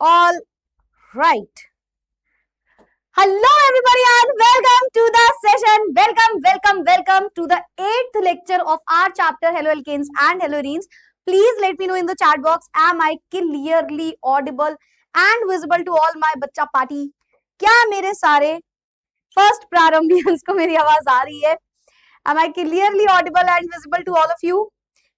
All right. Hello everybody and welcome to the session. Welcome to the 8th lecture of our chapter Hello Alkanes and Hallurenes. Please let me know in the chat box, am I clearly audible and visible to all my बच्चा party? क्या मेरे सारे first प्रारंभियंस को मेरी आवाज आ रही है? Am I clearly audible and visible to all of you?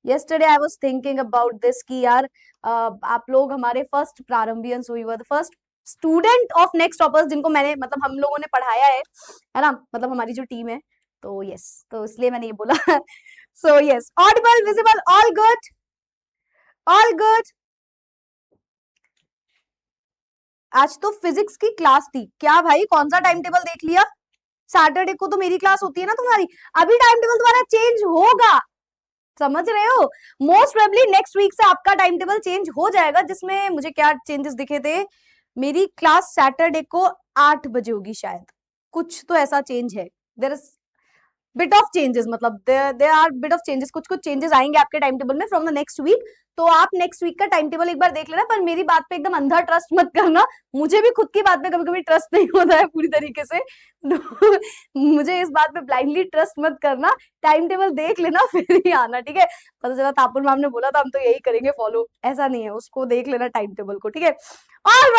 Yesterday I was thinking about this कि यार आप लोग हमारे फर्स्ट प्रारंभियंस, we were the first student of Next Toppers जिनको मैंने मतलब हम लोगों ने पढ़ाया है ना, मतलब हमारी जो टीम है, तो यस, तो इसलिए मैंने ये बोला. So yes, Audible, visible, all good, all good. आज तो फिजिक्स की क्लास थी क्या भाई? कौन सा टाइम टेबल देख लिया? सैटरडे को तो मेरी क्लास होती है ना तुम्हारी. अभी टाइम टेबल तुम्हारा चेंज होगा, समझ रहे हो? मोस्ट प्रोबेबली नेक्स्ट वीक से आपका टाइम टेबल चेंज हो जाएगा, जिसमें मुझे क्या चेंजेस दिखे थे. मेरी क्लास सैटरडे को 8 बजे होगी शायद, कुछ तो ऐसा चेंज है. There is bit of changes, मतलब there are bit of changes, कुछ चेंजेस आएंगे आपके टाइम टेबल में फ्रॉम द नेक्स्ट वीक. तो आप नेक्स्ट वीक का टाइम टेबल एक बार देख लेना, पर मेरी बात पे एकदम अंधा ट्रस्ट मत करना. मुझे भी खुद की बात पे कभी कभी ट्रस्ट नहीं होता है पूरी तरीके से. मुझे इस बात पे ब्लाइंडली ट्रस्ट मत करना. टाइम टेबल देख लेना फिर ही आना, ठीक है? पता चला तापुर मैम ने बोला था हम तो यही करेंगे फॉलो, ऐसा नहीं है. उसको देख लेना टाइम टेबल को, ठीक है? All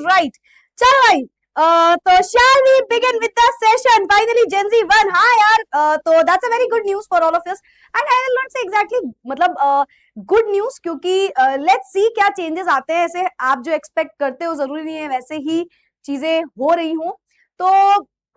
right. चलो भाई, तो shall we begin with the session? Finally Gen Z 1. हाँ यार, तो that's a very good news for all of us, and I will not say exactly मतलब good news, क्योंकि let's see क्या changes आते हैं. ऐसे आप जो expect करते हो जरूरी नहीं है वैसे ही चीजें हो रही हों. तो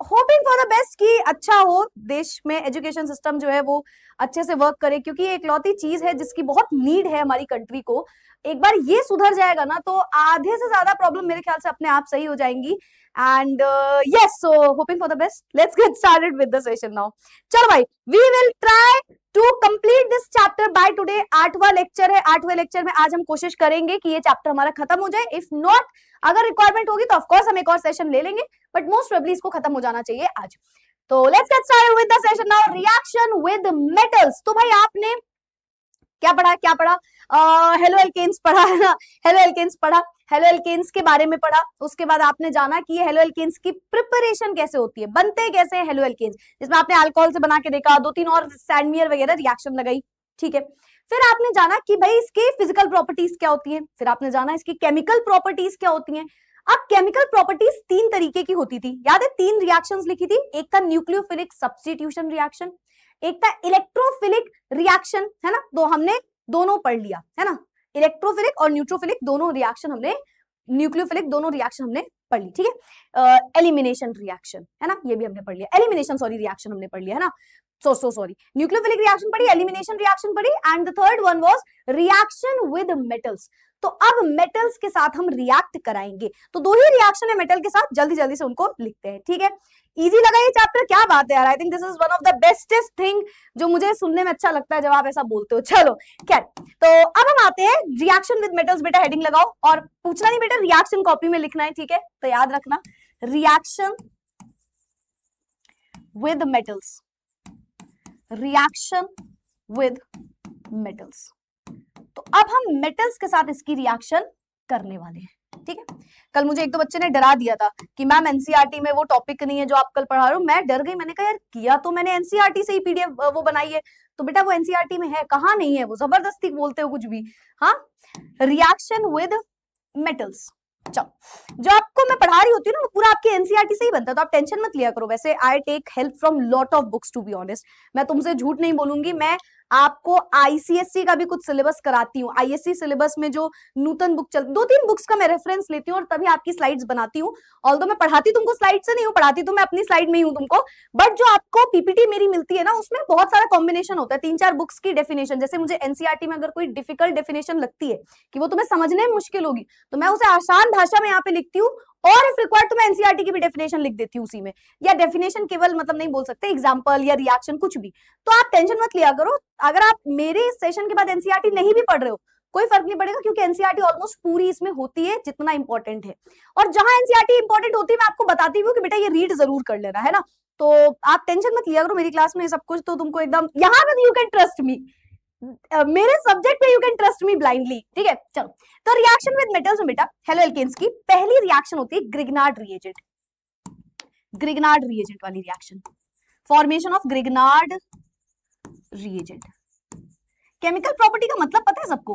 होपिंग फॉर द बेस्ट कि अच्छा हो, देश में एजुकेशन सिस्टम जो है वो अच्छे से वर्क करे, क्योंकि ये इकलौती चीज है जिसकी बहुत नीड है हमारी कंट्री को. एक बार ये सुधर जाएगा ना तो आधे से ज्यादा प्रॉब्लम मेरे ख्याल से अपने आप सही हो जाएंगी. And yes, so hoping for the best. Let's get started with the session now. चलो भाई, we will try to complete this chapter by today. 8वां लेक्चर है. 8वें लेक्चर में आज हम कोशिश करेंगे कि ये चैप्टर हमारा खत्म हो जाए. इफ नॉट, अगर रिक्वायरमेंट होगी तो ऑफकोर्स हम एक और सेशन ले लेंगे, बट मोस्ट प्रोबेबली इसको खत्म हो जाना चाहिए आज. तो let's get started with the session now. Reaction with metals. तो भाई आपने क्या पढ़ा? हेलो एल्केन्स पढ़ा है ना? हेलो एल्केन्स पढ़ा, हेलो एल्केन्स के बारे में पढ़ा. उसके बाद आपने जाना कि ये हेलो एल्केन्स की प्रिपरेशन कैसे होती है, बनते कैसे हैं हेलो एल्केन्स, जिसमें आपने अल्कोहल से बना के देखा, 2-3 और सैंडमियर वगैरह रिएक्शन लगाई, ठीक है? फिर आपने जाना कि भाई इसकी फिजिकल प्रॉपर्टीज क्या होती है. फिर आपने जाना इसकी केमिकल प्रॉपर्टीज क्या होती हैं. अब केमिकल प्रॉपर्टीज 3 तरीके की होती थी, याद है? 3 रिएक्शंस लिखी थी. एक था न्यूक्लियोफिलिक सब्स्टिट्यूशन रिएक्शन, एक था इलेक्ट्रोफिलिक रिएक्शन, है ना? तो हमने दोनों पढ़ लिया, है ना? इलेक्ट्रोफिलिक और न्यूट्रोफिलिक दोनों रिएक्शन हमने, न्यूक्लियोफिलिक दोनों रिएक्शन हमने पढ़ ली, ठीक है? एलिमिनेशन रिएक्शन, है ना? ये भी हमने पढ़ लिया. एलिमिनेशन सॉरी रिएक्शन हमने पढ़ लिया, है ना? सो सॉरी, न्यूक्लियोफिलिक रिएक्शन पढ़ी, एलिमिनेशन रिएक्शन पढ़ी, and the third one was reaction with metals. तो अब मेटल्स के साथ हम रिएक्ट कराएंगे. तो 2 ही रिएक्शन है मेटल के साथ, जल्दी से उनको लिखते हैं, ठीक है? इजी लगा ये चैप्टर? क्या बात है यार. I think this is one of the bestest thing जो मुझे सुनने में अच्छा लगता है जब आप ऐसा बोलते हो. चलो खैर, तो अब हम आते हैं रिएक्शन विद मेटल्स. बेटा हेडिंग लगाओ, और पूछना नहीं बेटा, रिएक्शन कॉपी में लिखना है, ठीक है? तो याद रखना, reaction with metals, reaction with metals. तो अब हम मेटल्स के साथ इसकी रिएक्शन करने वाले हैं, ठीक है? कल मुझे एक दो बच्चे ने डरा दिया था कि मैम एनसीईआरटी में वो टॉपिक नहीं है जो आप कल पढ़ा रहे हो. मैं डर गई, मैंने कहा यार किया तो मैंने एनसीईआरटी से ही पीडीएफ वो बनाई है. तो बेटा वो एनसीईआरटी में है कहाँ? नहीं है, वो जबरदस्ती बोलते हो कुछ भी. हाँ, रिएक्शन विद मेटल्स. चलो, जो आपको मैं पढ़ा रही होती हूँ ना वो पूरा आपके एनसीईआरटी से ही बनता है, तो आप टेंशन मत लिया करो. वैसे I take help from lot of books, to be honest. मैं तुमसे झूठ नहीं बोलूंगी, मैं आपको आईसीएससी का भी कुछ सिलेबस कराती हूँ. आईएससी सिलेबस में जो नूतन बुक चल, 2-3 बुक्स का मैं रेफरेंस लेती हूँ और तभी आपकी स्लाइड्स बनाती हूँ. ऑल्दो मैं पढ़ाती तुमको स्लाइड से नहीं हूँ, पढ़ाती तो मैं अपनी स्लाइड में ही हूँ तुमको, बट जो आपको पीपीटी मेरी मिलती है ना उसमें बहुत सारा कॉम्बिनेशन होता है. 3-4 बुक्स की डेफिनेशन, जैसे मुझे एनसीईआरटी में अगर कोई डिफिकल्ट डेफिनेशन लगती है कि वो तुम्हें समझने में मुश्किल होगी, तो मैं उसे आसान भाषा में यहाँ पे लिखती हूँ, और इफ रिक्वायर्ड तो मैं एनसीईआरटी की भी डेफिनेशन लिख देती हूँ उसी में. या डेफिनेशन केवल मतलब नहीं बोल सकते, एग्जांपल या रिएक्शन कुछ भी. तो आप टेंशन मत लिया करो. अगर आप मेरे सेशन के बाद एनसीईआरटी नहीं भी पढ़ रहे हो कोई फर्क नहीं पड़ेगा, क्योंकि एनसीईआरटी ऑलमोस्ट पूरी इसमें होती है जितना इंपॉर्टेंट है. और जहां एनसीईआरटी इंपॉर्टेंट होती है मैं आपको बताती हूँ कि बेटा ये रीड जरूर कर लेना, है ना? तो आप टेंशन मत लिया करो, मेरी क्लास में सब कुछ तो तुमको एकदम, यहाँ पर यू कैन ट्रस्ट मी. मेरे सब्जेक्ट पे you can trust me blindly, ठीक है। चलो, तो रिएक्शन विद मेटल्स में बेटा हेलो एल्केन्स की पहली रिएक्शन होती है ग्रिग्नार्ड रिएजेंट, ग्रिग्नार्ड रिएजेंट वाली reaction, formation of Grignard reagent. Chemical property का मतलब पता है सबको?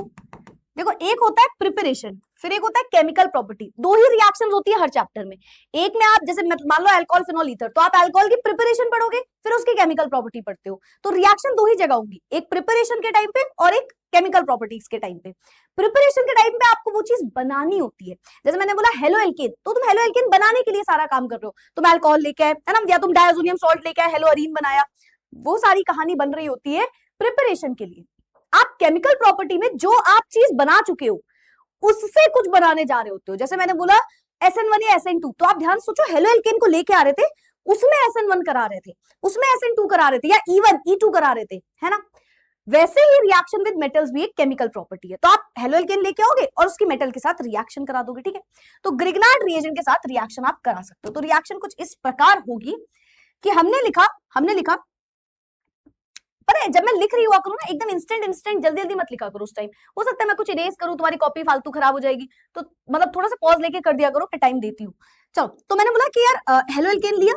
देखो, एक होता है प्रिपरेशन, फिर एक होता है केमिकल प्रॉपर्टी। दो ही रिएक्शंस होती है हर चैप्टर में। एक में आप जैसे मान लो अल्कोहल फिनोल ईथर, तो आप अल्कोहल की प्रिपरेशन पढ़ोगे, फिर उसकी केमिकल प्रॉपर्टी पढ़ते हो। तो रिएक्शन दो ही जगह होंगी, एक प्रिपरेशन के टाइम पे और एक केमिकल प्रॉपर्टीज के टाइम पे। प्रिपरेशन के टाइम पे आपको वो चीज बनानी होती है। जैसे मैंने बोला हेलो एल्केन, तो तुम हेलो एल्केन बनाने के लिए सारा काम कर रहे हो। तुम अल्कोहल लेके आए, है ना, या तुम डायजोनियम सॉल्ट लेके आए, हेलो अरीन बनाया, वो सारी कहानी बन रही होती है प्रिपरेशन के लिए। आप केमिकल प्रॉपर्टी में जो आप चीज बना चुके हो उससे कुछ बनाने जा रहे होते हो। जैसे मैंने बोला SN1 या SN2, तो आप ध्यान सोचो, हेलो एल्केन को लेके आ रहे थे, उसमें SN1 करा रहे थे, उसमें SN2 करा रहे थे, या E1 E2 करा रहे थे, है ना। वैसे ही रिएक्शन विद मेटल्स भी एक केमिकल प्रॉपर्टी है। तो आप हेलो एल्केन लेके आओगे और उसकी मेटल के साथ रिएक्शन करा दोगे, ठीक है। तो ग्रिग्नार्ड रिएजेंट के साथ रिएक्शन आप करा सकते हो। तो रिएक्शन कुछ इस प्रकार होगी कि हमने लिखा पता है, जब मैं लिख रही हुआ करूँ ना, एकदम इंस्टेंट जल्दी जल्दी मत लिखा करो उस टाइम। हो सकता है मैं कुछ इरेज करूँ, तुम्हारी कॉपी फालतू खराब हो जाएगी, तो मतलब थोड़ा सा पॉज लेके कर दिया करो, मैं टाइम देती हूँ। चलो, तो मैंने बोला कि यार हेलो एल्केन लिया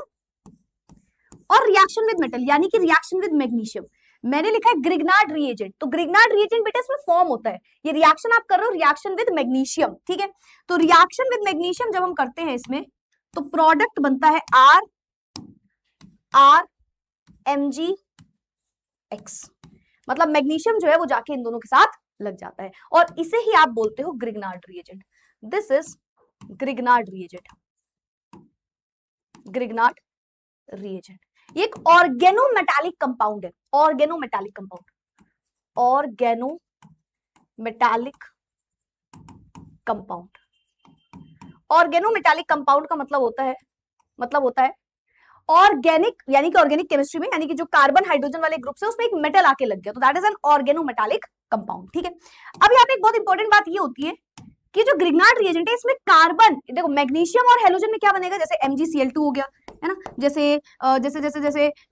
और रिएक्शन विद मेटल, यानी कि रिएक्शन विद मैग्नीशियम, मैंने लिखा है ग्रिग्नार्ड रिएजेंट। तो ग्रिग्नार्ड रिएजेंट बेटा इसमें फॉर्म होता है, ये रिएक्शन आप कर रहे हो रिएक्शन विद मैग्नीशियम, ठीक है। तो रिएक्शन विद मैग्नीशियम जब हम करते हैं इसमें, तो प्रोडक्ट बनता है RMgX, मतलब मैग्नीशियम जो है वो जाके इन दोनों के साथ लग जाता है, और इसे ही आप बोलते हो Grignard reagent. This is Grignard reagent, Grignard reagent. ये एक ऑर्गेनोमेटालिक कंपाउंड है, organometallic compound, organometallic compound. Organometallic compound का मतलब होता है ऑर्गेनिक, यानी कि ऑर्गेनिक केमिस्ट्री में, यानी कि जो कार्बन हाइड्रोजन वाले ग्रुप से उसमें एक मेटल आके लग गया, तो that is an organometallic compound, ठीक है। अब यहाँ पे एक बहुत इंपॉर्टेंट बात ये होती है कि जो ग्रिग्नार्ड रिएजेंट है इसमें कार्बन, देखो मैग्नीशियम और हेलोजन में क्या बनेगा, जैसे MgCl2 हो गया, है ना, जैसे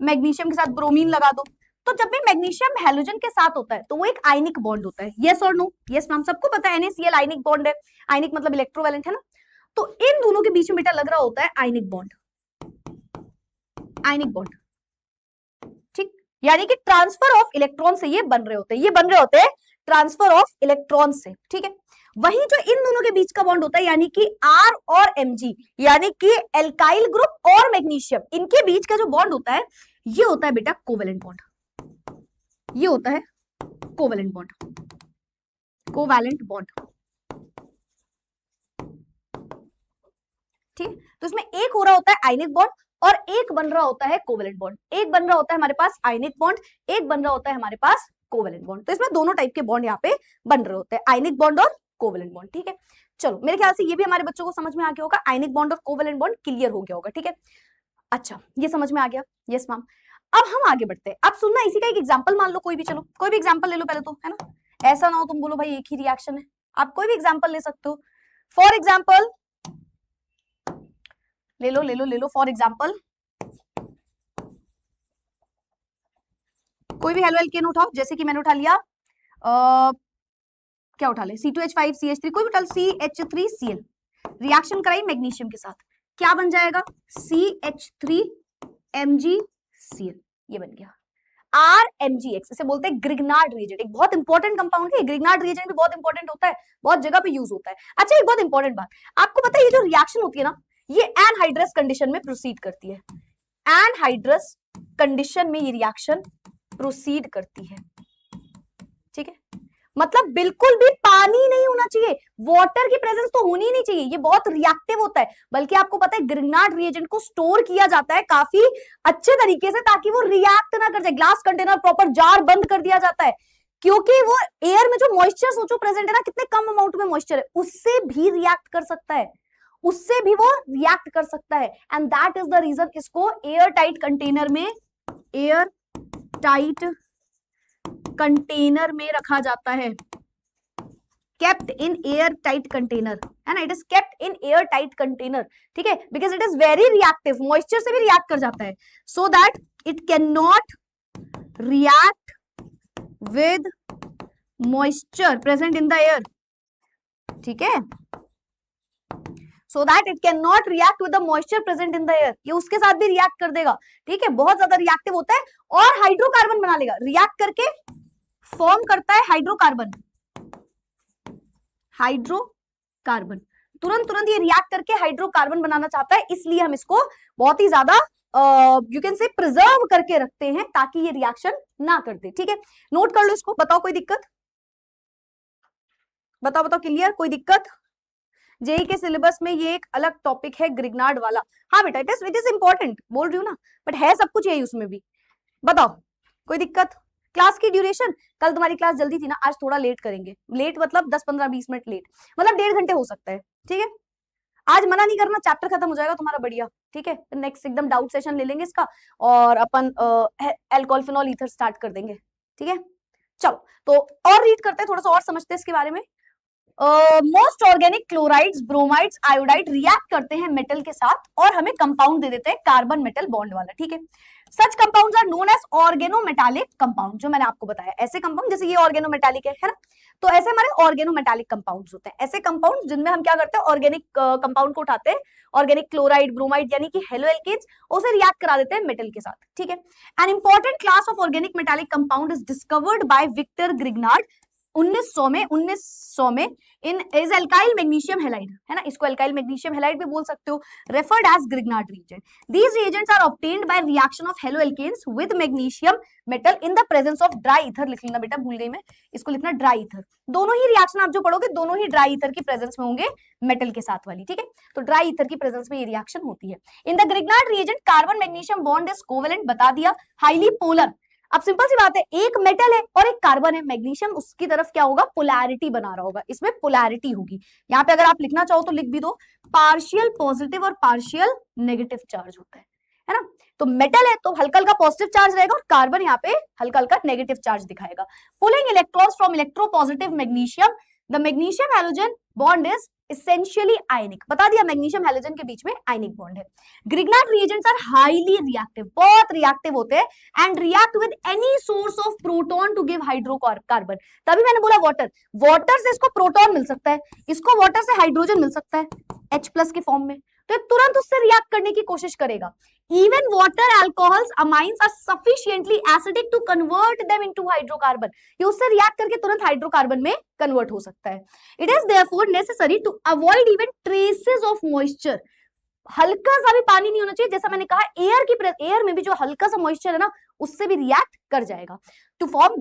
मैग्नीशियम के साथ ब्रोमीन लगा दो, तो जब भी मैग्नीशियम हेलोजन के साथ होता है तो वो एक आयनिक बॉन्ड होता है। यस और नो? यस मैम, सबको पता है NaCl आयनिक बॉन्ड है, आयनिक मतलब इलेक्ट्रोवैलेंट, है ना। तो इन दोनों के बीच में बेटा लग रहा होता है आयनिक बॉन्ड, आयनिक बॉन्ड, ठीक, यानी कि ट्रांसफर ऑफ इलेक्ट्रॉन से ये बन रहे होते हैं ट्रांसफर ऑफ इलेक्ट्रॉन से, ठीक है। वही जो इन दोनों के बीच का बॉन्ड होता है, यानी कि R और Mg, यानी कि एल्काइल ग्रुप और मैग्नीशियम, इनके बीच का जो बॉन्ड होता है ये होता है बेटा कोवेलेंट बॉन्ड, ये होता है कोवेलेंट बॉन्ड, कोवैलेंट बॉन्ड, ठीक। तो इसमें एक हो रहा होता है आयनिक बॉन्ड और एक बन रहा होता है कोवेलेंट बॉन्ड, एक बन रहा होता है हमारे पास आयनिक बॉन्ड, एक बन रहा होता है हमारे पास कोवेलेंट बॉन्ड। तो इसमें दोनों टाइप के बॉन्ड यहाँ पे बन रहे होते हैं, आयनिक बॉन्ड और कोवेलेंट बॉन्ड, ठीक है। चलो, मेरे ख्याल से ये भी हमारे बच्चों को समझ में आ गया होगा, आयनिक बॉन्ड और कोवेलेंट बॉन्ड क्लियर हो गया होगा, ठीक है। अच्छा, ये समझ में आ गया? Yes ma'am. अब हम आगे बढ़ते हैं। अब सुनना, इसी का एक एग्जांपल मान लो, कोई भी, चलो कोई भी एग्जांपल ले लो पहले तो, है ना, ऐसा ना हो तुम बोलो भाई एक ही रिएक्शन है, आप कोई भी एग्जांपल ले सकते हो। फॉर एग्जांपल ले लो फॉर एग्जांपल कोई भी हेलो एल्केन उठाओ, जैसे कि मैंने उठा लिया क्या उठा ले, C2H5CH3, कोई भी उठा, CH3Cl, रिएक्शन कराई मैग्नीशियम के साथ, क्या बन जाएगा, CH3MgCl, ये बन गया RMgX, इसे बोलते हैं ग्रिग्नार्ड रिएजेंट। एक बहुत इंपॉर्टेंट कंपाउंड है, ग्रिग्नार्ड रिएजेंट भी बहुत इंपॉर्टेंट होता है, बहुत जगह पे यूज होता है। अच्छा, एक बहुत इंपॉर्टेंट बात आपको पता है, ये जो रिएक्शन होती है ना, ये एनहाइड्रस कंडीशन में प्रोसीड करती है, एनहाइड्रस कंडीशन में ये रिएक्शन प्रोसीड करती है, ठीक है। मतलब बिल्कुल भी पानी नहीं होना चाहिए, वाटर की प्रेजेंस तो होनी नहीं चाहिए, ये बहुत रिएक्टिव होता है। बल्कि आपको पता है ग्रिग्नार्ड रिएजेंट को स्टोर किया जाता है काफी अच्छे तरीके से, ताकि वो रिएक्ट ना कर जाए। ग्लास कंटेनर प्रॉपर जार बंद कर दिया जाता है, क्योंकि वो एयर में जो मॉइस्चर सोचो प्रेजेंट है ना, कितने कम अमाउंट में मॉइस्चर है, उससे भी रिएक्ट कर सकता है, उससे भी वो रिएक्ट कर सकता है। And that is the reason इसको एयर टाइट कंटेनर में, एयर टाइट कंटेनर में रखा जाता है, kept in air tight container, है ना, it is kept in air tight container, ठीक है, because it is very reactive, moisture से भी react कर जाता है, so that it cannot react with moisture present in the air, ठीक है, so that it can not react with the moisture present in the air, ये उसके साथ भी रिएक्ट कर देगा, ठीक है, बहुत ज्यादा रिएक्टिव होता है और हाइड्रोकार्बन बना लेगा, रिएक्ट करके फॉर्म करता है हाइड्रोकार्बन, हाइड्रोकार्बन तुरंत तुरंत ये रिएक्ट करके हाइड्रोकार्बन बनाना चाहता है, इसलिए हम इसको बहुत ही ज्यादा यू कैन से प्रिजर्व करके रखते हैं ताकि ये रिएक्शन ना कर दे, ठीक है, नोट कर लो इसको, बताओ कोई दिक्कत, बताओ बताओ, क्लियर, कोई दिक्कत? जेई के सिलेबस में ये एक अलग टॉपिक है ग्रिग्नार्ड वाला, हाँ बेटा इट इज इंपॉर्टेंट, बोल रही हूँ ना, बट है सब कुछ यही उसमें भी, बताओ कोई दिक्कत? क्लास की ड्यूरेशन, कल तुम्हारी क्लास जल्दी थी ना, आज थोड़ा लेट करेंगे, लेट मतलब 10-15-20 मिनट लेट, मतलब 1.5 घंटे हो सकता है, ठीक है, आज मना नहीं करना, चैप्टर खत्म हो जाएगा तुम्हारा बढ़िया, ठीक है, नेक्स्ट एकदम डाउट सेशन ले लेंगे इसका और अपन अल्कोहल फिनॉल ईथर स्टार्ट कर देंगे, ठीक है, चलो तो और रीड करते हैं, थोड़ा सा और समझते हैं इसके बारे में। Most organic chlorides, bromides, iodide react करते हैं मेटल के साथ और हमें कंपाउंड दे देते हैं कार्बन मेटल बॉन्ड वाला, ठीक है, such compounds are known as organometallic compound, जो मैंने आपको बताया, ऐसे कंपाउंड जैसे ये ऑर्गेनोमेटालिक है ना, तो ऐसे हमारे ऑर्गेनोमेटालिक कंपाउंड्स होते हैं, ऐसे कंपाउंड्स जिनमें हम क्या करते हैं, ऑर्गेनिक कंपाउंड को उठाते हैं, ऑर्गेनिक क्लोराइड, ब्रोमाइड यानी कि हेलो एल्केन्स, उसे रिएक्ट करा देते हैं मेटल के साथ, ठीक है, an important class of organic metallic compound is discovered by Victor Grignard 1900 में in is alkyl magnesium halide, है ना, इसको एल्काइल मैग्नीशियम हैलाइड भी बोल सकते हो, referred as Grignard reagent, these reagents are obtained by reaction of haloalkanes with magnesium metal in the presence of dry ether, लिख लेना बेटा, भूल गई मैं, इसको लिखना ड्राई ईथर, दोनों ही रिएक्शन आप जो पढ़ोगे दोनों ही ड्राई ईथर की प्रेजेंस में होंगे मेटल के साथ वाली, ठीक है, तो ड्राई ईथर की प्रेजेंस में ये रिएक्शन होती है। In the Grignard reagent carbon magnesium bond is covalent, बता दिया, हाईली पोलर, अब सिंपल सी बात है, एक मेटल है और एक कार्बन है, मैग्नीशियम उसकी तरफ क्या होगा, पोलैरिटी बना रहा होगा, इसमें पोलैरिटी होगी, यहाँ पे अगर आप लिखना चाहो तो लिख भी दो, पार्शियल पॉजिटिव और पार्शियल नेगेटिव चार्ज होता है ना, तो मेटल है तो हल्का हल्का पॉजिटिव चार्ज रहेगा और कार्बन यहाँ पे हल्का हल्का नेगेटिव चार्ज दिखाएगा, pulling electrons from electropositive magnesium, the magnesium halogen bond is essentially ionic, बता दिया, मैग्नीशियम हैलोजन के बीच में आयनिक बॉन्ड है। Grignard reagents are highly reactive, बहुत रिएक्टिव होते हैं, and react with any source of proton to give hydrocarbon, तभी मैंने बोला वाटर, वाटर से इसको प्रोटॉन मिल सकता है, इसको वाटर से हाइड्रोजन मिल सकता है H+ के फॉर्म में, तो तुरंत उससे रिएक्ट करने की कोशिश करेगा। Even water, alcohols, amines are sufficiently acidic to convert them into hydrocarbon, ये उससे रिएक्ट करके तुरंत हाइड्रोकार्बन में कन्वर्ट हो सकता है। It is therefore necessary to avoid even traces of moisture, हल्का सा भी पानी नहीं होना चाहिए, जैसा मैंने कहा एयर में भी जो हल्का सा मॉइस्चर है ना उससे भी रिएक्ट कर जाएगा to form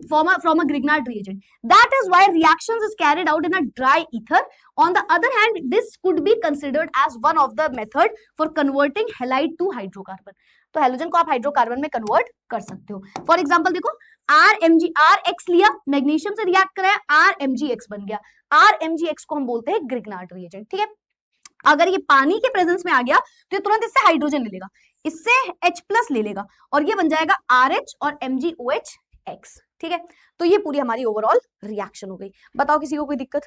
from a Grignard reagent. That is why reactions is carried out in a dry ether. On the other hand, this could be considered as one of the method for converting halide to hydrocarbon. तो halogen को आप hydrocarbon में convert कर सकते हो। For example देखो, RX लिया, magnesium से रिएक्ट कराया, RMgX बन गया, RMgX को हम बोलते हैं ग्रिग्नार्ड रिएजेंट, ठीक है। अगर ये पानी के प्रेजेंस में आ गया तो ये तुरंत इससे हाइड्रोजन ले लेगा, इससे H+ ले लेगा और ये बन जाएगा RH और MgOH, ठीक है। तो ये पूरी हमारी ओवरऑल रिएक्शन हो गई। बताओ किसी को कोई दिक्कत?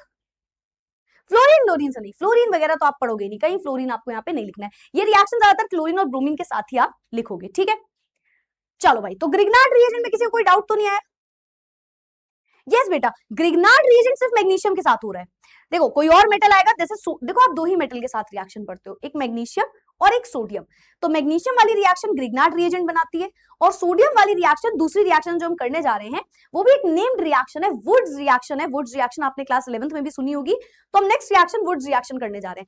फ्लोरीन क्लोरीन से नहीं, फ्लोरीन वगैरह तो आप पढ़ोगे नहीं, कहीं फ्लोरीन आपको यहाँ पे नहीं लिखना है, ये रिएक्शन ज्यादातर क्लोरीन और ब्रोमीन के साथ ही आप लिखोगे, ठीक है। चलो भाई, तो ग्रिग्नार्ड रिएजेंट में किसी को कोई डाउट तो नहीं आया? यस बेटा, ग्रिग्नार्ड रिएजेंट सिर्फ मैग्नीशियम के साथ हो रहा है। देखो कोई और मेटल आएगा, जैसे देखो आप दो ही मेटल के साथ रिएक्शन पढ़ते हो, एक मैग्नीशियम और एक सोडियम, तो मैग्नीशियम वाली रिएक्शन ग्रिग्नार्ड रिएजेंट बनाती है और सोडियम वाली रिएक्शन, दूसरी रिएक्शन जो हम करने जा रहे हैं वो भी एक नेम्ड रिएक्शन है, वुड्स रिएक्शन है। वुड्स रिएक्शन आपने क्लास 11th में भी सुनी होगी, तो हम नेक्स्ट रिएक्शन वुड्स रिएक्शन करने जा रहे हैं।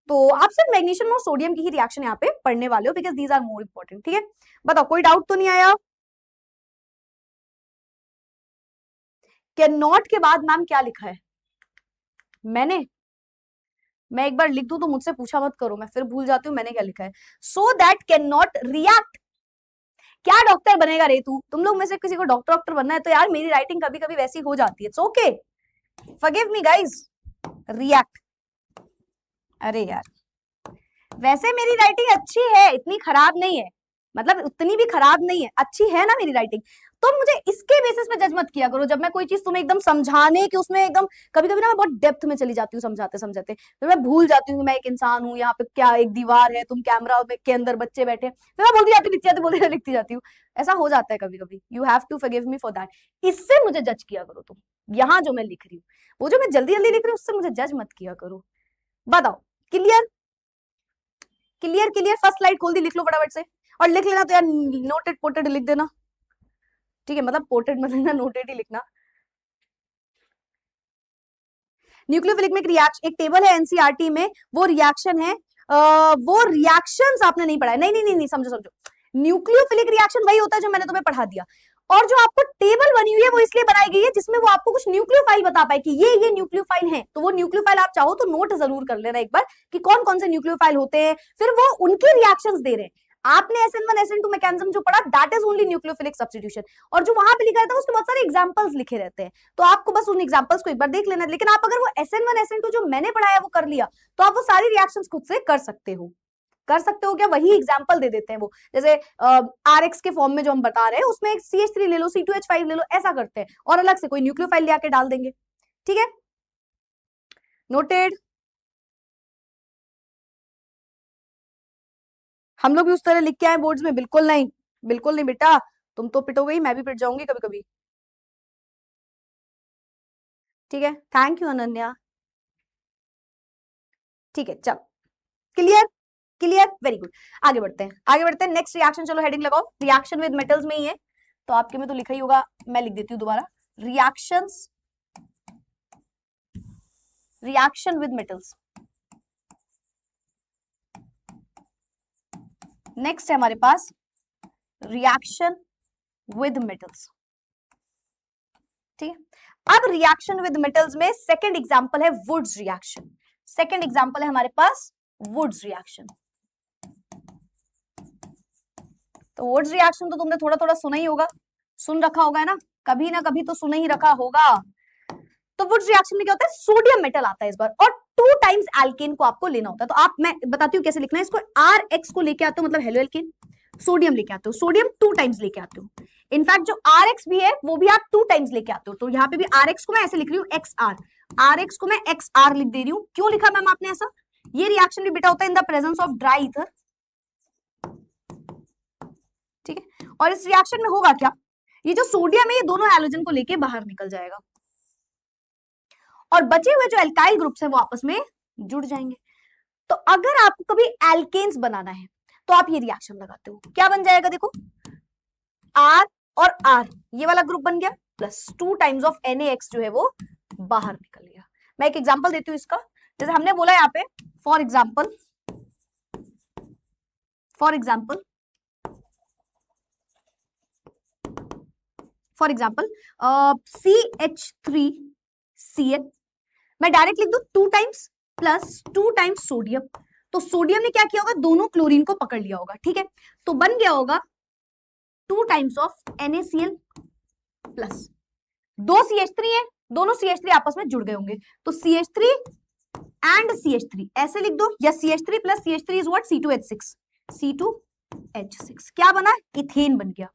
तो आप सिर्फ मैग्नीशियम और सोडियम की ही रिएक्शन यहाँ पे पढ़ने वाले हो, because these are more important, ठीक है। बताओ कोई डाउट तो नहीं आया? कैन नॉट के बाद मैम क्या लिखा है? मैं एक बार लिख दूं तो मुझसे पूछा मत करो, मैं फिर भूल जाती हूँ मैंने क्या लिखा है। So that can not react, क्या डॉक्टर बनेगा रे तू? तुम लोग में से किसी को डॉक्टर बनना है तो यार मेरी राइटिंग कभी कभी वैसी हो जाती है, it's okay, forgive me guys. React, अरे यार वैसे मेरी राइटिंग अच्छी है, इतनी खराब नहीं है, मतलब उतनी भी खराब नहीं है, अच्छी है ना मेरी राइटिंग। तो मुझे इसके बेसिस पे जज मत किया करो। जब मैं कोई चीज तुम्हें एकदम समझाने की उसमें एकदम, कभी कभी ना मैं बहुत डेप्थ में चली जाती हूँ समझाते समझाते, फिर मैं भूल जाती हूँ कि मैं एक इंसान हूँ, यहाँ पे क्या एक दीवार है, तुम कैमरा के अंदर बच्चे बैठे, फिर मैं बोलती जाती लिखती जाती बोलती लिखती जाती हूँ। ऐसा हो जाता है कभी कभी, you have to forgive me for that. इससे मुझे जज किया करो तुम, यहाँ जो मैं लिख रही हूँ, वो जो मैं जल्दी जल्दी लिख रही हूँ उससे मुझे जज मत किया करो। बताओ, clear clear clear? First slide खोल दी, लिख लो फटाफट से, और लिख लेना तो यार नोटेड पोटेड लिख देना, ठीक है? मतलब पोटेड मत लिखना, नोटेड ही लिखना। न्यूक्लियोफिलिक में एक टेबल है एनसीईआरटी में, वो रिएक्शन है, वो रिएक्शंस आपने नहीं पढ़ा है। नहीं नहीं नहीं, नहीं समझो समझो, न्यूक्लियोफिलिक रिएक्शन वही होता है जो मैंने तुम्हें पढ़ा दिया, और जो आपको टेबल बनी हुई है वो इसलिए बनाई गई है जिसमें वो आपको कुछ न्यूक्लियोफाइल बता पाए कि ये न्यूक्लियोफाइल है। तो वो न्यूक्लियोफाइल आप चाहो तो नोट जरूर कर लेना एक बार कि कौन कौन से न्यूक्लियोफाइल होते हैं, फिर वो उनके रिएक्शंस दे रहे हैं। आपने SN1 SN2 मैकेनिज्म जो पढ़ा, that is only nucleophilic substitution, और जो वहां पे लिखा रहता है उसके बहुत सारे एग्जांपल्स लिखे रहते हैं, तो आपको बस उन एग्जांपल्स को एक बार देख लेना। लेकिन आप अगर वो SN1 SN2 जो मैंने पढ़ाया वो कर लिया, तो आप वो सारी रिएक्शंस खुद से कर सकते हो। कर सकते हो क्या? वही एग्जांपल दे देते हैं वो, जैसे RX के फॉर्म में जो हम बता रहे हैं उसमें एक CH3 ले लो, C2H5 ले लो, ऐसा करते हैं, और अलग से कोई न्यूक्लियोफाइल ले आके डाल देंगे। ठीक है, नोटेड? हम लोग भी उस तरह लिख के आए बोर्ड्स में? बिल्कुल नहीं, बिल्कुल नहीं बेटा, तुम तो पिटोगे ही, मैं भी पिट जाऊंगी कभी कभी। ठीक है, थैंक यू अनन्या। ठीक है, चल, क्लियर क्लियर, वेरी गुड। आगे बढ़ते हैं, आगे बढ़ते हैं, नेक्स्ट रिएक्शन, चलो हेडिंग लगाओ, रिएक्शन विद मेटल्स में ही है, तो आपके में तो लिखा ही होगा, मैं लिख देती हूँ दोबारा, reactions, reaction with metals. Next है हमारे पास रिएक्शन विद मेटल्स। ठीक है, अब रिएक्शन विद मेटल्स में सेकंड एग्जांपल है वुड्स रिएक्शन। सेकंड एग्जांपल है हमारे पास वुड्स रिएक्शन। तो वुड्स रिएक्शन तो तुमने थोड़ा थोड़ा सुना ही होगा, सुन रखा होगा, है ना कभी तो सुन ही रखा होगा। तो वुड्स रिएक्शन में क्या होता है, सोडियम मेटल आता है इस बार, और 2 टाइम्स एल्केन को आपको लेना होता है। तो आप, मैं बताती हूँ कैसे लिखना है इसको, RX को लेके आते हो मतलब हेलो एल्केन, सोडियम लेके आते हो, सोडियम 2 टाइम्स लेके आते हो। इनफैक्ट जो RX भी है वो भी आप 2 टाइम्स लेके आते हो। तो यहाँ पे भी RX को मैं ऐसे लिख रही हूँ XR, RX को मैं XR लिख दे रही हूँ। क्यों लिखा मैम आपने ऐसा? ये रिएक्शन भी बेटा होता है इन the presence of dry ether. ठीक है, और इस रिएक्शन में होगा क्या, ये जो सोडियम है ये दोनों हैलोजन को लेके बाहर निकल जाएगा, और बचे हुए जो एल्काइल ग्रुप्स हैं वो आपस में जुड़ जाएंगे। तो अगर आपको कभी एल्केन्स बनाना है तो आप ये रिएक्शन लगाते हो, क्या बन जाएगा देखो, R और R, ये वाला ग्रुप बन गया, प्लस 2 टाइम्स ऑफ NaX जो है वो बाहर निकल गया। मैं एक एग्जांपल देती हूँ इसका, जैसे हमने बोला यहाँ पे, फॉर एग्जांपल CH3Cl, मैं डायरेक्ट लिख दूं 2 टाइम्स प्लस 2 टाइम्स सोडियम, तो सोडियम ने क्या किया होगा, दोनों क्लोरीन को पकड़ लिया होगा। ठीक है, तो बन गया होगा 2 times of NaCl plus 2 CH3 है, दोनों CH3 आपस में जुड़ गए होंगे, तो CH3 एंड CH3 ऐसे लिख दो, या CH3 plus CH3 is what, C2H6, C2H6 क्या बना, इथेन बन गया,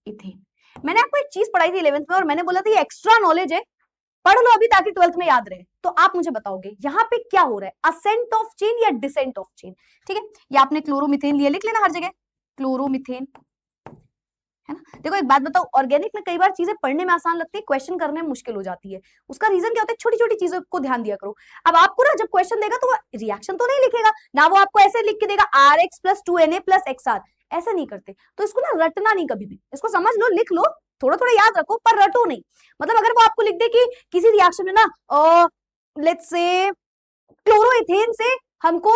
इथेन। मैंने आपको एक चीज पढ़ाई थी 11th में, और मैंने बोला था ये एक्स्ट्रा नॉलेज है, पढ़ लो अभी ताकि 12th में याद रहे। तो आप मुझे बताओगे यहाँ पे क्या हो रहा है, असेंट ऑफ चेन या डिसेंट ऑफ चेन? ठीक है, ये आपने क्लोरोमीथेन लिया, लिख लेना हर जगह क्लोरोमीथेन, है ना। देखो एक बात बताओ, ऑर्गेनिक में कई बार चीजें पढ़ने में आसान लगती है, क्वेश्चन करने में मुश्किल हो जाती है। उसका रीजन क्या होता है, छोटी छोटी चीजों को ध्यान दिया करो। अब आपको ना जब क्वेश्चन देगा तो वो रिएक्शन तो नहीं लिखेगा ना, वो आपको ऐसे लिख के देगा RX plus 2Na plus XR, ऐसा नहीं करते। तो इसको ना रटना नहीं कभी भी, इसको समझ लो, लिख लो, थोड़ा थोड़ा याद रखो, पर रटो नहीं। मतलब अगर वो आपको लिख दे कि किसी रिएक्शन में ना लेट्स से क्लोरोइथेन से हमको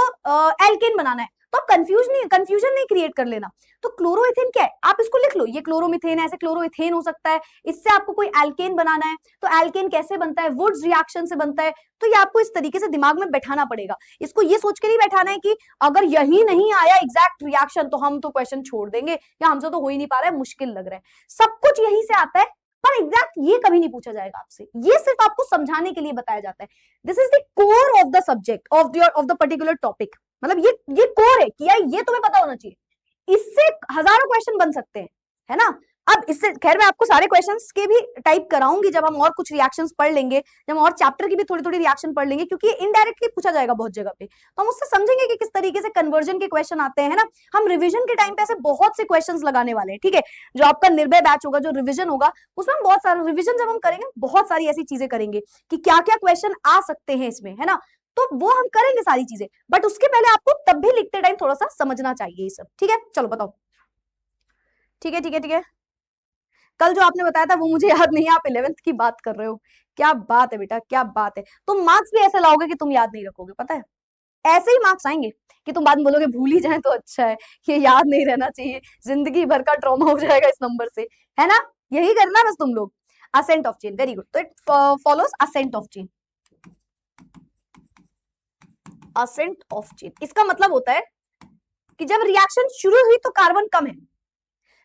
एल्केन बनाना है, तो आप कंफ्यूजन नहीं क्रिएट कर लेना। तो क्लोरोइथेन क्या है, आप इसको लिख लो, ये क्लोरोमीथेन है, ऐसे क्लोरोइथेन हो सकता है, इससे आपको कोई एल्केन बनाना है, तो एल्केन कैसे बनता है, वुड्स रिएक्शन से बनता है। तो ये आपको इस तरीके से दिमाग में बैठाना पड़ेगा, इसको ये सोच के नहीं बैठाना है कि अगर यही नहीं आया एग्जैक्ट रिएक्शन तो हम तो क्वेश्चन छोड़ देंगे, या हमसे तो हो ही नहीं पा रहा है, मुश्किल लग रहा है। सब कुछ यही से आता है, पर एग्जैक्ट ये कभी नहीं पूछा जाएगा आपसे, ये सिर्फ आपको समझाने के लिए बताया जाता है। This is the core of the subject of the particular topic, मतलब ये कोर है कि यार ये तुम्हें पता होना चाहिए, इससे हजारों क्वेश्चन बन सकते हैं, है ना। अब इससे खैर मैं आपको सारे क्वेश्चंस के भी टाइप कराऊंगी जब हम और कुछ रिएक्शंस पढ़ लेंगे, जब हम और चैप्टर की भी थोड़ी थोड़ी रिएक्शन पढ़ लेंगे, क्योंकि इनडायरेक्टली पूछा जाएगा बहुत जगह पे, तो हम उससे समझेंगे कि किस तरीके से कन्वर्जन के क्वेश्चन आते हैं ना। हम रिविजन के टाइम पे ऐसे बहुत से क्वेश्चन लगाने वाले हैं, ठीक है। जो आपका निर्भय बैच होगा, जो रिविजन होगा, उसमें हम बहुत सारा रिविजन जब हम करेंगे बहुत सारी ऐसी चीजें करेंगे कि क्या क्या क्वेश्चन आ सकते हैं इसमें, है ना। तो वो हम करेंगे सारी चीजें, बट उसके पहले आपको तब भी लिखते टाइम थोड़ा सा समझना चाहिए ये सब, ठीक है। चलो बताओ, ठीक है ठीक है ठीक है। कल जो आपने बताया था वो मुझे याद नहीं है, आप 11th की बात कर रहे हो। क्या बात है बेटा, क्या बात है। तुम मार्क्स भी ऐसे लाओगे कि तुम याद नहीं रखोगे, पता है। ऐसे ही मार्क्स आएंगे कि तुम बाद में बोलोगे भूल ही जाए तो अच्छा है, ये याद नहीं रहना चाहिए, जिंदगी भर का ट्रॉमा हो जाएगा इस नंबर से, है ना। यही करना बस तुम लोग। Ascent of chain, very good. तो it follows ascent of chain. Ascent of chain इसका मतलब होता है कि जब रिएक्शन शुरू हुई तो कार्बन कम है।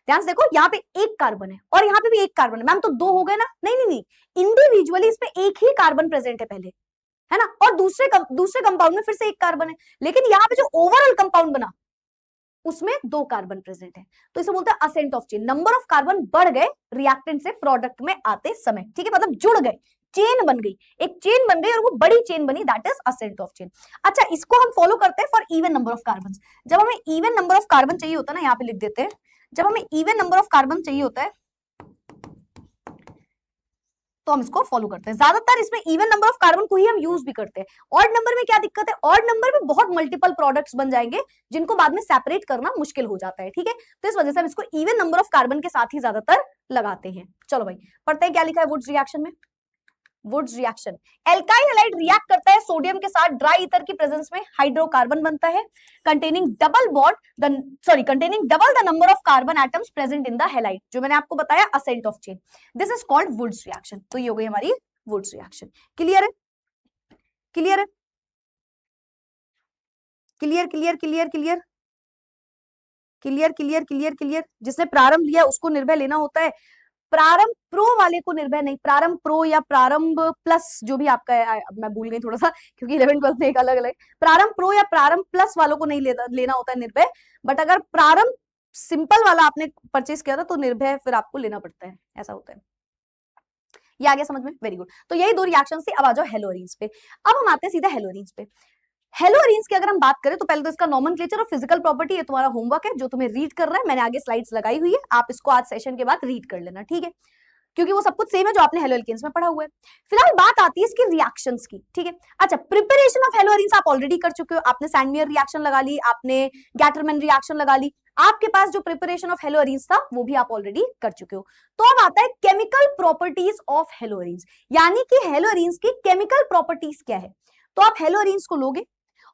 ध्यान से देखो, यहाँ पे एक कार्बन है और यहाँ पे भी एक कार्बन है। मैम तो दो हो गए ना? नहीं नहीं नहीं, इंडिविजुअली इसमें एक ही कार्बन प्रेजेंट है पहले, है ना। और दूसरे कंपाउंड में फिर से एक कार्बन है, लेकिन यहाँ पे जो ओवरऑल कंपाउंड बना उसमें दो कार्बन प्रेजेंट है। तो इसे बोलते हैं ascent of chain. Number of carbon बढ़ गए रिएक्टेंट से प्रोडक्ट में आते समय, ठीक है, मतलब जुड़ गए, चेन बन गई, एक चेन बन गई और वो बड़ी चेन बनी, that is ascent of chain. अच्छा, इसको हम फॉलो करते हैं for even number of carbon. जब हमें इवन नंबर ऑफ कार्बन चाहिए होता है ना, यहाँ पे लिख देते हैं, जब हमें इवन नंबर ऑफ कार्बन चाहिए होता है तो हम इसको फॉलो करते हैं। ज्यादातर इसमें इवन नंबर ऑफ कार्बन को ही हम यूज भी करते हैं। ऑड नंबर में क्या दिक्कत है, ऑड नंबर में बहुत मल्टीपल प्रोडक्ट्स बन जाएंगे जिनको बाद में सेपरेट करना मुश्किल हो जाता है, ठीक है। तो इस वजह से हम इसको इवन नंबर ऑफ कार्बन के साथ ही ज्यादातर लगाते हैं। चलो भाई पढ़ते हैं क्या लिखा है वुड्स रिएक्शन में। Wurtz reaction, alkyl halide react करता है सोडियम के साथ, ड्राई ईथर की प्रेजेंस में हाइड्रोकार्बन बनता है containing double the number of carbon atoms present in the halide, जो मैंने आपको बताया ascent of chain. This is called Wurtz reaction. तो ये हो गई हमारी वुड्स रिएक्शन। क्लियर है, क्लियर है, clear clear clear clear clear clear clear clear. जिसने प्रारंभ लिया उसको निर्भय लेना होता है, प्रारंभ प्रो वाले को निर्भय नहीं। प्रारंभ प्रो या प्रारंभ प्लस जो भी आपका है, मैं भूल गई थोड़ा सा क्योंकि 11 12 में एक अलग अलग। प्रारंभ प्रो या प्रारंभ प्लस वालों को नहीं लेना होता है निर्भय, बट अगर प्रारंभ सिंपल वाला आपने परचेस किया था तो निर्भय फिर आपको लेना पड़ता है, ऐसा होता है। ये आ गया समझ में, वेरी गुड। तो यही दो रिएक्शन थे। अब आ जाओ हेलोरीन्स पे। अब हम आते हैं सीधा हेलोरीन्स पे। हेलोरीन्स की अगर हम बात करें तो पहले तो इसका नॉमेनक्लेचर और फिजिकल प्रॉपर्टी, ये तुम्हारा होमवर्क है जो तुम्हें रीड करना है। मैंने आगे स्लाइड्स लगाई हुई है, आप इसको आज सेशन के बाद रीड कर लेना, ठीक है, क्योंकि वो सब कुछ सेम है जो आपने हेलोएल्केन्स में पढ़ा हुआ है। फिलहाल बात आती है इसकी रिएक्शंस की, ठीक है। अच्छा, प्रिपरेशन ऑफ हेलोरीन्स आप ऑलरेडी कर चुके हो, आपने सैंडमियर रिएक्शन लगा ली, आपने गैटरमैन रिएक्शन लगा ली, आपके पास जो प्रिपरेशन ऑफ हेलोरीन्स था वो भी आप ऑलरेडी कर चुके हो। तो अब आता है केमिकल प्रॉपर्टीज ऑफ हेलोरीन्स, यानी कि हेलोरीन्स की केमिकल प्रॉपर्टीज क्या है। तो आप हेलोरीन्स को लोगे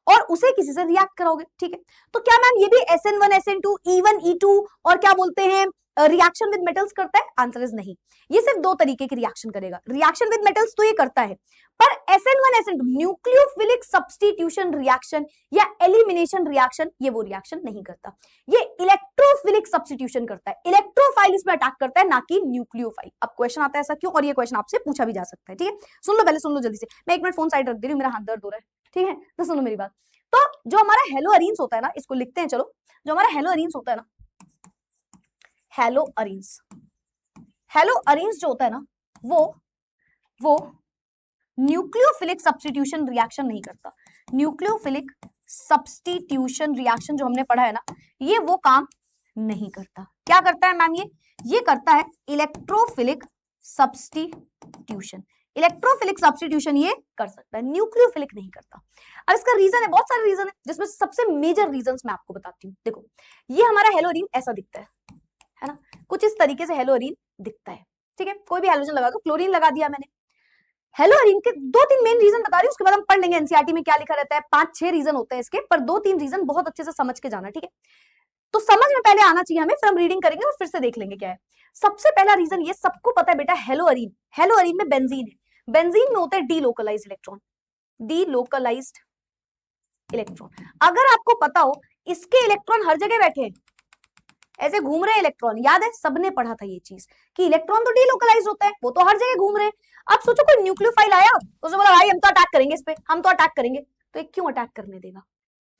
और उसे किसी से रिएक्ट कराओगे, ठीक है। तो क्या मैम ये भी SN1 SN2 E1 E2 और क्या बोलते हैं रिएक्शन विद मेटल्स करता है? आंसर इज नहीं। ये सिर्फ दो तरीके की रिएक्शन करेगा। रिएक्शन विद मेटल्स तो ये करता है, पर SN1 SN2 nucleophilic substitution reaction या एलिमिनेशन रिएक्शन, ये वो रिएक्शन नहीं करता। ये इलेक्ट्रोफिलिक सब्स्टिट्यूशन करता है, इलेक्ट्रोफाइल इसमें अटैक करता है, ना कि न्यूक्लियोफाइल। अब क्वेश्चन आता है ऐसा क्यों, और ये क्वेश्चन आपसे पूछा भी जा सकता है, ठीक है। सुन लो, पहले सुन लो जल्दी से। मैं 1 मिनट फोन साइड रख दे रही हूँ, मेरा हाथ दर्द हो रहा है, ठीक है। तो सुनो मेरी बात। तो जो हमारा हेलोअरीन्स होता है ना, इसको लिखते हैं चलो। जो हमारा हेलोअरीन्स होता है ना, हेलोअरीन्स जो होता है ना, वो न्यूक्लियोफिलिक सब्स्टिट्यूशन रिएक्शन नहीं करता। न्यूक्लियोफिलिक सब्स्टिट्यूशन रिएक्शन जो हमने पढ़ा है ना, ये वो काम नहीं करता। क्या करता है मैम? ये करता है इलेक्ट्रोफिलिक सब्स्टिट्यूशन। इलेक्ट्रोफिलिक सब्स्टिट्यूशन ये कर सकता है, न्यूक्लियोफिलिक नहीं करता। अब इसका रीजन है, बहुत सारे रीजन है, जिसमें सबसे मेजर रीजंस मैं आपको बताती हूँ। देखो, ये हमारा हेलोरीन ऐसा दिखता है ना, कुछ इस तरीके से हेलोरीन दिखता है, ठीक है। कोई भी हेलोजन लगा दो, क्लोरीन लगा दिया मैंने। हेलोरीन के 2-3 मेन रीजन बता रही हूँ, उसके बाद हम पढ़ लेंगे एनसीईआरटी में क्या लिखा रहता है। 5-6 रीजन होते हैं इसके, पर 2-3 रीजन बहुत अच्छे से समझ के जाना, ठीक है। तो समझ में पहले आना चाहिए हमें, फिर हम रीडिंग करेंगे और फिर से देख लेंगे क्या है। सबसे पहला रीजन, ये सबको पता है बेटा, हेलोअरीन में बेंजीन है। बेंजीन में होते हैं डीलोकलाइज्ड इलेक्ट्रॉन, डीलोकलाइज्ड इलेक्ट्रॉन। अगर आपको पता हो इसके इलेक्ट्रॉन हर जगह बैठे हैं, ऐसे घूम रहे इलेक्ट्रॉन, याद है सबने पढ़ा था ये चीज कि इलेक्ट्रॉन तो डीलोकलाइज होता है, वो तो हर जगह घूम रहे हैं। अब सोचो कोई न्यूक्लियोफाइल आया, उसने बोला भाई हम तो अटैक करेंगे इस पे, हम तो अटैक करेंगे, तो ये क्यों अटैक करने देगा?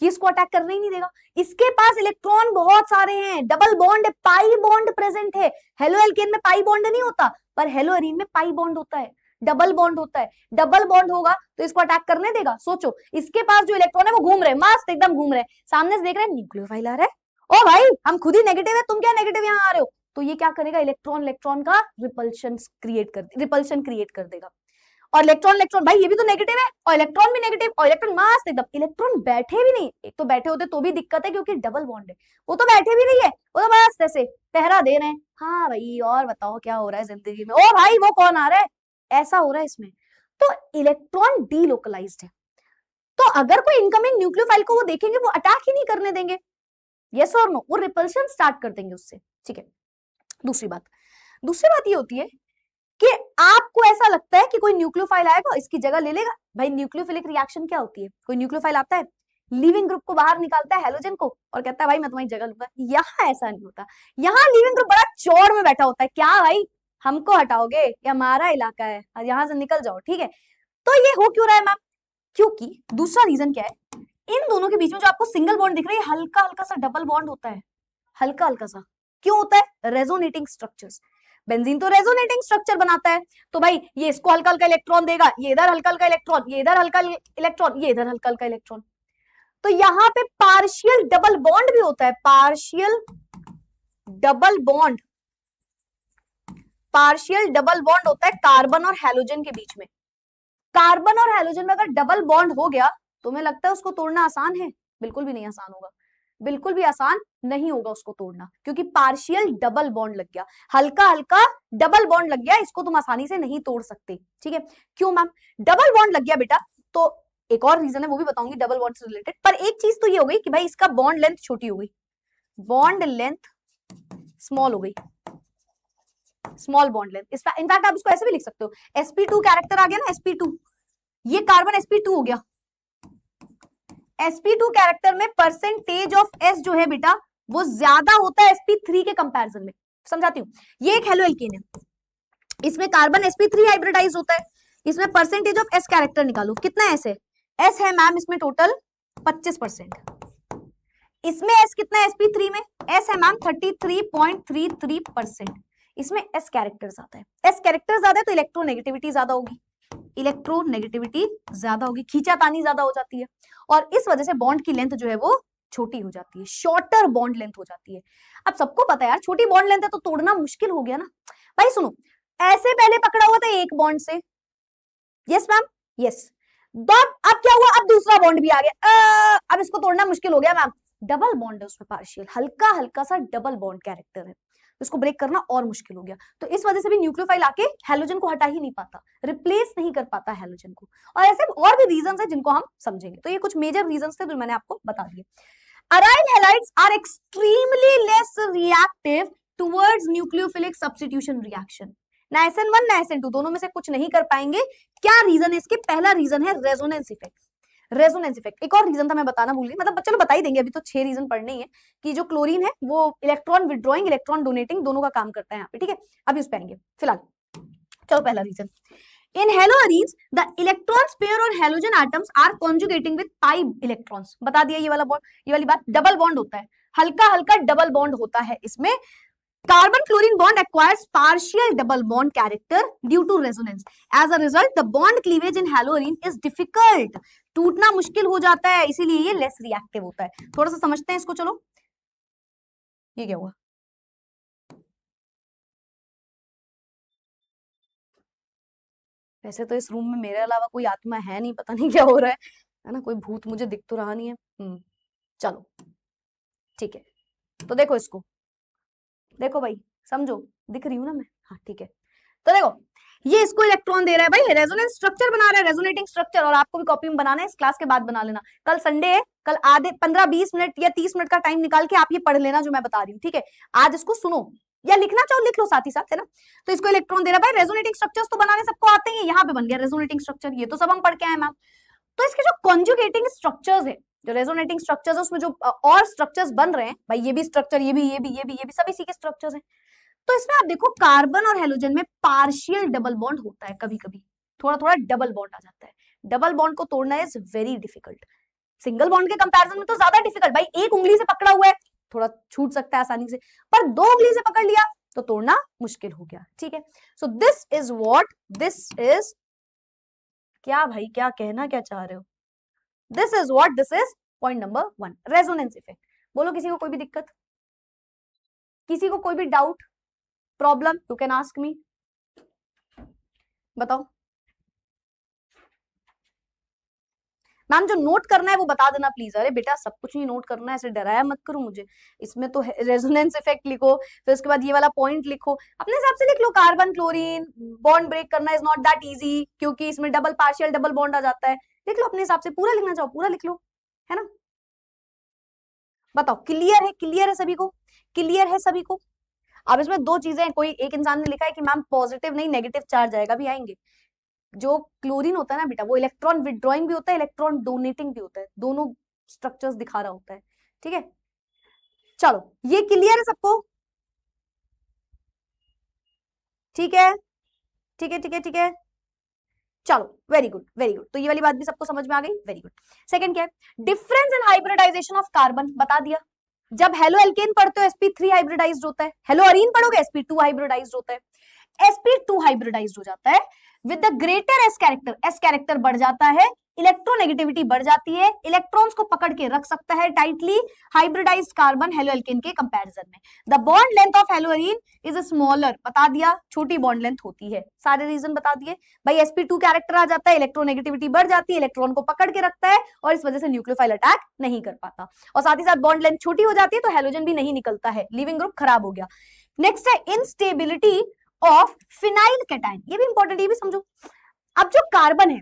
कि इसको अटैक करने ही नहीं देगा। इसके पास इलेक्ट्रॉन बहुत सारे हैं, double bond, pi bond present है। हेलो एल्केन में पाई बॉन्ड नहीं होता, पर हेलो एरीन में पाई बॉन्ड होता है, डबल बॉन्ड होता है। डबल बॉन्ड होगा तो इसको अटैक करने देगा? सोचो, इसके पास जो इलेक्ट्रॉन है वो घूम रहे, मस्त एकदम घूम रहे, सामने से देख रहे हैं न्यूक्लियोफाइल आ रहा है, ओ भाई हम खुद ही नेगेटिव है, तुम क्या नेगेटिव यहाँ आ रहे हो? तो ये क्या करेगा, इलेक्ट्रॉन इलेक्ट्रॉन का रिपल्शन क्रिएट कर देगा। और इलेक्ट्रॉन इलेक्ट्रॉन, भाई ये भी तो नेगेटिव है और इलेक्ट्रॉन भी नेगेटिव, और इलेक्ट्रॉन मस्त एकदम, इलेक्ट्रॉन बैठे भी नहीं, एक तो बैठे होते तो भी दिक्कत है क्योंकि डबल बॉन्ड है, वो तो बैठे भी नहीं है, वो तो बस ऐसे पहरा दे रहे हैं। हाँ भाई और बताओ क्या हो रहा है जिंदगी में, ओ भाई वो कौन आ रहा है, ऐसा हो रहा है इसमें। तो इलेक्ट्रॉन डीलोकलाइज्ड है, तो अगर कोई इनकमिंग न्यूक्लियोफाइल को वो देखेंगे वो अटैक ही नहीं करने देंगे, यस और नो, वो रिपल्शन स्टार्ट कर देंगे उससे, ठीक है। दूसरी बात ये होती है कि आपको ऐसा लगता है कि कोई न्यूक्लियोफाइल आएगा इसकी जगह ले लेगा। भाई न्यूक्लियोफिलिक रिएक्शन क्या होती है, कोई न्यूक्लियोफाइल आता है, लीविंग ग्रुप को बाहर निकालता है हैलोजन को और कहता है भाई मैं तुम्हारी जगह लूंगा। यहाँ ऐसा नहीं होता, यहाँ लीविंग ग्रुप बड़ा चौड़ में बैठा होता है, क्या भाई हमको हटाओगे, ये हमारा इलाका है, यहाँ से निकल जाओ, ठीक है। तो ये हो क्यों रहा है मैम, क्योंकि दूसरा रीजन क्या है, इन दोनों के बीच में जो आपको सिंगल बॉन्ड दिख रहा है हल्का हल्का सा डबल बॉन्ड होता है, हल्का हल्का सा, क्यों होता है, रेजोनेटिंग स्ट्रक्चर्स। बेंजीन तो रेजोनेटिंग स्ट्रक्चर बनाता है, तो भाई ये इसको हल्का हल्का इलेक्ट्रॉन देगा, ये इधर हल्का हल्का इलेक्ट्रॉन, ये इधर हल्का इलेक्ट्रॉन, ये इधर हल्का हल्का इलेक्ट्रॉन। तो यहाँ पे पार्शियल डबल बॉन्ड भी होता है, पार्शियल डबल बॉन्ड होता है कार्बन और हैलोजन के बीच में। कार्बन और हैलोजन में अगर डबल बॉन्ड हो गया, तुम्हें लगता है उसको तोड़ना आसान है? बिल्कुल भी नहीं आसान होगा, बिल्कुल भी आसान नहीं होगा उसको तोड़ना, क्योंकि पार्शियल डबल बॉन्ड लग गया, हल्का हल्का डबल बॉन्ड लग गया, इसको तुम आसानी से नहीं तोड़ सकते, ठीक है। क्यों मैम, डबल बॉन्ड लग गया बेटा, तो एक और रीजन है वो भी बताऊंगी डबल बॉन्ड से रिलेटेड, पर एक चीज तो ये हो गई कि भाई इसका बॉन्ड लेंथ छोटी हो गई, बॉन्ड लेंथ स्मॉल हो गई, स्मॉल बॉन्ड लेंथ। इनफैक्ट आप इसको ऐसे भी लिख सकते हो, sp2 कैरेक्टर आ गया ना, sp2, ये कार्बन sp2 हो गया, sp2 कैरेक्टर में परसेंटेज ऑफ s जो है बेटा वो ज्यादा होता है sp3 के कंपैरिजन में। समझाती हूँ, ये एक हेलो एल्केन है, इसमें कार्बन sp3 हाइब्रिडाइज होता है, इसमें परसेंटेज ऑफ s कैरेक्टर निकालो, कितना s है, s है मैम इसमें टोटल 25%, इसमें s कितना है sp3 में, s है मैम 33.33%, इसमें s कैरेक्टर ज्यादा है, s कैरेक्टर ज्यादा है तो इलेक्ट्रोनेगेटिविटी ज्यादा होगी, इलेक्ट्रोनेगेटिविटी ज्यादा होगी, खींचातानी ज्यादा हो जाती है, और इस वजह से बॉन्ड की लेंथ जो है वो छोटी हो जाती है, शॉर्टर बॉन्ड लेंथ हो जाती है। अब सबको पता है यार छोटी बॉन्ड लेंथ है तो तोड़ना मुश्किल हो गया ना। भाई सुनो, ऐसे पहले पकड़ा हुआ था एक बॉन्ड से, यस मैम, यस, अब क्या हुआ, अब दूसरा बॉन्ड भी आ गया, अब इसको तोड़ना मुश्किल हो गया मैम, डबल बॉन्ड है उसमें पार्शियल, हल्का हल्का सा डबल बॉन्ड कैरेक्टर है, इसको ब्रेक करना और मुश्किल हो गया। तो इस वजह से भी न्यूक्लियोफाइल आके हैलोजन को हटा ही नहीं पाता, रिप्लेस नहीं कर पाता हैलोजन को, और ऐसे और भी रीजंस है जिनको हम समझेंगे। तो ये कुछ मेजर रीजंस थे जो मैंने आपको बता दिए। Aryl halides are extremely less reactive towards nucleophilic substitution reaction, ना SN1 ना SN2 दोनों में से कुछ नहीं कर पाएंगे। क्या रीजन है इसके, पहला रीजन है रेजोनेंस इफेक्ट, रेजोनेंस इफेक्ट। एक और रीजन था मैं बताना भूल गई, मतलब चलो बता ही देंगे, अभी तो 6 रीजन पढ़ने ही है, कि जो क्लोरीन है वो इलेक्ट्रॉन विड्रॉइंग इलेक्ट्रॉन डोनेटिंग दोनों का काम करता है यहाँ पे, ठीक है। अभी उस पे आएंगे, फिलहाल चलो पहला reason, in haloarenes the electrons pair और halogen atoms are conjugating with pi electrons. बता दिया ये वाला बॉन्ड, ये वाली बात, डबल बॉन्ड होता है, हल्का हल्का डबल बॉन्ड होता है इसमें। Carbon chlorine bond acquires partial double bond character due to resonance. As a result, the bond cleavage in haloarine is difficult. टूटना मुश्किल हो जाता है, इसीलिए ये लेस रिएक्टिव होता है। थोड़ा सा समझते हैं इसको, चलो ये क्या हुआ, वैसे तो इस रूम में मेरे अलावा कोई आत्मा है नहीं, पता नहीं क्या हो रहा है ना, कोई भूत मुझे दिख तो रहा नहीं है। चलो ठीक है, तो देखो इसको, देखो भाई समझो, दिख रही हूँ ना मैं, हाँ ठीक है। तो देखो ये इसको इलेक्ट्रॉन दे रहा है भाई, रेजोनेंस स्ट्रक्चर बना रहा है, रेजोनेटिंग स्ट्रक्चर, और आपको भी कॉपी में बनाना है, इस क्लास के बाद बना लेना, कल संडे है, कल आधे 15-20 मिनट या 30 मिनट का टाइम निकाल के आप ये पढ़ लेना जो मैं बता रही हूँ, ठीक है। आज इसको सुनो या लिखना चाहो लिख लो साथ ही साथ, है ना। तो इसको इलेक्ट्रॉन दे रहा है भाई, रेजोनेटिंग स्ट्रक्चर्स तो बनाने सबको आते हैं, यहाँ पे बन गया रेजोनेटिंग स्ट्रक्चर, ये तो सब हम पढ़ के आए मैम। तो इसके जो कॉन्जुगेटिंग स्ट्रक्चर्स है, जो रेजोनेटिंग स्ट्रक्चर्स है, उसमें जो और स्ट्रक्चर्स बन रहे हैं भाई, ये भी स्ट्रक्चर, ये भी सब इसी के स्ट्रक्चर्स हैं। तो इसमें आप देखो कार्बन और हेलोजन में पार्शियल डबल बॉन्ड होता है, कभी कभी थोड़ा थोड़ा डबल बॉन्ड आ जाता है, डबल बॉन्ड को तोड़ना is very difficult. Single bond के कंपैरिजन में तो ज्यादा डिफिकल्ट भाई, एक उंगली से पकड़ा हुआ है थोड़ा छूट सकता है आसानी से, पर दो उंगली से पकड़ लिया तो तोड़ना मुश्किल हो गया, ठीक है। So this is what, this is, क्या भाई क्या कहना क्या चाह रहे हो, this is what, this is point number 1, resonance effect. बोलो किसी को कोई भी दिक्कत, किसी को कोई भी doubt, problem, you can ask me, बताओ। मैम जो नोट करना है वो बता देना प्लीज। अरे बेटा सब कुछ नहीं नोट करना है, ऐसे डराया मत करो मुझे। इसमें तो रेजोनेंस इफेक्ट लिखो, फिर उसके बाद ये वाला पॉइंट लिखो, अपने हिसाब से लिख लो। कार्बन क्लोरीन बॉन्ड ब्रेक करना इज नॉट दैट इजी, क्योंकि इसमें डबल पार्शियल डबल बॉन्ड आ जाता है। लिख लो अपने हिसाब से, पूरा लिखना चाहो पूरा लिख लो, है ना। बताओ क्लियर है, क्लियर है सभी को, क्लियर है सभी को। अब इसमें दो चीजें, कोई एक इंसान ने लिखा है कि मैम पॉजिटिव नहीं नेगेटिव चार्ज आएगा, भी आएंगे। जो क्लोरीन होता है ना बेटा, वो इलेक्ट्रॉन विड्रॉइंग भी होता है, इलेक्ट्रॉन डोनेटिंग भी होता है, दोनों स्ट्रक्चर्स दिखा रहा होता है, ठीक है। चलो ये क्लियर है सबको, ठीक है ठीक है ठीक है ठीक है। चलो वेरी गुड वेरी गुड, तो ये वाली बात भी सबको समझ में आ गई, वेरी गुड। सेकंड क्या है, difference in hybridisation of carbon, बता दिया। जब हेलो एल्केन पढ़ते हो sp3 हाइब्रिडाइज्ड होता है, हेलो अरीन पढ़ोगे sp2 हाइब्रिडाइज्ड होता है, sp2 हाइब्रिडाइज्ड हो जाता है with the greater s character बढ़ जाता है, इलेक्ट्रोनेगेटिविटी बढ़ जाती है, इलेक्ट्रॉन्स को पकड़ के रख सकता है tightly hybridised carbon halo alkane के कंपैरिजन में। The bond length of hello Areen is smaller, बता दिया, छोटी बॉन्ड लेंथ होती है, सारे रीजन बता दिए भाई। sp2 कैरेक्टर आ जाता है, इलेक्ट्रोनेगेटिविटी बढ़ जाती है, इलेक्ट्रॉन को पकड़ के रखता है और इस वजह से न्यूक्लियोफाइल अटैक नहीं कर पाता, और साथ ही साथ बॉन्ड लेंथ छोटी हो जाती है तो हेलोजन भी नहीं निकलता है, लिविंग ग्रुप खराब हो गया। नेक्स्ट है इनस्टेबिलिटी ऑफ फिनाइल कैटायन, ये भी इंपॉर्टेंट, ये भी समझो। अब जो कार्बन है,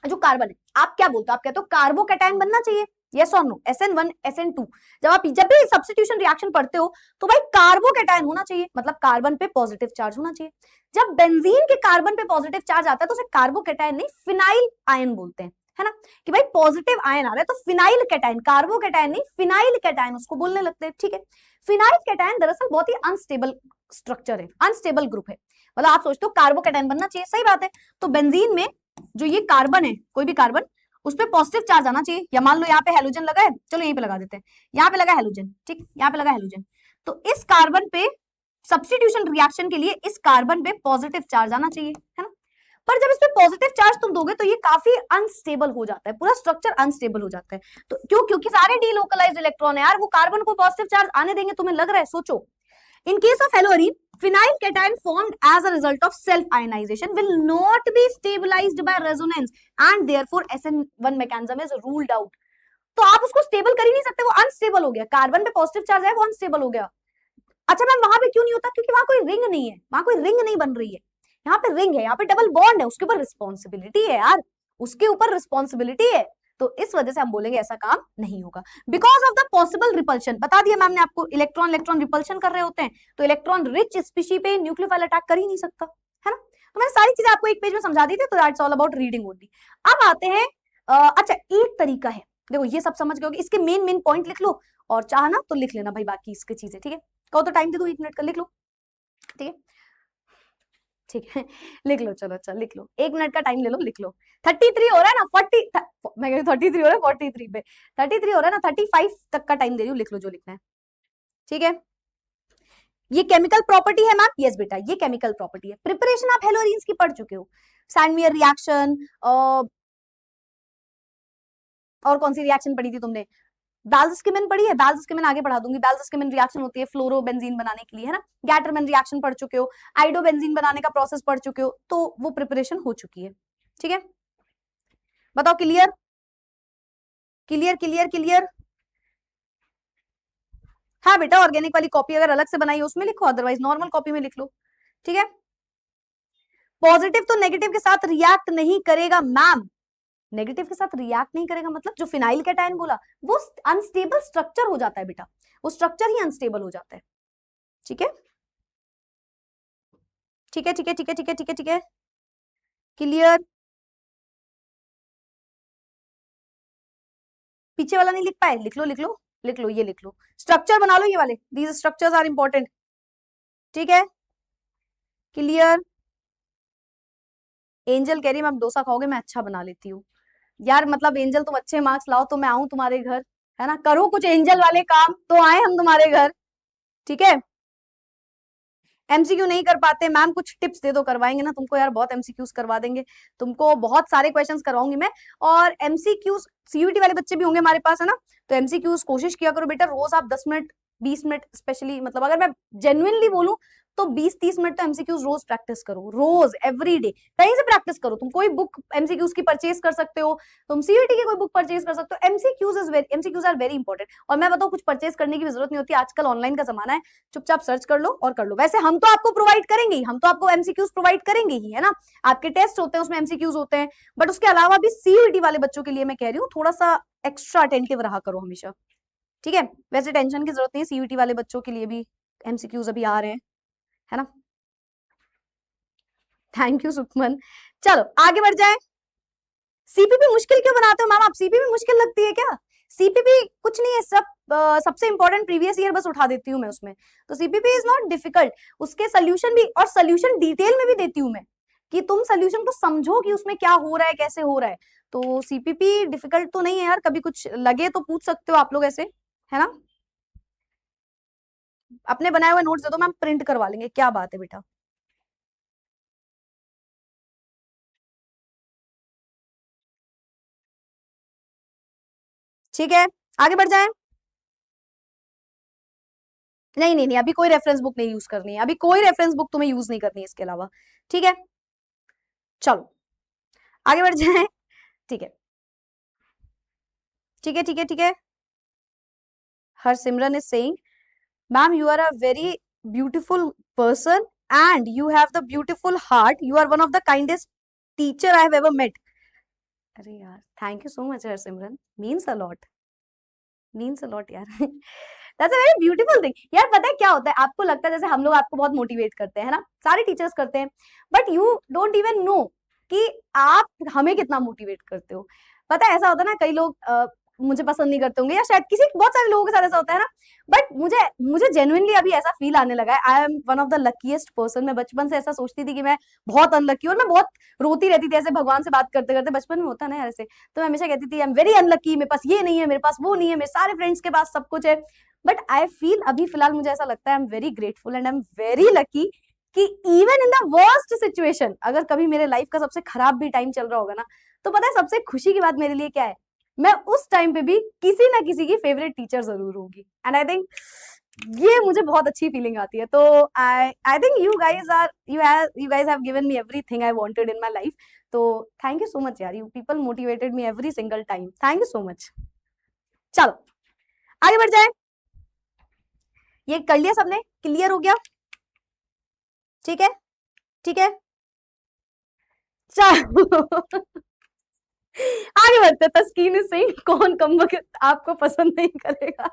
जो कार्बन है, आप क्या बोलते हो, आप कहते हो कार्बोकैटायन बनना चाहिए, यस और नो, SN1 SN2। जब भी सब्स्टिट्यूशन रिएक्शन पढ़ते हो तो भाई कार्बोकैटायन होना चाहिए, मतलब कार्बन पे पॉजिटिव चार्ज होना चाहिए। जब बेंजीन के कार्बन पे पॉजिटिव चार्ज आता है तो उसे कार्बोकैटायन नहीं फिनाइल आयन बोलते हैं, है ना, कि भाई पॉजिटिव आयन आ रहा है तो फिनाइल कैटायन, कार्बोकैटायन नहीं फिनाइल कैटायन उसको बोलने लगते हैं, ठीक है। फिनाइल कैटायन दरअसल बहुत ही अनस्टेबल स्ट्रक्चर है, अनस्टेबल ग्रुप है, मतलब आप सोचते हो कार्बोकैटायन बनना चाहिए, सही बात है। तो बेंजीन में जो ये कार्बन है, कोई भी कार्बन, उस पर पॉजिटिव चार्ज आना चाहिए, या मान लो यहाँ पे हेलोजन लगा है, चलो यहीं पे लगा देते हैं, यहाँ पे लगा हेलोजन, ठीक, यहाँ पे लगा हेलोजन, तो इस कार्बन पे सब्स्टिट्यूशन रिएक्शन के लिए इस कार्बन पे पॉजिटिव चार्ज आना चाहिए, है ना। पर जब इस पे पॉजिटिव चार्ज तुम दोगे तो ये काफी अनस्टेबल हो जाता है, पूरा स्ट्रक्चर अनस्टेबल हो जाता है। तो क्यों, क्योंकि सारे डीलोकलाइज्ड इलेक्ट्रॉन है यार, वो कार्बन को पॉजिटिव चार्ज आने देंगे, तुम्हें लग रहा है, सोचो। In case of haloarine, phenyl cation formed as a result of self-ionization will not be stabilized by resonance and therefore SN1 mechanism is ruled out. तो आप उसको स्टेबल कर ही नहीं सकते, वो अनस्टेबल हो गया, कार्बन पे पॉजिटिव चार्ज है वो अनस्टेबल हो गया। अच्छा मैम वहां पे क्यों नहीं होता, क्योंकि वहां कोई रिंग नहीं है, वहां कोई रिंग नहीं बन रही है, यहाँ पे रिंग है, यहाँ पे डबल बॉन्ड है, उसके ऊपर रिस्पॉन्सिबिलिटी है यार, उसके ऊपर रिस्पॉन्सिबिलिटी है, तो इस वजह से हम बोलेंगे ऐसा काम नहीं होगा। Because of the possible repulsion, बता दिया मैम ने आपको, इलेक्ट्रॉन इलेक्ट्रॉन रिपल्शन कर रहे होते हैं, तो इलेक्ट्रॉन रिच स्पीशी पे न्यूक्लियोफाइल अटैक कर ही नहीं सकता, है ना। तो मैंने सारी चीजें आपको एक पेज में समझा दी थी, तो that's all about reading only. अब आते हैं अच्छा एक तरीका है, देखो ये सब समझ गए होगे, इसके मेन मेन पॉइंट लिख लो, और चाहना तो लिख लेना भाई बाकी इसकी चीजें, ठीक है। कहो तो टाइम दे दो 1 मिनट का, लिख लो, ठीक है ठीक है लिख लो, चलो अच्छा लिख लो, 1 मिनट का टाइम ले लो, लिख लो। 33 हो रहा है ना, 40 मैं कह रही 33 हो रहा है, 43 पे 33 हो रहा है ना, 35 तक का टाइम दे रही हूँ, लिख लो जो लिखना है, ठीक है। ये केमिकल प्रॉपर्टी है मैम, यस बेटा ये केमिकल प्रॉपर्टी है। प्रिपरेशन आप हेलोरीन्स की पढ़ चुके हो, सैंडमियर रिएक्शन, और कौन सी रिएक्शन पढ़ी थी तुमने, बेल्ज़स्कीमन पढ़ी है, बेल्ज़स्कीमन आगे पढ़ा दूंगी, बेल्ज़स्कीमन रिएक्शन होती है फ्लोरोबेंजीन बनाने के लिए, है ना। गैटरमैन रिएक्शन पढ़ चुके हो, आइडोबेंजीन बनाने का प्रोसेस पढ़ चुके हो, तो वो प्रिपरेशन हो चुकी है, ठीक है। बताओ क्लियर क्लियर क्लियर क्लियर। हाँ बेटा ऑर्गेनिक वाली कॉपी अगर अलग से बनाई है उसमें लिखो, अदरवाइज नॉर्मल कॉपी में लिख लो, ठीक है। पॉजिटिव तो नेगेटिव के साथ रिएक्ट नहीं करेगा मैम, नेगेटिव के साथ रिएक्ट नहीं करेगा मतलब जो फिनाइल कैटायन बोला वो अनस्टेबल स्ट्रक्चर हो जाता है बेटा, वो स्ट्रक्चर ही अनस्टेबल हो जाता है, ठीक है ठीक है ठीक है ठीक है ठीक है ठीक है ठीक है क्लियर। पीछे वाला नहीं लिख पाए, लिख लो लिख लो लिख लो, ये लिख लो, स्ट्रक्चर बना लो ये वाले, दीज स्ट्रक्चर्स आर इंपॉर्टेंट, ठीक है क्लियर। एंजल कह रही मैं डोसा खाओगे, मैं अच्छा बना लेती हूँ, यार मतलब एंजल तुम अच्छे मार्क्स लाओ तो मैं आऊं तुम्हारे घर, है ना, करूं कुछ एंजल वाले काम तो आए हम तुम्हारे घर, ठीक है। एमसीक्यू नहीं कर पाते मैम, कुछ टिप्स दे दो, करवाएंगे ना तुमको यार, बहुत एमसीक्यूज करवा देंगे तुमको, बहुत सारे क्वेश्चंस करवाऊंगी मैं। और एमसीक्यूज सीयूटी वाले बच्चे भी होंगे हमारे पास, है ना, तो एमसीक्यूज कोशिश किया करो बेटा, रोज आप 10 मिनट 20 मिनट स्पेशली, मतलब अगर मैं जेन्युइनली बोलूं तो 20-30 मिनट तो एमसीक्यूज रोज प्रैक्टिस करो, रोज एवरी डे कहीं से प्रैक्टिस करो। तुम कोई बुक एमसीक्यूज की परचेज कर सकते हो, तुम सीयूटी की कोई बुक परचेज कर सकते हो। MCQs are very important. और मैं बताऊं, कुछ परचेज करने की जरूरत नहीं होती, आजकल ऑनलाइन का जमाना है, चुपचाप सर्च कर लो और कर लो। वैसे हम तो आपको प्रोवाइड करेंगे ही, हम तो आपको एमसीक्यूज प्रोवाइड करेंगे ही, है ना, आपके टेस्ट होते हैं उसमें एमसीक्यूज होते हैं, बट उसके अलावा भी सीयूटी वाले बच्चों के लिए मैं कह रही हूँ थोड़ा सा एक्स्ट्रा अटेंटिव रहा करो हमेशा, ठीक है। वैसे टेंशन की जरूरत नहीं है, सीयूटी वाले बच्चों के लिए भी एमसीक्यूज अभी आ रहे हैं, है ना। Thank you Sukhman. चलो आगे बढ़ जाए। सीपीपी मुश्किल क्यों बनाते हो मैम आप, सीपीपी मुश्किल लगती है क्या? सीपीपी कुछ नहीं है, सबसे इंपॉर्टेंट प्रीवियस ईयर बस उठा देती हूँ मैं उसमें, तो सीपीपी इज नॉट डिफिकल्ट। उसके सोल्यूशन भी, और सोल्यूशन डिटेल में भी देती हूँ मैं, कि तुम सोल्यूशन को समझो कि उसमें क्या हो रहा है, कैसे हो रहा है। तो सीपीपी डिफिकल्ट तो नहीं है यार, कभी कुछ लगे तो पूछ सकते हो आप लोग ऐसे, है ना। अपने बनाए हुए नोट्स दे दो मैम, प्रिंट करवा लेंगे, क्या बात है बेटा। ठीक है, आगे बढ़ जाए। नहीं नहीं नहीं, अभी कोई रेफरेंस बुक नहीं यूज करनी है, अभी कोई रेफरेंस बुक तुम्हें यूज नहीं करनी है इसके अलावा, ठीक है। चलो आगे बढ़ जाए। ठीक है ठीक है ठीक है ठीक है। Harsimran is saying, ma'am, you are a very beautiful person and you have the beautiful heart. You are one of the kindest teacher I have ever met. अरे यार, thank you so much Harsimran, means a lot, means a lot यार। That's a very beautiful thing. यार पता है क्या होता है, आपको लगता है जैसे हम लोग आपको बहुत मोटिवेट करते हैं, है ना, सारे टीचर्स करते हैं, but you don't even know कि आप हमें कितना मोटिवेट करते हो। पता है ऐसा होता है ना, कई लोग मुझे पसंद नहीं करते होंगे, या शायद किसी बहुत सारे लोगों के साथ ऐसा होता है ना, बट मुझे मुझे जेन्युइनली अभी ऐसा फील आने लगा है, I M one of the luckiest person. मैं बचपन से ऐसा सोचती थी कि मैं बहुत अनलकी, और मैं बहुत रोती रहती थी ऐसे भगवान से बात करते करते, बचपन में होता ना यार ऐसे, तो मैं हमेशा कहती थी आई एम वेरी अनलकी, मेरे पास ये नहीं है, मेरे पास वो नहीं है, मेरे सारे फ्रेंड्स के पास सब कुछ है। बट आई फील अभी फिलहाल मुझे ऐसा लगता है I am very grateful and I am very lucky कि even in the worst situation, अगर कभी मेरे लाइफ का सबसे खराब भी टाइम चल रहा होगा ना, तो पता है सबसे खुशी की बात मेरे लिए क्या है, मैं उस टाइम पे भी किसी ना किसी की फेवरेट टीचर जरूर होगी, एंड आई थिंक ये मुझे बहुत अच्छी फीलिंग आती है। तो I think you guys have given me everything I wanted in my life. तो थैंक यू सो मच यार, you people motivated me every single time, thank you so much. चलो आगे बढ़ जाए। ये कर लिया सबने, क्लियर हो गया, ठीक है ठीक है। चलो आगे बढ़ते। तस्कीन सिंह, कौन कमबख्त आपको पसंद नहीं करेगा।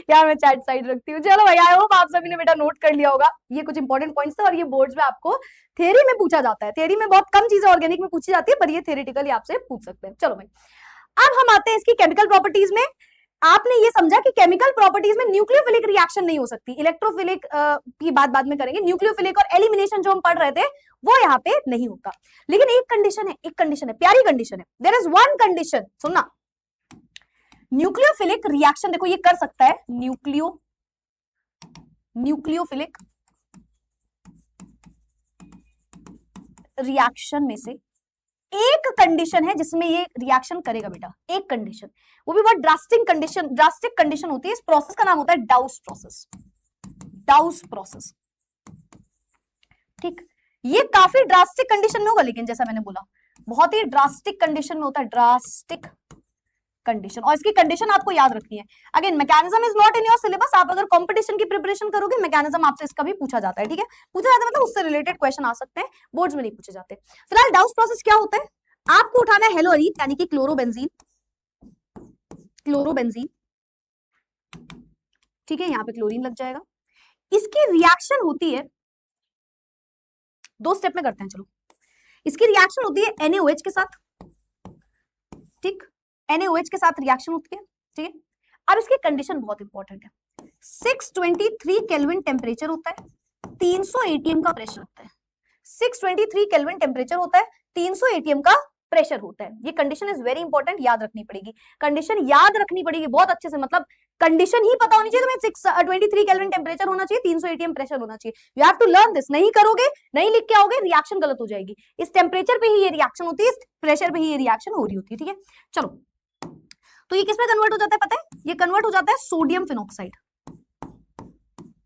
यार मैं चैट साइड रखती हूँ। चलो भाई, आई होप आप सभी ने बेटा नोट कर लिया होगा, ये कुछ इंपॉर्टेंट पॉइंट्स थे, और ये बोर्ड्स में आपको थ्योरी में पूछा जाता है, थ्योरी में बहुत कम चीजें ऑर्गेनिक में पूछी जाती है, पर ये थ्योरेटिकली आपसे पूछ सकते हैं। चलो भाई, अब हम आते हैं इसकी केमिकल प्रॉपर्टीज में। आपने ये समझा कि केमिकल प्रॉपर्टीज में न्यूक्लियोफिलिक रिएक्शन नहीं हो सकती, इलेक्ट्रोफिलिक की बात बाद में करेंगे, न्यूक्लियोफिलिक और एलिमिनेशन जो हम पढ़ रहे थे वो यहाँ पे नहीं होता। लेकिन एक कंडीशन है, एक कंडीशन है, प्यारी कंडीशन है, देयर इज वन कंडीशन, सुनना। न्यूक्लियोफिलिक रिएक्शन देखो ये कर सकता है, न्यूक्लियोफिलिक रिएक्शन में से एक कंडीशन है जिसमें ये रिएक्शन करेगा बेटा, एक कंडीशन, वो भी बहुत ड्रास्टिक कंडीशन होती है। इस प्रोसेस का नाम होता है डाउस प्रोसेस, डाउस प्रोसेस, ठीक। ये काफी ड्रास्टिक कंडीशन में होगा, लेकिन जैसा मैंने बोला बहुत ही ड्रास्टिक कंडीशन में होता है, ड्रास्टिक कंडीशन, और इसकी कंडीशन आपको याद रखनी है। Again mechanism is not in your syllabus, आप अगर कंपटीशन की प्रिपरेशन करोगे मैकेनिज्म आपसे इसका भी पूछा जाता है, ठीक है, पूछा जाता है मतलब उससे रिलेटेड क्वेश्चन आ सकते हैं, बोर्ड्स में नहीं पूछे जाते। फिलहाल डाउस प्रोसेस क्या होता है, आपको उठाना है हेलोअरीन यानी कि क्लोरोबेंजीन, क्लोरोबेंजीन, ठीक है, यहाँ पे क्लोरीन लग जाएगा। इसकी रिएक्शन होती है, दो स्टेप में करते हैं, चलो। इसकी रिएक्शन होती है NaOH के साथ, ठीक, NaOH के साथ रिएक्शन होती है, ठीक है। अब इसकी कंडीशन बहुत इंपॉर्टेंट है, 623 केल्विन टेम्परेचर होता है, 300 atm का प्रेशर होता है, 623 केल्विन टेम्परेचर होता है, 300 atm का प्रेशर होता है। ये कंडीशन इज वेरी इंपॉर्टेंट, याद रखनी पड़ेगी, कंडीशन याद रखनी पड़ेगी बहुत अच्छे से, मतलब कंडीशन ही पता होनी चाहिए तुम्हें। 623 केल्विन टेम्परेचर होना चाहिए, 300 एटीएम प्रेशर होना चाहिए। You have to learn this. नहीं करोगे, नहीं लिख के आओगे, रिएक्शन गलत हो जाएगी। इस टेम्परेचर पे ही ये रिएक्शन होती है, इस प्रेशर पे ही ये रिएक्शन हो रही होती है, ठीक है। चलो, तो ये किसमें कन्वर्ट हो जाता है पता है? ये कन्वर्ट हो जाता है सोडियम फिनॉक्साइड।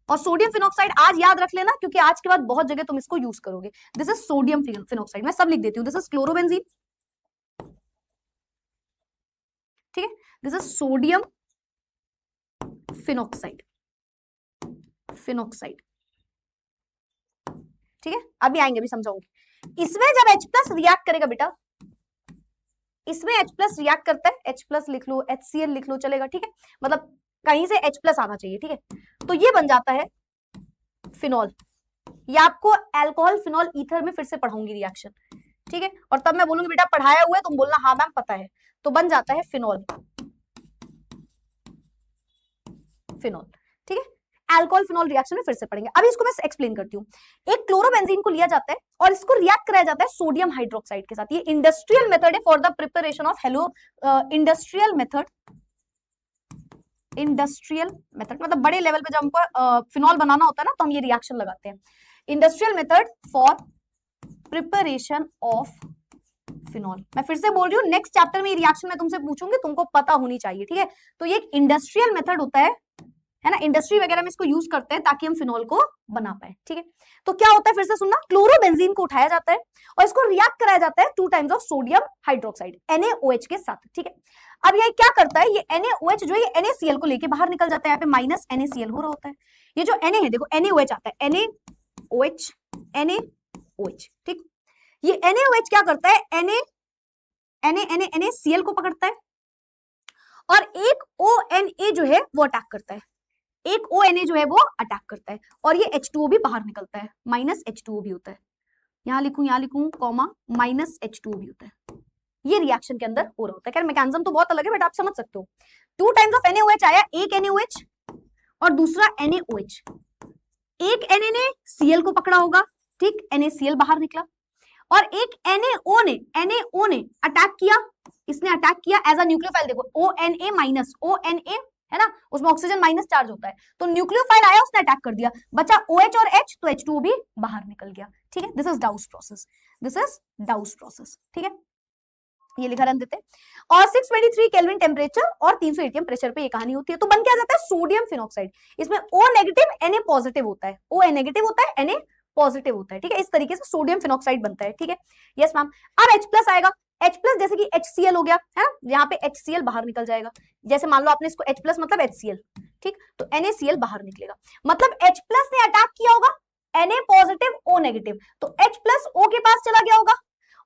और सोडियम फिनॉक्साइड आज याद रख लेना, क्योंकि आज के बाद बहुत जगह तुम इसको यूज करोगे। दिस इज सोडियम फिनॉक्साइड, मैं सब लिख देती हूँ। दिस इज क्लोरोबेंजीन, ठीक है, this is sodium phenoxide, phenoxide, ठीक है। अभी आएंगे, अभी समझाऊंगी। इसमें जब H+ रिएक्ट करेगा बेटा, इसमें H+ रिएक्ट करता है, H+ लिख लो, HCl लिख लो, चलेगा, ठीक है। मतलब कहीं से H+ आना चाहिए, ठीक है। तो ये बन जाता है फिनॉल। ये आपको अल्कोहल फिनॉल ईथर में फिर से पढ़ाऊंगी रिएक्शन, ठीक है। और तब मैं बोलूंगी बेटा पढ़ाया हुआ है, तुम बोलना हाँ मैम पता है। तो बन जाता है फिनॉल, फिनॉल, ठीक है। अल्कोहल फिनॉल रिएक्शन में फिर से पढ़ेंगे। अभी इसको मैं एक्सप्लेन करती हूँ। एक क्लोरोबेंजीन को लिया जाता है और इसको रिएक्ट कराया जाता है सोडियम हाइड्रोक्साइड के साथ। ये इंडस्ट्रियल मेथड है for the preparation of industrial method. Industrial method मतलब बड़े लेवल पे जब हमको फिनॉल बनाना होता है ना, तो हम ये रिएक्शन लगाते हैं। Industrial method for preparation of phenol. मैं फिर से बोल रही हूँ, नेक्स्ट चैप्टर में ये रिएक्शन मैं तुमसे पूछूंगी, तुमको पता होनी चाहिए, ठीक है। तो ये एक इंडस्ट्रियल मेथड होता है ना, इंडस्ट्री वगैरह में इसको यूज करते हैं ताकि हम फिनॉल को बना पाए, ठीक है। तो क्या होता है फिर से सुनना, क्लोरोबेंजीन को उठाया जाता है और इसको रिएक्ट कराया जाता है 2 times of sodium hydroxide NaOH के साथ, ठीक है। अब ये क्या करता है, ये NaOH जो है NaCl को लेके बाहर निकल जाता है, यहाँ पे माइनस NaCl हो रहा होता है। ये जो Na है देखो, NaOH आता है, NaOH, NaOH, ठीक। ये NaOH क्या करता है, NaCl को पकड़ता है और एक ONa जो है वो अटैक करता है, एक ONa जो है वो अटैक करता है और ये H2O भी बाहर निकलता है, माइनस H2O भी होता है। यहां लिखूं कॉमा, माइनस H2O भी होता है। ये रिएक्शन के अंदर हो रहा होता है। खैर मैकेनिज्म तो बहुत अलग है बट आप समझ सकते हो। 2 टाइम्स ऑफ NaOH आया, एक NaOH और दूसरा NaOH। एक Na ने Cl को पकड़ा होगा, ठीक, NaCl बाहर निकला और एक NaO ने अटैक किया, इसने अटैक किया एज अ न्यूक्लियोफाइल। देखो ONa माइनस, ONa है ना, उसमें ऑक्सीजन माइनस चार्ज होता है, तो न्यूक्लियोफाइल आया, उसने अटैक कर दिया, बचा OH और H, तो H2O भी बाहर निकल गया, ठीक है। This is डाउस process, this is डाउस process, ठीक है। ये लिखा रन देते और 623 केल्विन टेम्परेचर और 300 एटीएम प्रेशर पे ये कहानी होती है। तो बन क्या जाता है, सोडियम फिनॉक्साइड। इसमें O नेगेटिव Na पॉजिटिव होता है, O नेगेटिव होता है, Na पॉजिटिव होता है, ठीक है। इस तरीके से सोडियम फिनॉक्साइड बनता है, ठीक है। Yes ma'am. अब H+ आएगा, H+ जैसे कि HCl हो गया है ना, यहाँ पे HCl बाहर निकल जाएगा। जैसे मान लो आपने इसको H+ मतलब HCl, ठीक, तो NaCl बाहर निकलेगा, मतलब H+ ने अटैक किया होगा Na पॉजिटिव O नेगेटिव, तो H+ O के पास चला गया होगा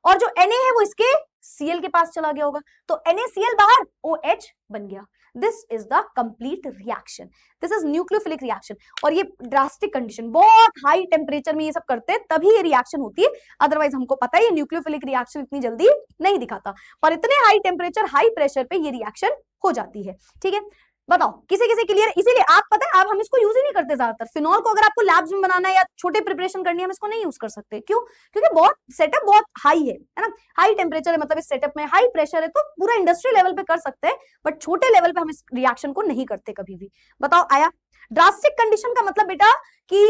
और जो Na है वो इसके Cl के पास चला गया होगा, तो NaCl बाहर, OH बन गया। This is the complete reaction, this is nucleophilic reaction. और ये ड्रास्टिक कंडीशन, बहुत हाई टेम्परेचर में ये सब करते हैं तभी ये रिएक्शन होती है, अदरवाइज हमको पता है ये न्यूक्लियोफिलिक रिएक्शन इतनी जल्दी नहीं दिखाता, पर इतने हाई टेम्परेचर हाई प्रेशर पे ये रिएक्शन हो जाती है, ठीक है। बताओ किसी किसी क्लियर? इसीलिए आप पता है, आप हम इसको यूज ही नहीं करते ज्यादातर। फिनॉल को अगर आपको लैब्स में बनाना है या छोटे प्रिपरेशन करनी है, हम इसको नहीं यूज कर सकते। क्यों? क्योंकि बहुत सेटअप बहुत हाई है ना, हाई टेम्परेचर है, मतलब इस सेटअप में हाई प्रेशर है, तो पूरा इंडस्ट्री लेवल पे कर सकते हैं, बट छोटे लेवल पे हम इस रिएक्शन को नहीं करते कभी भी। बताओ आया? ड्रास्टिक कंडीशन का मतलब बेटा कि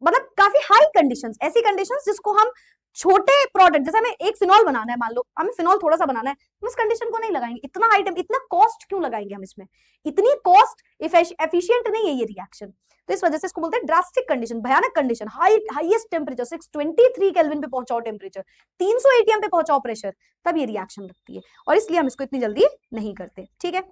मतलब काफी हाई कंडीशंस, ऐसी कंडीशंस जिसको हम छोटे प्रोडक्ट, जैसे हमें एक फिनॉल बनाना है, मान लो हमें फिनॉल थोड़ा सा बनाना है, हम इस कंडीशन को नहीं लगाएंगे। इतना हाई टेम्प, इतना कॉस्ट क्यों लगाएंगे हम इसमें? इतनी कॉस्ट एफिशिएंट नहीं है ये रिएक्शन, तो इस वजह से इसको बोलते हैं ड्रास्टिक कंडीशन, भयानक कंडीशन। हाईएस्ट टेम्परेचर 623 केल्विन पे पहुंचाओ टेम्परेचर, 300 एटीएम पे पहुंचाओ प्रेशर, तब ये रिएक्शन लगती है, और इसलिए हम इसको इतनी जल्दी नहीं करते, ठीक है।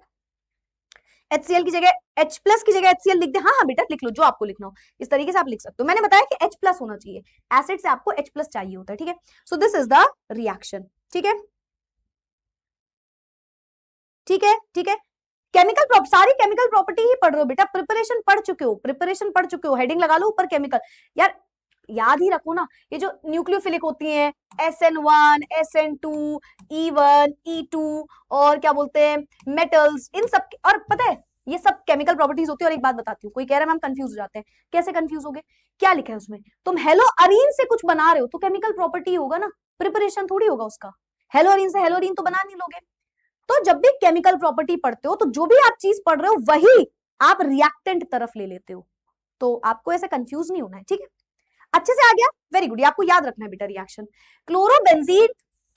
HCl की जगह H+ की जगह HCl लिख दे, हाँ हाँ बेटा लिख लो, जो आपको लिखना हो इस तरीके से आप लिख सकते हो। मैंने बताया कि H+ होना चाहिए, एसिड से आपको H+ चाहिए होता है, ठीक है। So this is the reaction, ठीक है, ठीक है, ठीक है। केमिकल सारी केमिकल प्रॉपर्टी ही पढ़ रहे हो बेटा, प्रिपरेशन पढ़ चुके हो, प्रिपरेशन पढ़ चुके हो, हेडिंग लगा लो ऊपर केमिकल। यार याद ही रखो ना, ये जो न्यूक्लियोफिलिक होती हैं, SN1, SN2, E1, E2 और क्या बोलते हैं मेटल्स, इन सब, और पता है ये सब केमिकल प्रॉपर्टीज होती है। और एक बात बताती हूँ, कोई कह रहा है मैम कंफ्यूज हो जाते हैं, कैसे कंफ्यूज हो गए? क्या लिखा है उसमें? तुम हेलो अरीन से कुछ बना रहे हो तो केमिकल प्रॉपर्टी होगा ना, प्रिपरेशन थोड़ी होगा उसका। हेलोरीन से हेलोरीन तो बना नहीं लोगे। तो जब भी केमिकल प्रॉपर्टी पढ़ते हो तो जो भी आप चीज पढ़ रहे हो वही आप रिएक्टेंट तरफ ले लेते हो, तो आपको ऐसे कंफ्यूज नहीं होना है, ठीक है। अच्छे से आ गया, वेरी गुड। आपको याद रखना है बेटा reaction, chlorobenzene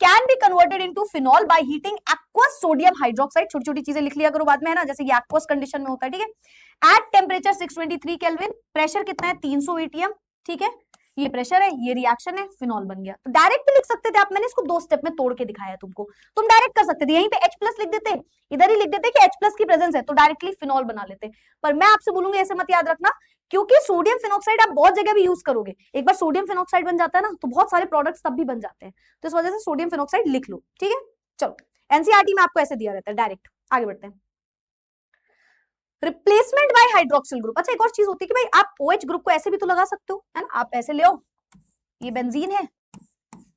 can be converted into phenol by heating aqueous sodium hydroxide. छोटी छोटी चीजें लिख लिया करो बाद में, है ना, जैसे ये एक्वस कंडीशन में होता है, ठीक है। एट टेम्परेचर 623 केल्विन, प्रेशर कितना है 300 एटीएम, ठीक है। ये प्रेशर है, ये रिएक्शन है, फिनॉल बन गया। तो डायरेक्ट भी लिख सकते थे आप, मैंने इसको 2 स्टेप में तोड़ के दिखाया तुमको, तुम डायरेक्ट कर सकते थे, यहीं पे H प्लस लिख देते, इधर ही लिख देते कि H प्लस की प्रेजेंस है तो डायरेक्टली फिनॉल बना लेते। पर मैं आपसे बोलूंगी ऐसे मत याद रखना, क्योंकि सोडियम फिनॉक्साइड आप बहुत जगह भी यूज करोगे, एक बार सोडियम फिनॉक्साइड बन जाता है ना तो बहुत सारे प्रोडक्ट्स तब भी बन जाते हैं, तो इस वजह से सोडियम फिनॉक्साइड लिख लो, ठीक है। चलो एनसीईआरटी में आपको ऐसे दिया रहता है, डायरेक्ट आगे बढ़ते हैं। Replacement bye hydroxyl group. अच्छा एक और चीज होती है कि भाई आप OH ग्रुप को ऐसे भी तो लगा सकते हो, है ना, आप ऐसे ले आओ, ये बेंजीन है,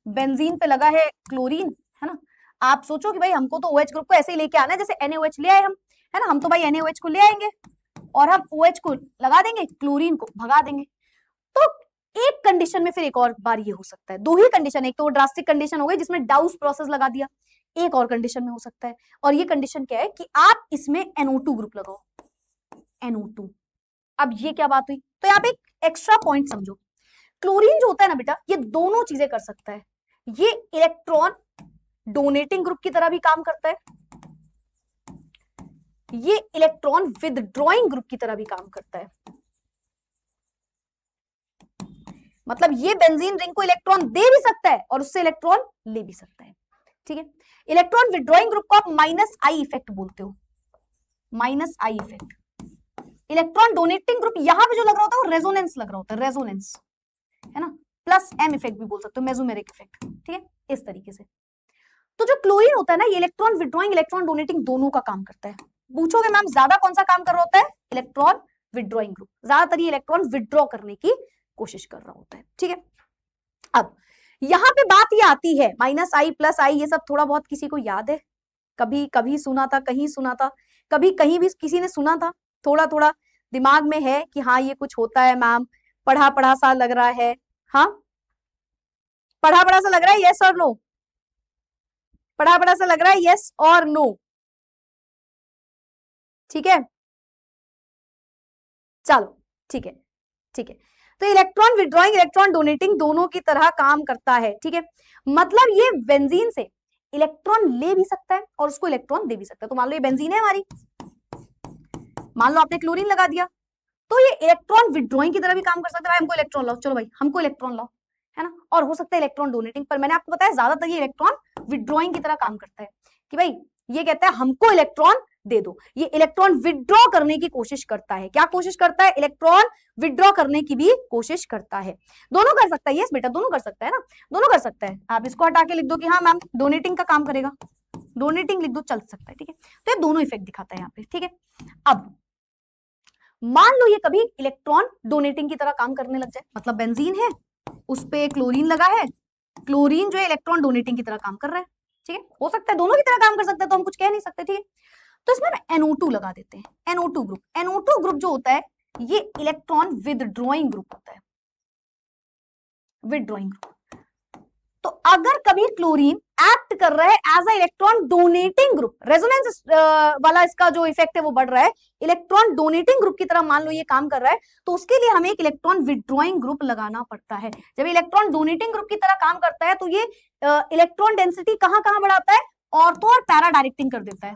बेंजीन पे लगा है क्लोरीन, है ना, आप सोचो कि भाई हमको तो OH ग्रुप को ऐसे ही लेके आना है जैसे NaOH ले आए हम, है ना, हम तो भाई NaOH को ले आएंगे और हम OH को लगा देंगे, क्लोरीन को भगा देंगे। तो एक कंडीशन में फिर एक और बार ये हो सकता है, 2 ही कंडीशन, एक तो वो ड्रास्टिक कंडीशन हो गई जिसमें डाउस प्रोसेस लगा दिया, एक और कंडीशन में हो सकता है, और ये कंडीशन क्या है कि आप इसमें NO2 ग्रुप लगाओ, NO2। अब ये क्या बात हुई, तो यहाँ पे एक एक्स्ट्रा पॉइंट समझो, क्लोरीन जो होता है ना बेटा, ये दोनों चीजें कर सकता है, ये इलेक्ट्रॉन डोनेटिंग ग्रुप की तरह भी काम करता है, ये इलेक्ट्रॉन विदड्रॉइंग ग्रुप की तरह भी काम करता है। मतलब ये बेंजीन रिंग को इलेक्ट्रॉन दे भी सकता है और उससे इलेक्ट्रॉन ले भी सकता है, ठीक है। इलेक्ट्रॉन विदड्रॉइंग ग्रुप को आप -I इफेक्ट बोलते हो, -I effect. Electron donating group यहां पे जो लग रहा होता है वो रेजोनेंस लग रहा होता है, रेजोनेंस, है ना, +M इफेक्ट भी बोल सकते हो, मेसोमेरिक इफेक्ट, ठीक है, इस तरीके से। तो जो क्लोरीन होता है ना, ये इलेक्ट्रॉन विदड्रॉइंग इलेक्ट्रॉन डोनेटिंग दोनों का काम करता है। पूछोगे मैम ज्यादा कौन सा काम कर रहा होता है, इलेक्ट्रॉन विदड्रॉइंग ग्रुप, ज्यादातर ये इलेक्ट्रॉन विदड्रॉ करने की कोशिश कर रहा होता है, ठीक है। अब यहां पे बात ये आती है -I +I, ये सब थोड़ा बहुत किसी को याद है, कभी कभी सुना था, कहीं सुना था, कभी कहीं भी किसी ने सुना था, थोड़ा थोड़ा दिमाग में है कि हाँ ये कुछ होता है मैम, पढ़ा पढ़ा सा लग रहा है, हाँ पढ़ा पढ़ा सा लग रहा है, यस और नो, पढ़ा पढ़ा सा लग रहा है, यस और नो, ठीक है, चलो ठीक है, ठीक है। तो इलेक्ट्रॉन विड्रॉइंग इलेक्ट्रॉन डोनेटिंग दोनों की तरह काम करता है, ठीक है। मतलब ये बेंजीन से इलेक्ट्रॉन ले भी सकता है और उसको इलेक्ट्रॉन दे भी सकता है। तो मान लो ये बेंजीन है हमारी, मान लो आपने क्लोरीन लगा दिया, तो ये इलेक्ट्रॉन विड्रॉइंग की तरह भी काम कर सकता है, भाई हमको इलेक्ट्रॉन लाओ, चलो भाई हमको इलेक्ट्रॉन लाओ, है ना, और हो सकता है इलेक्ट्रॉन डोनेटिंग, पर मैंने आपको बताया ज्यादातर ये इलेक्ट्रॉन विड्रॉइंग की तरह काम करता है, कि भाई ये कहता है हमको इलेक्ट्रॉन दे दो, ये इलेक्ट्रॉन विड्रॉ करने की कोशिश करता है, क्या कोशिश करता है, इलेक्ट्रॉन विड्रॉ करने की भी कोशिश करता है। दोनों कर सकता है, यस बेटा दोनों कर सकता है ना, दोनों कर सकता है। आप इसको हटा के लिख दो कि हाँ मैम डोनेटिंग का काम करेगा, डोनेटिंग लिख दो, चल सकता है, ठीक है। तो ये दोनों इफेक्ट दिखाता है यहाँ पे, ठीक है। अब मान लो ये कभी इलेक्ट्रॉन डोनेटिंग की तरह काम करने लग जाए, मतलब बेंजीन है, उस पे क्लोरीन लगा है, क्लोरीन जो है इलेक्ट्रॉन डोनेटिंग की तरह काम कर रहा है, ठीक है, हो सकता है दोनों की तरह काम कर सकता है, तो हम कुछ कह नहीं सकते, ठीक है। तो इसमें NO2 लगा देते हैं, NO2 ग्रुप। NO2 ग्रुप जो होता है ये इलेक्ट्रॉन विदड्रॉइंग ग्रुप होता है, विदड्रॉइंग ग्रुप। तो अगर कभी क्लोरीन एक्ट कर रहा है as a electron donating group, resonance वाला इसका जो इफेक्ट है वो बढ़ रहा है, इलेक्ट्रॉन डोनेटिंग ग्रुप की तरह मान लो ये काम कर रहा है, तो उसके लिए हमें एक इलेक्ट्रॉन विदड्रॉइंग ग्रुप लगाना पड़ता है। जब इलेक्ट्रॉन डोनेटिंग ग्रुप की तरह काम करता है तो ये इलेक्ट्रॉन डेंसिटी कहां कहां बढ़ाता है, ऑर्थो और पैरा डायरेक्टिंग कर देता है,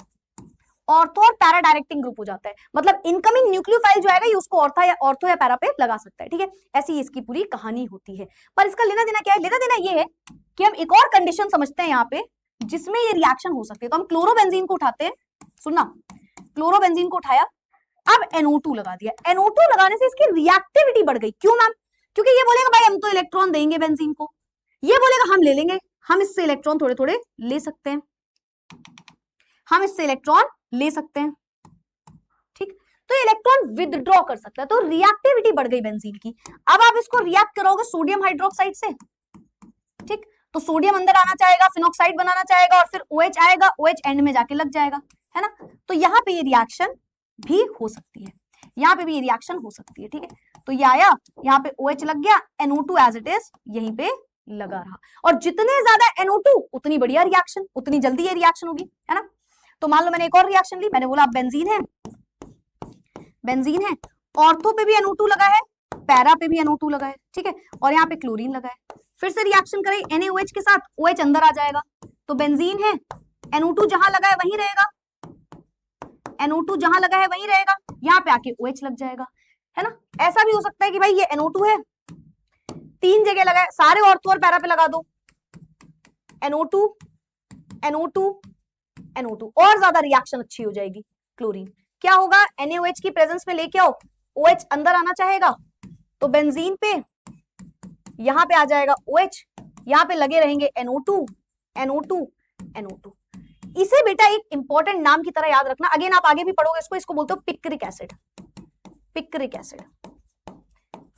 ऑर्थो और पैरा डायरेक्टिंग ग्रुप हो जाता है, मतलब इनकमिंग न्यूक्लियोफाइल जो आएगा ये उसको ऑर्थो या पैरा पे लगा सकता है, ठीक है। ऐसी इसकी पूरी कहानी होती है। पर इसका लेना देना क्या है, लेना देना ये है कि हम एक और कंडीशन समझते हैं यहाँ पे जिसमें ये रिएक्शन हो सकती है। तो हम क्लोरोबेंजीन को उठाते हैं, सुनना, क्लोरोबेंजीन को उठाया, अब NO2 लगा दिया, NO2 लगाने से इसकी रिएक्टिविटी बढ़ गई, क्यों मैम, क्योंकि ये बोलेगा भाई हम तो इलेक्ट्रॉन देंगे बेंजीन को, ये बोलेगा हम ले लेंगे, हम इससे इलेक्ट्रॉन थोड़े थोड़े ले सकते हैं, हम इससे इलेक्ट्रॉन ले सकते हैं, ठीक। तो इलेक्ट्रॉन विदड्रॉ कर सकता है, तो रिएक्टिविटी बढ़ गई बेंजीन की। अब आप इसको रिएक्ट करोगे सोडियम हाइड्रोक्साइड से, ठीक, तो सोडियम अंदर आना चाहेगा, फिनॉक्साइड बनाना चाहेगा और फिर OH आएगा, OH एंड में जाके लग जाएगा, है ना। तो यहाँ पे ये रिएक्शन भी हो सकती है, यहाँ पे भी ये रिएक्शन हो सकती है, ठीक है। तो ये आया, यहाँ पे OH लग गया, NO2 एज इट इज यहीं पे लगा रहा। और जितने ज्यादा NO2 उतनी बढ़िया रिएक्शन, उतनी जल्दी ये रिएक्शन होगी, है ना। तो मान लो मैंने एक और रिएक्शन ली, मैंने बोला बेंजीन है, बेंजीन है, ऑर्थो पे भी NO2 लगा है, पैरा पे भी NO2 लगा है, ठीक है, और यहाँ पे क्लोरीन लगा है। फिर से रिएक्शन करें NaOH के साथ, OH अंदर आ जाएगा, तो बेंजीन है, NO2 जहां लगा है वहीं रहेगा, NO2 जहां लगा है वहीं रहेगा, यहाँ पे आके OH लग जाएगा, है ना। ऐसा भी हो सकता है कि भाई ये NO2 है, 3 जगह लगा है, सारे ऑर्थो और पैरा पे लगा दो, NO2 NO2 NO2, और ज्यादा रिएक्शन अच्छी हो जाएगी। क्लोरीन क्या होगा, NaOH की प्रेजेंस में लेके आओ, OH अंदर आना चाहेगा, तो बेंजीन पे यहां पे आ जाएगा OH, यहां पे लगे रहेंगे NO2 NO2 NO2। इसे बेटा एक इंपॉर्टेंट नाम की तरह याद रखना, अगेन आप आगे भी पढ़ोगे इसको, इसको बोलते हो picric acid, picric acid.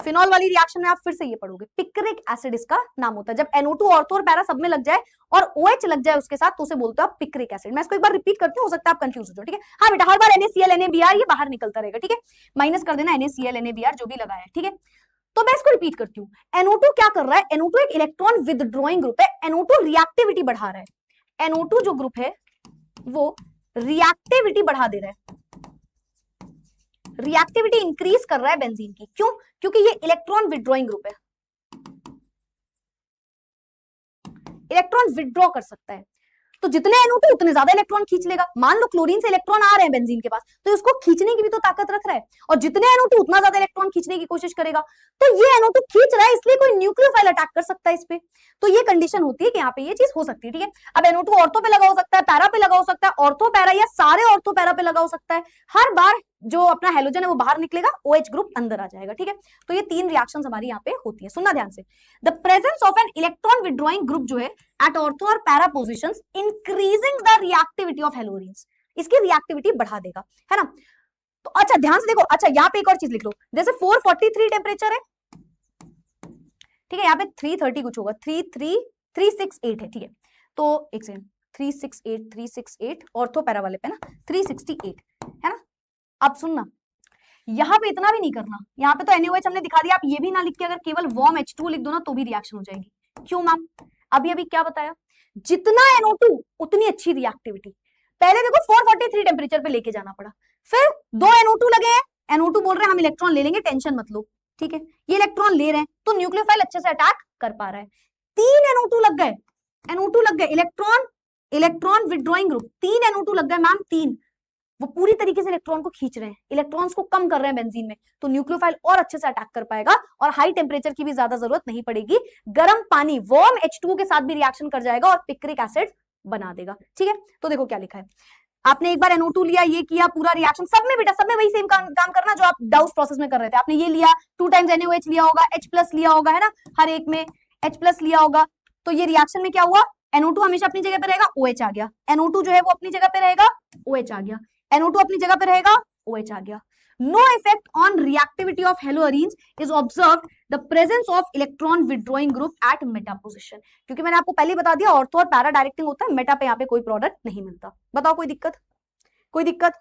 Phenol वाली रिएक्शन में आप फिर से ये पढ़ोगे, पिक्रिक एसिड इसका नाम होता है। जब NO2 ऑर्थो और पैरा सब में लग जाए और OH लग जाए उसके साथ, तो उसे बोलते हो आप पिक्रिक एसिड। मैं इसको एक बार रिपीट करती हूँ, हो सकता है आप कंफ्यूज हो जाओ, ठीक है। हाँ बेटा, हर बार NaCl NaBr ये बाहर निकलता रहेगा, ठीक है, माइनस कर देना NaCl NaBr जो भी लगा है, ठीक है। तो मैं इसको रिपीट करती हूँ, NO2 क्या कर रहा है, NO2 एक इलेक्ट्रॉन विदड्रॉइंग ग्रुप है, NO2 रिएक्टिविटी बढ़ा रहा है, NO2 जो ग्रुप है वो रिएक्टिविटी बढ़ा दे रहा है, रिएक्टिविटी इंक्रीज कर रहा है बेंजीन की। क्यों? क्योंकि ये इलेक्ट्रॉन विड्रॉइंग ग्रुप है, इलेक्ट्रॉन विड्रॉ कर सकता है, तो जितने NO2 उतने ज्यादा इलेक्ट्रॉन खींच लेगा। मान लो क्लोरीन से इलेक्ट्रॉन आ रहे हैं बेंजीन के पास, तो इसको खींचने की भी तो ताकत रख रहा है, और जितने NO2 उतना ज्यादा इलेक्ट्रॉन खींचने की कोशिश करेगा। तो ये NO2 खींच रहा है, इसलिए कोई न्यूक्लियोफाइल अटैक कर सकता है इस पे। तो ये कंडीशन होती है कि यहाँ पे ये चीज हो सकती है, ठीक है। अब NO2 ऑर्थो पे लगा हो सकता है, पैरा पे लगा हो सकता है, ऑर्थो पैरा या सारे ऑर्थो पैरा पे लगा हो सकता है। हर बार जो अपना हेलोजन है वो बाहर निकलेगा, OH ग्रुप अंदर आ जाएगा, ठीक है। तो ये 3 रिएक्शंस हमारी यहाँ पे होती है, सुनना ध्यान से। The presence of an electron withdrawing group जो है एट ऑर्थो और para positions increasing the reactivity of haloarenes, इसकी रिएक्टिविटी बढ़ा देगा, है ना। तो अच्छा ध्यान से देखो, अच्छा यहाँ पे एक और चीज लिख लो, जैसे 443 टेम्परेचर है, ठीक है, यहाँ पे 330 कुछ होगा, 368 है, ठीक है। तो एक सेकंड, 368 ऑर्थो पैरा वाले पे ना 368 है ना। अब सुनना, यहाँ पे इतना भी नहीं करना, यहाँ पे तो NaOH हमने दिखा दिया, आप ये भी ना लिख के अगर केवल वार्म H2 लिख दो ना तो भी रिएक्शन हो जाएगी। क्यों मैम? अभी क्या बताया, जितना NO2 उतनी अच्छी रिएक्टिविटी। पहले देखो 443 टेम्परेचर पे लेके जाना पड़ा, फिर 2 NO2 लगे हैं, NO2 बोल रहे हैं हम इलेक्ट्रॉन ले लेंगे, टेंशन मत लो, ठीक है। ये इलेक्ट्रॉन ले रहे हैं तो न्यूक्लियोफाइल अच्छे से अटैक कर पा रहा है। 3 NO2 लग गए, NO2 लग गए, इलेक्ट्रॉन विड्रॉइंग ग्रुप 3 NO2 लग गए मैम, 3, वो पूरी तरीके से इलेक्ट्रॉन को खींच रहे हैं, इलेक्ट्रॉन्स को कम कर रहे हैं बेंजीन में, तो न्यूक्लियोफाइल और अच्छे से अटैक कर पाएगा और हाई टेम्परेचर की भी ज्यादा जरूरत नहीं पड़ेगी। गर्म पानी वार्म H2O के साथ भी रिएक्शन कर जाएगा और पिक्रिक एसिड बना देगा, ठीक है। तो देखो क्या लिखा है, आपने एक बार NO2 लिया, ये किया, पूरा रिएक्शन सब में बेटा, सब में वही सेम काम करना जो आप डाउस प्रोसेस में कर रहे थे। आपने ये लिया, 2 टाइम्स NaOH लिया होगा, H+ लिया होगा, है ना, हर एक में H+ लिया होगा। तो ये रिएक्शन में क्या हुआ, NO2 हमेशा अपनी जगह पे रहेगा, OH आ गया, NO2 जो है वो अपनी जगह पे रहेगा, OH आ गया, NO2 अपनी जगह पे रहेगा, OH आ गया। No effect on reactivity of haloarenes is observed the presence of electron withdrawing group at meta position। क्योंकि मैंने आपको पहले बता दिया ऑर्थो और पैरा डायरेक्टिंग होता है, मेटा पे यहाँ पे कोई प्रोडक्ट नहीं मिलता। बताओ कोई दिक्कत? कोई दिक्कत?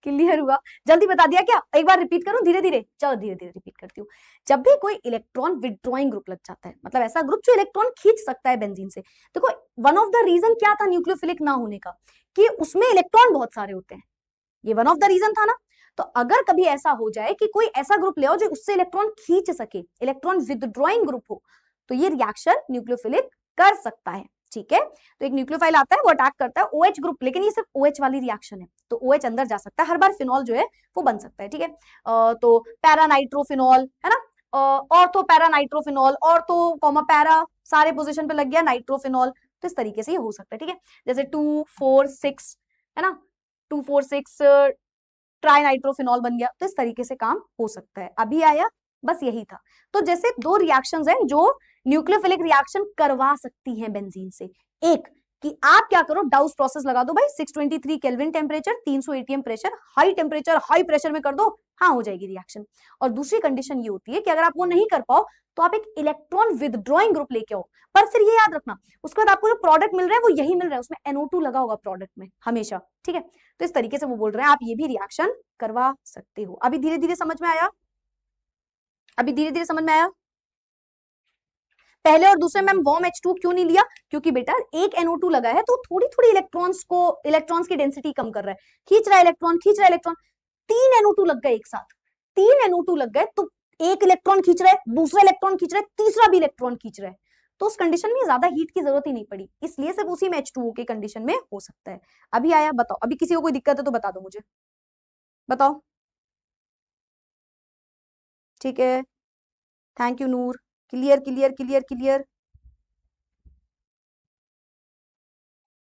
क्लियर हुआ? जल्दी बता दिया क्या? एक बार रिपीट करूं धीरे धीरे? चलो धीरे धीरे रिपीट करती हूँ। जब भी कोई इलेक्ट्रॉन विड्रॉइंग ग्रुप लग जाता है, मतलब ऐसा ग्रुप जो इलेक्ट्रॉन खींच सकता है बेंजीन से, देखो वन ऑफ द रीजन क्या था न्यूक्लियोफिलिक ना होने का, कि उसमें इलेक्ट्रॉन बहुत सारे होते हैं, ये वन ऑफ द रीजन था ना। तो अगर कभी ऐसा हो जाए कि कोई ऐसा ग्रुप ले आओ जो उससे इलेक्ट्रॉन खींच सके, इलेक्ट्रॉन विदड्रॉइंग ग्रुप हो, तो ये रिएक्शन न्यूक्लियोफिलिक कर सकता है, ठीक है। तो एक न्यूक्लियोफाइल आता है, वो अटैक करता है OH ग्रुप, लेकिन ये सिर्फ OH वाली रिएक्शन है, तो OH अंदर जा सकता है, हर बार फिनॉल जो है वो बन सकता है, ठीक है। तो पैरानाइट्रोफिनॉल है ना, ortho paranitrophenol, ortho comma para सारे पोजीशन पे लग गया नाइट्रोफिनॉल, तो इस तरीके से ये हो सकता है, ठीक है। जैसे 2,4,6 है ना, 2,4,6 ट्राई नाइट्रोफिनॉल बन गया, तो इस तरीके से काम हो सकता है। अभी आया, बस यही था। तो जैसे 2 रिएक्शंस हैं जो न्यूक्लियोफिलिक रिएक्शन करवा सकती हैं बेंजीन से, एक कि आप क्या करो, डाउस प्रोसेस लगा दो भाई, 623 kelvin temperature, 300 ATM pressure, high temperature high pressure में कर दो, हाँ हो जाएगी रिएक्शन। और दूसरी कंडीशन ये होती है कि अगर आप वो नहीं कर पाओ तो आप एक इलेक्ट्रॉन विदड्रॉइंग ग्रुप लेके आओ, पर फिर ये याद रखना उसके बाद आपको जो प्रोडक्ट मिल रहा है वो यही मिल रहा है, उसमें NO2 लगा होगा प्रोडक्ट में हमेशा, ठीक है। तो इस तरीके से वो बोल रहे हैं आप ये भी रिएक्शन करवा सकते हो। अभी धीरे धीरे समझ में आया? अभी धीरे धीरे समझ में आया? पहले और दूसरे में वार्म H2 क्यों नहीं लिया? क्योंकि बेटा एक NO2 लगा है तो थोड़ी थोड़ी इलेक्ट्रॉन्स की डेंसिटी कम कर रहा है, खींच रहा है इलेक्ट्रॉन, खींच रहा है इलेक्ट्रॉन। 3 NO2 लग गए एक साथ, 3 NO2 लग गए तो एक इलेक्ट्रॉन खींच रहा है, दूसरा इलेक्ट्रॉन खींच रहा है, तीसरा भी इलेक्ट्रॉन खींच रहा है, तो उस कंडीशन में ज्यादा हीट की जरूरत ही नहीं पड़ी, इसलिए सिर्फ उसी में H2O के कंडीशन में हो सकता है। अभी आया? बताओ, अभी किसी को कोई दिक्कत है तो बता दो मुझे, बताओ। ठीक है, thank you Noor. Clear clear clear clear.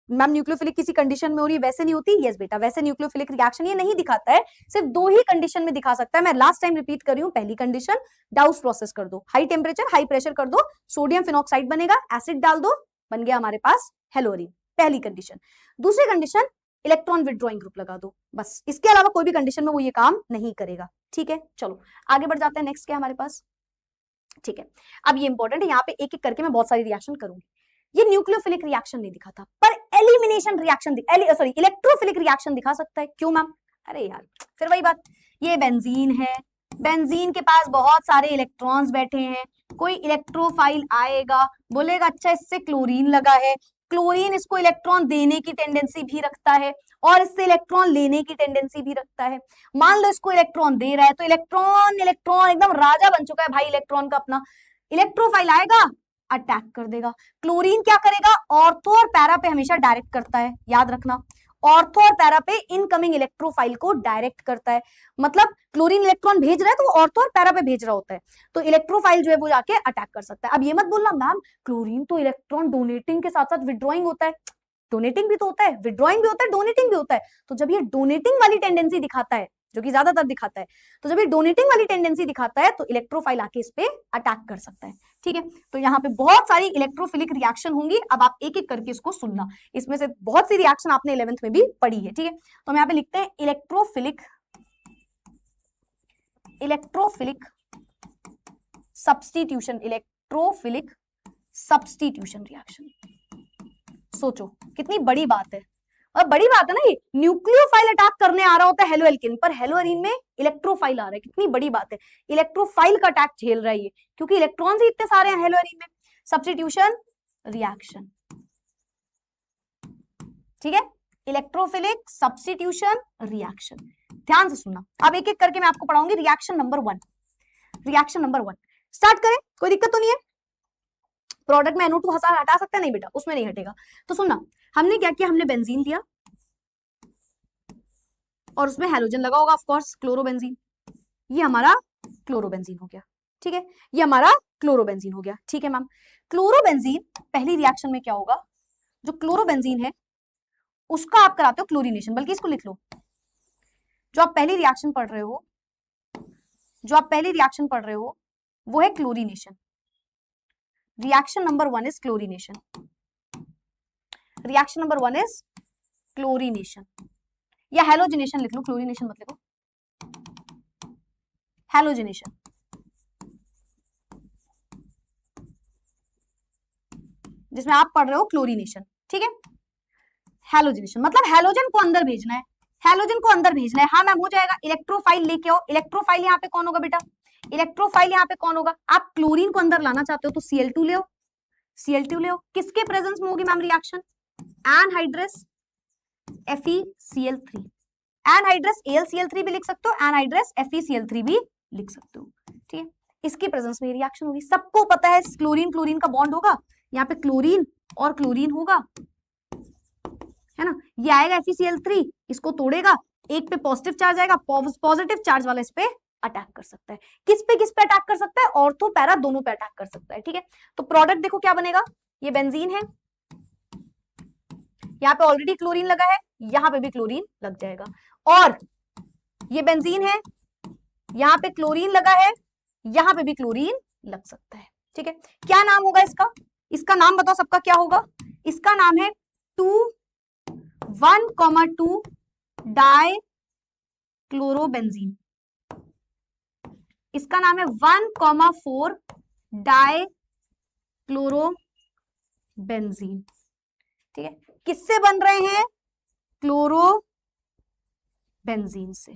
Ma'am nucleophilic किसी कंडीशन में हो रही है वैसे नहीं होती? यस बेटा, वैसे न्यूक्लियोफिलिक रिएक्शन ये नहीं दिखाता है, सिर्फ 2 ही कंडीशन में दिखा सकता है। मैं लास्ट टाइम रिपीट कर रही हूँ, पहली कंडीशन डाउस प्रोसेस कर दो, हाई टेम्परेचर हाई प्रेशर कर दो, सोडियम फिनॉक्साइड बनेगा, एसिड डाल दो, बन गया हमारे पास हेलोरीन, पहली कंडीशन। दूसरी कंडीशन इलेक्ट्रॉन विड्रॉइंग ग्रुप लगा दो, बस, इसके अलावा कोई भी कंडीशन में वो ये काम नहीं करेगा। ठीक है, चलो आगे बढ़ जाते हैं। नेक्स्ट क्या हमारे पास? ठीक है, अब ये इंपॉर्टेंट है, यहाँ पे एक एक करके मैं बहुत सारी रिएक्शन करूंगी। ये न्यूक्लियोफिलिक रिएक्शन नहीं दिखा था, पर elimination reaction sorry electrophilic reaction दिखा सकता है। क्यों मैम? अरे यार फिर वही बात, ये बेंजीन है, बेंजीन के पास बहुत सारे इलेक्ट्रॉन्स बैठे हैं, कोई इलेक्ट्रोफाइल आएगा बोलेगा अच्छा इससे क्लोरीन लगा है, क्लोरीन इसको इलेक्ट्रॉन देने की टेंडेंसी भी रखता है और इससे इलेक्ट्रॉन लेने की टेंडेंसी भी रखता है। मान लो इसको इलेक्ट्रॉन दे रहा है तो इलेक्ट्रॉन इलेक्ट्रॉन एकदम राजा बन चुका है भाई इलेक्ट्रॉन का अपना, इलेक्ट्रोफाइल आएगा अटैक कर देगा। क्लोरीन क्या करेगा? ऑर्थो और पैरा पे हमेशा डायरेक्ट करता है, याद रखना, ऑर्थो और पैरा पे इनकमिंग इलेक्ट्रोफाइल को डायरेक्ट करता है। मतलब क्लोरीन इलेक्ट्रॉन भेज रहा है तो वो ऑर्थो और पैरा पे भेज रहा होता है, तो इलेक्ट्रोफाइल जो है वो जाके अटैक कर सकता है। अब ये मत बोलना मैम क्लोरीन तो इलेक्ट्रॉन डोनेटिंग के साथ साथ विड्रॉइंग होता है, डोनेटिंग भी तो होता है, विड्रॉइंग भी होता है, डोनेटिंग भी होता है। तो जब ये डोनेटिंग वाली टेंडेंसी दिखाता है, जो कि ज्यादातर दिखाता है, तो जब ये डोनेटिंग वाली टेंडेंसी दिखाता है तो इलेक्ट्रोफाइल आके इस पे अटैक कर सकता है। ठीक है, तो यहाँ पे बहुत सारी इलेक्ट्रोफिलिक रिएक्शन होंगी, अब आप एक एक करके इसको सुनना, इसमें से बहुत सी रिएक्शन आपने 11th में भी पढ़ी है। ठीक है, तो हम यहाँ पे लिखते हैं electrophilic substitution, electrophilic substitution reaction. सोचो कितनी बड़ी बात है, और बड़ी बात है ना, ये न्यूक्लियोफाइल अटैक करने आ रहा होता है हेलोएल्किन पर, हेलोएरीन में इलेक्ट्रोफाइल आ रहा है, कितनी बड़ी बात है, इलेक्ट्रोफाइल का अटैक झेल रहा है ये, क्योंकि इलेक्ट्रॉन्स ही इतने सारे हैं हेलोएरीन में। सब्स्टिट्यूशन रिएक्शन, ठीक है, इलेक्ट्रोफिलिक सब्स्टिट्यूशन रिएक्शन, ध्यान से सुनना। अब एक एक करके मैं आपको पढ़ाऊंगी। Reaction number 1, reaction number 1 start करें, कोई दिक्कत तो नहीं है? प्रोडक्ट में NO2 हटा सकते हैं? नहीं बेटा, उसमें नहीं हटेगा। तो सुनना, हमने क्या किया, हमने बेंजीन लिया और उसमें हैलोजन लगा होगा, ऑफ कोर्स क्लोरोबेंजीन, ये हमारा क्लोरोबेंजीन हो गया। ठीक है, ये हमारा क्लोरोबेंजीन हो गया। ठीक है मैम, क्लोरोबेंजीन पहली रिएक्शन में क्या होगा, जो क्लोरोबेंजीन है उसका आप कराते हो क्लोरीनेशन, बल्कि इसको लिख लो, जो आप पहली रिएक्शन पढ़ रहे हो, जो आप पहली रिएक्शन पढ़ रहे हो वो है chlorination. Reaction number 1 is chlorination, reaction number 1 is chlorination, या हैलोजिनेशन लिख लो, क्लोरीनेशन मत लिखो, हैलोजिनेशन। जिसमें आप पढ़ रहे हो क्लोरीनेशन, ठीक है, हैलोजिनेशन मतलब हैलोजन को अंदर भेजना है, हैलोजन को अंदर भेजना है। हाँ मैम हो जाएगा, इलेक्ट्रोफाइल लेके आओ, इलेक्ट्रोफाइल यहाँ पे कौन होगा बेटा, इलेक्ट्रोफाइल यहाँ पे कौन होगा, आप क्लोरीन को अंदर लाना चाहते हो तो Cl2 ले आओ, Cl2 ले आओ, किसके प्रेजेंस में होगी ma'am reaction, anhydrous FeCl3, anhydrous AlCl3 भी लिख सकते हो, एनहाइड्रस FeCl3 भी लिख सकते हो। ठीक है, इसकी प्रेजेंस में रिएक्शन होगी। सबको पता है क्लोरीन क्लोरीन का बॉन्ड होगा, यहाँ पे क्लोरीन और क्लोरीन होगा, है ना, ये आएगा FeCl3, इसको तोड़ेगा, एक पे पॉजिटिव चार्ज आएगा, पॉजिटिव चार्ज वाला इस पे अटैक कर सकता है। किस पे अटैक कर सकता है, ऑर्थो पैरा दोनों पे अटैक कर सकता है। ठीक है, तो प्रोडक्ट देखो क्या बनेगा, ये बेंजीन है, यहाँ पे ऑलरेडी क्लोरीन लगा है, यहाँ पे भी क्लोरीन लग जाएगा, और ये बेंजीन है, यहाँ पे क्लोरीन लगा है, यहाँ पे भी क्लोरीन लग सकता है। ठीक है, क्या नाम होगा इसका, इसका नाम बताओ सबका क्या होगा, इसका नाम है 1,2 डाई क्लोरोबेंजीन, इसका नाम है 1,4 डाई क्लोरोबेंजीन। ठीक है, किससे बन रहे हैं, क्लोरोबेंजीन से।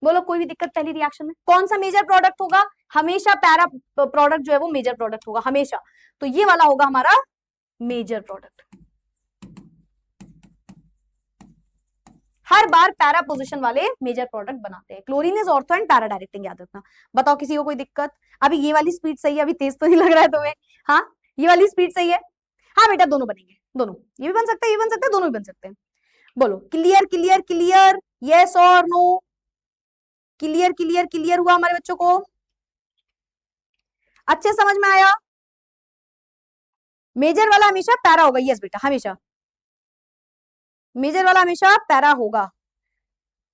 बोलो कोई भी दिक्कत पहली रिएक्शन में? कौन सा मेजर प्रोडक्ट होगा? हमेशा पैरा प्रोडक्ट जो है वो मेजर प्रोडक्ट होगा हमेशा, तो ये वाला होगा हमारा मेजर प्रोडक्ट। हर बार पैरा पोजीशन वाले मेजर प्रोडक्ट बनाते हैं। Chlorine is ortho and para directing, याद रखना। बताओ किसी को कोई दिक्कत? अभी ये वाली स्पीड सही है? अभी तेज तो नहीं लग रहा है तुम्हें? हाँ ये वाली स्पीड सही है? हाँ बेटा दोनों बनेंगे, दोनों, ये भी बन सकते हैं, ये बन सकते हैं, दोनों भी बन सकते हैं। बोलो क्लियर क्लियर क्लियर, यस और नो? क्लियर क्लियर क्लियर हुआ हमारे बच्चों को? अच्छे समझ में आया? मेजर वाला हमेशा पैरा होगा, यस बेटा हमेशा मेजर वाला हमेशा पैरा होगा,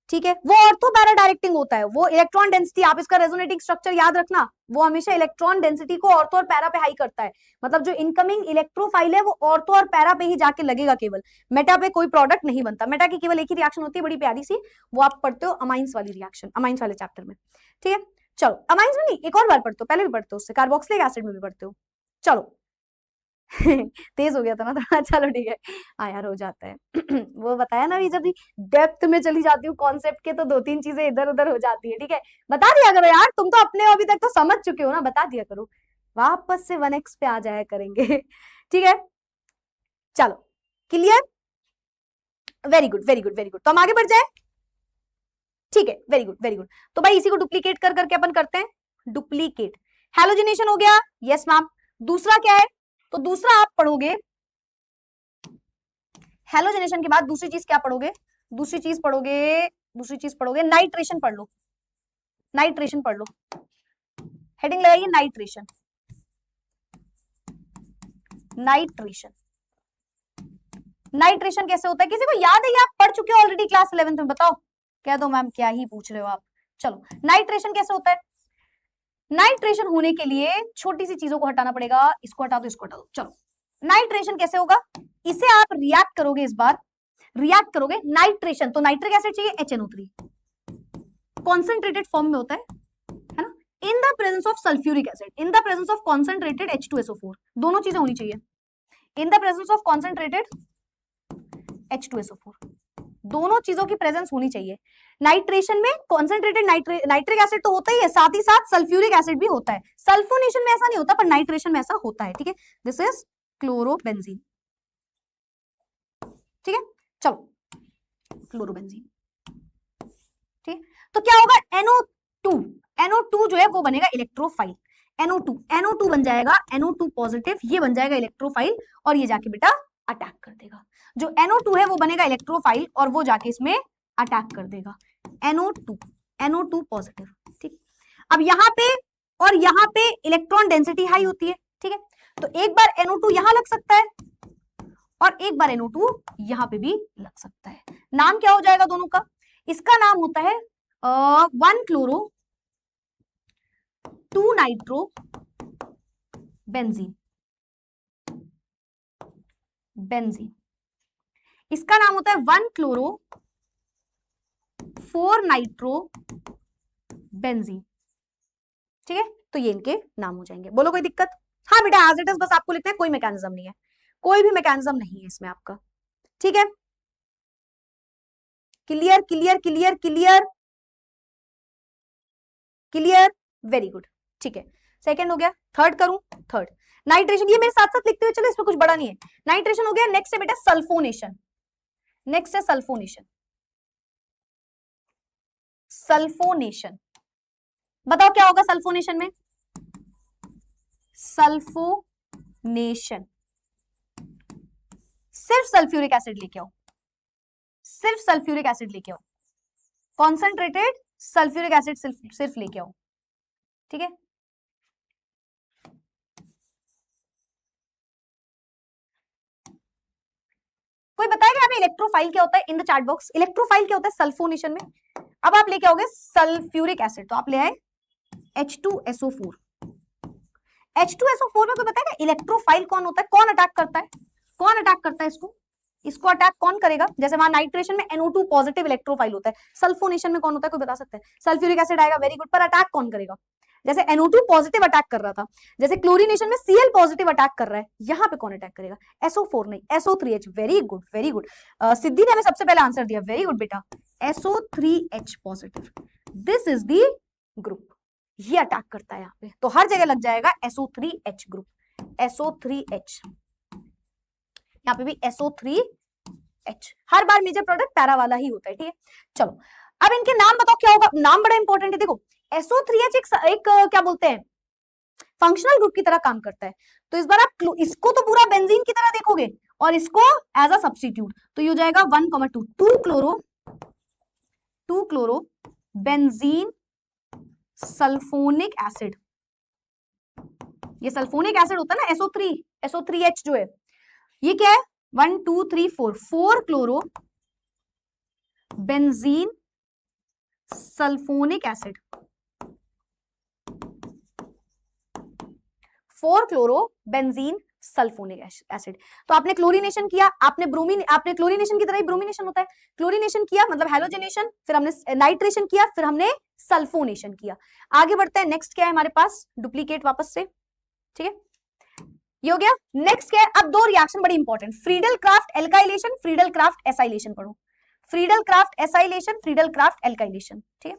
ठीक है। वो ऑर्थो पैरा डायरेक्टिंग होता है, वो इलेक्ट्रॉन डेंसिटी, आप इसका रेजोनेटिंग स्ट्रक्चर याद रखना, वो हमेशा इलेक्ट्रॉन डेंसिटी को ऑर्थो और पैरा पे हाई करता है। मतलब जो इनकमिंग इलेक्ट्रोफाइल है वो ऑर्थो और पैरा पे ही जाके लगेगा केवल, मेटा पे कोई प्रोडक्ट नहीं बनता। मेटा की केवल एक ही रिएक्शन होती है बड़ी प्यारी सी, वो आप पढ़ते हो अमाइंस वाली रिएक्शन, अमाइंस वाले चैप्टर में, ठीक है। चलो अमाइंस में नहीं, एक और बार पढ़ते हो, पहले भी पढ़ते हो उससे, कार्बोक्सिलिक एसिड में भी पढ़ते हो। चलो तेज हो गया था ना थोड़ा, चलो ठीक है, हाँ यार हो जाता है वो बताया ना, जब भी डेप्थ में चली जाती हूँ कॉन्सेप्ट के तो दो तीन चीजें इधर उधर हो जाती है, ठीक है। बता दिया करो यार, तुम तो अपने अभी तक तो समझ चुके हो ना, बता दिया करो, वापस से 1x पे आ जाया करेंगे ठीक है। चलो clear, very good very good very good, तो हम आगे बढ़ जाए, ठीक है, वेरी गुड वेरी गुड। तो भाई इसी को डुप्लीकेट कर करके अपन करते हैं, डुप्लीकेट। हैलोजिनेशन हो गया, यस मैम। दूसरा क्या है? तो दूसरा आप पढ़ोगे, हैलोजिनेशन के बाद दूसरी चीज क्या पढ़ोगे? दूसरी चीज पढ़ोगे नाइट्रेशन पढ़ लो, नाइट्रेशन पढ़ लो, हेडिंग लगाइए नाइट्रेशन, नाइट्रेशन। नाइट्रेशन कैसे होता है? किसी को याद है? आप पढ़ चुके हो ऑलरेडी क्लास 11th में? बताओ, कह दो मैम क्या ही पूछ रहे हो आप। चलो नाइट्रेशन कैसे होता है? नाइट्रेशन होने के लिए छोटी सी चीजों को हटाना पड़ेगा, इसको हटा दो, इसको हटा दो। चलो नाइट्रेशन कैसे होगा? इसे आप रिएक्ट करोगे, इस बार रिएक्ट करोगे नाइट्रेशन, तो नाइट्रिक एसिड चाहिए HNO3, कॉन्सेंट्रेटेड फॉर्म में होता है ना, इन the presence of sulphuric acid, in the presence of concentrated H2SO4, दोनों चीजें होनी चाहिए, इन the presence of concentrated H2SO4, दोनों चीजों की प्रेजेंस होनी चाहिए। नाइट्रेशन में कॉन्सेंट्रेटेड नाइट्रिक एसिड तो होता ही है, साथ ही साथ सल्फ्यूरिक एसिड भी होता है। सल्फोनेशन में ऐसा नहीं होता, पर नाइट्रेशन में ऐसा होता है, ठीक है। दिस इज क्लोरोबेंजीन, ठीक है। चलो क्लोरोबेंजीन, ठीक है। तो क्या होगा? NO2, NO2 जो है वो बनेगा इलेक्ट्रोफाइल, NO2 बन जाएगा, NO2 पॉजिटिव, ये बन जाएगा इलेक्ट्रोफाइल, और ये जाके बेटा अटैक कर देगा। जो NO2 है वो बनेगा इलेक्ट्रोफाइल और वो जाके इसमें अटैक कर देगा, NO2 पॉजिटिव, ठीक। अब यहाँ पे और यहाँ पे इलेक्ट्रॉन डेंसिटी हाई होती है, ठीक है। तो एक बार NO2 यहां लग सकता है और एक बार NO2 यहां पे भी लग सकता है। नाम क्या हो जाएगा दोनों का? इसका नाम होता है 1 क्लोरो 2 नाइट्रो बेंजीन, बेंजीन। इसका नाम होता है 1 क्लोरो 4 नाइट्रो बेंजीन, ठीक है। तो ये इनके नाम हो जाएंगे। बोलो कोई दिक्कत? हाँ बेटा एज इट इज, बस आपको लिखना है, कोई मैकेनिज्म नहीं है, कोई भी मैकेनिज्म नहीं है इसमें आपका, ठीक है। Clear clear clear clear clear, very good, ठीक है। सेकंड हो गया, थर्ड करूं? थर्ड नाइट्रेशन, ये मेरे साथ साथ लिखते हुए चलो, इसमें कुछ बड़ा नहीं है। नाइट्रेशन हो गया, नेक्स्ट है बेटा सल्फोनेशन, नेक्स्ट है सल्फोनेशन। सल्फोनेशन बताओ क्या होगा सल्फोनेशन में? सल्फोनेशन, सिर्फ सल्फ्यूरिक एसिड लेके आओ, सिर्फ सल्फ्यूरिक एसिड लेके आओ, कॉन्सेंट्रेटेड सल्फ्यूरिक एसिड सिर्फ लेके आओ, ठीक है। कोई बताएगा यहाँ पे इलेक्ट्रोफाइल क्या होता है? In the chat box electrophile क्या होता है सल्फोनेशन में? अब आप लेके आओगे सल्फ्यूरिक एसिड, तो आप ले आए H2SO4, H2SO4 में कोई बताएगा इलेक्ट्रोफाइल कौन होता है? कौन अटैक करता है? कौन अटैक करता है इसको? इसको अटैक कौन करेगा? जैसे वहां नाइट्रेशन में NO2 पॉजिटिव इलेक्ट्रोफाइल होता है, सल्फोनेशन में कौन होता है? कोई बता सकता है? सल्फ्यूरिक एसिड आएगा, वेरी गुड, पर अटैक कौन करेगा? जैसे NO2 पॉजिटिव अटैक कर रहा था, जैसे क्लोरीनेशन में Cl पॉजिटिव अटैक कर रहा है, यहाँ पे कौन अटैक करेगा? SO4 नहीं, SO3H, very good very good. Siddhi ने हमें सबसे पहले आंसर दिया, वेरी गुड बेटा, SO3H positive, this is the group, ये अटैक करता है यहाँ पे, तो हर जगह लग जाएगा SO3H ग्रुप, SO3H, यहाँ पे भी SO3H, हर बार मेजर प्रोडक्ट पैरा वाला ही होता है, ठीक है। चलो अब इनके नाम बताओ क्या होगा, नाम बड़ा इंपॉर्टेंट है। देखो SO3H एक क्या बोलते हैं, फंक्शनल ग्रुप की तरह काम करता है, तो इस बार आप इसको तो पूरा बेंजीन की तरह देखोगे और इसको एज अ सब्स्टिट्यूट, तो ये हो जाएगा 1,2 2 क्लोरो बेंजीन सल्फोनिक एसिड, ये सल्फोनिक एसिड होता है ना SO3H जो है, ये क्या है 1 2 3 4 chloro benzene sulphonic acid, 4 chloro benzene sulphonic acid. तो आपने क्लोरीनेशन किया, आपने क्लोरीनेशन की तरह ही ब्रोमिनेशन होता है, क्लोरीनेशन किया मतलब हैलोजनेशन, फिर हमने नाइट्रेशन किया, फिर हमने सल्फोनेशन किया। आगे बढ़ते हैं, नेक्स्ट क्या है हमारे पास, डुप्लीकेट वापस से, ठीक है, ये हो गया। नेक्स्ट क्या है, अब दो रिएक्शन बड़ी important, Friedel Crafts alkylation, Friedel Crafts acylation पढ़ो, Friedel Crafts acylation, Friedel Crafts alkylation, ठीक है।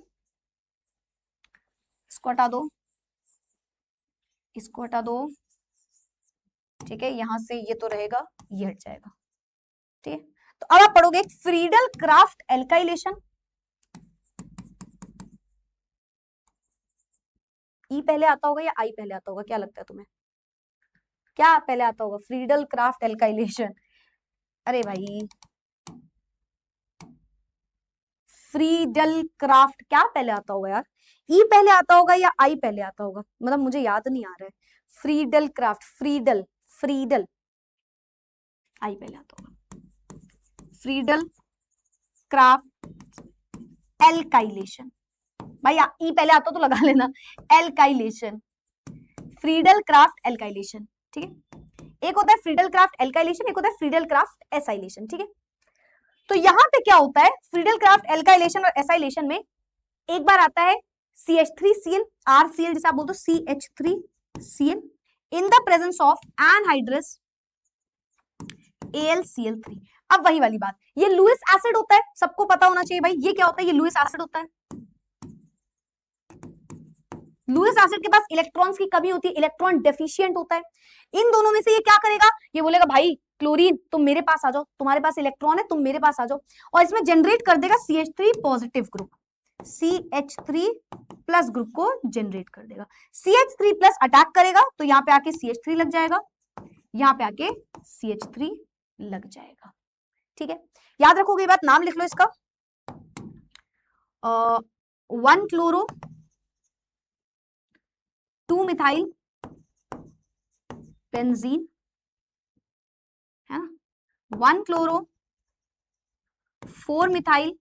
इसको हटा दो, इसको हटा दो, ठीक है, यहां से ये तो रहेगा, ये हट जाएगा, ठीक है। तो अब आप पढ़ोगे फ्रीडल क्राफ्ट एल्काइलेशन, ई पहले आता होगा या आई पहले आता होगा, क्या लगता है तुम्हें, क्या पहले आता होगा, फ्रीडल क्राफ्ट एल्काइलेशन, अरे भाई फ्रीडल क्राफ्ट क्या पहले आता होगा यार, ई पहले आता होगा या आई पहले आता होगा, मतलब मुझे याद नहीं आ रहा है, फ्रीडल क्राफ्ट, फ्रीडल फ्रीडल आई पहले आता होगा, फ्रीडल क्राफ्ट एल्काइलेशन, भाई ई पहले आता तो लगा लेना, एल्काइलेशन, फ्रीडल क्राफ्ट एल्काइलेशन, ठीक है। एक होता है फ्रीडल क्राफ्ट एल्काइलेशन, एक होता है फ्रीडल क्राफ्ट एसाइलेशन, ठीक है। तो यहां पे क्या होता है, फ्रीडल क्राफ्ट एल्काइलेशन और एसाइलेशन में एक बार आता है CH3Cl, RCl जैसे आप बोलते हो CH3Cl in the presence of anhydrous AlCl3। अब वही वाली बात, ये लुइस एसिड होता है, सबको पता होना चाहिए भाई, ये क्या होता है, ये लुइस एसिड होता है। लुइस एसिड के पास इलेक्ट्रॉन्स की कमी होती है, इलेक्ट्रॉन डेफिशिएंट होता है। इन दोनों में से ये क्या करेगा, ये बोलेगा भाई क्लोरीन तुम मेरे पास आ जाओ, तुम्हारे पास इलेक्ट्रॉन है, तुम मेरे पास आ जाओ, और इसमें जनरेट कर देगा CH3 positive group, CH3 plus group को जनरेट कर देगा। CH3 प्लस अटैक करेगा तो यहाँ पे आके CH3 लग जाएगा, यहाँ पे आके CH3 लग जाएगा, ठीक है। याद रखोगे ये बात, नाम लिख लो इसका, 1 क्लोरो 2 मिथाइल बेंजीन है ना, 1 क्लोरो 4 मिथाइल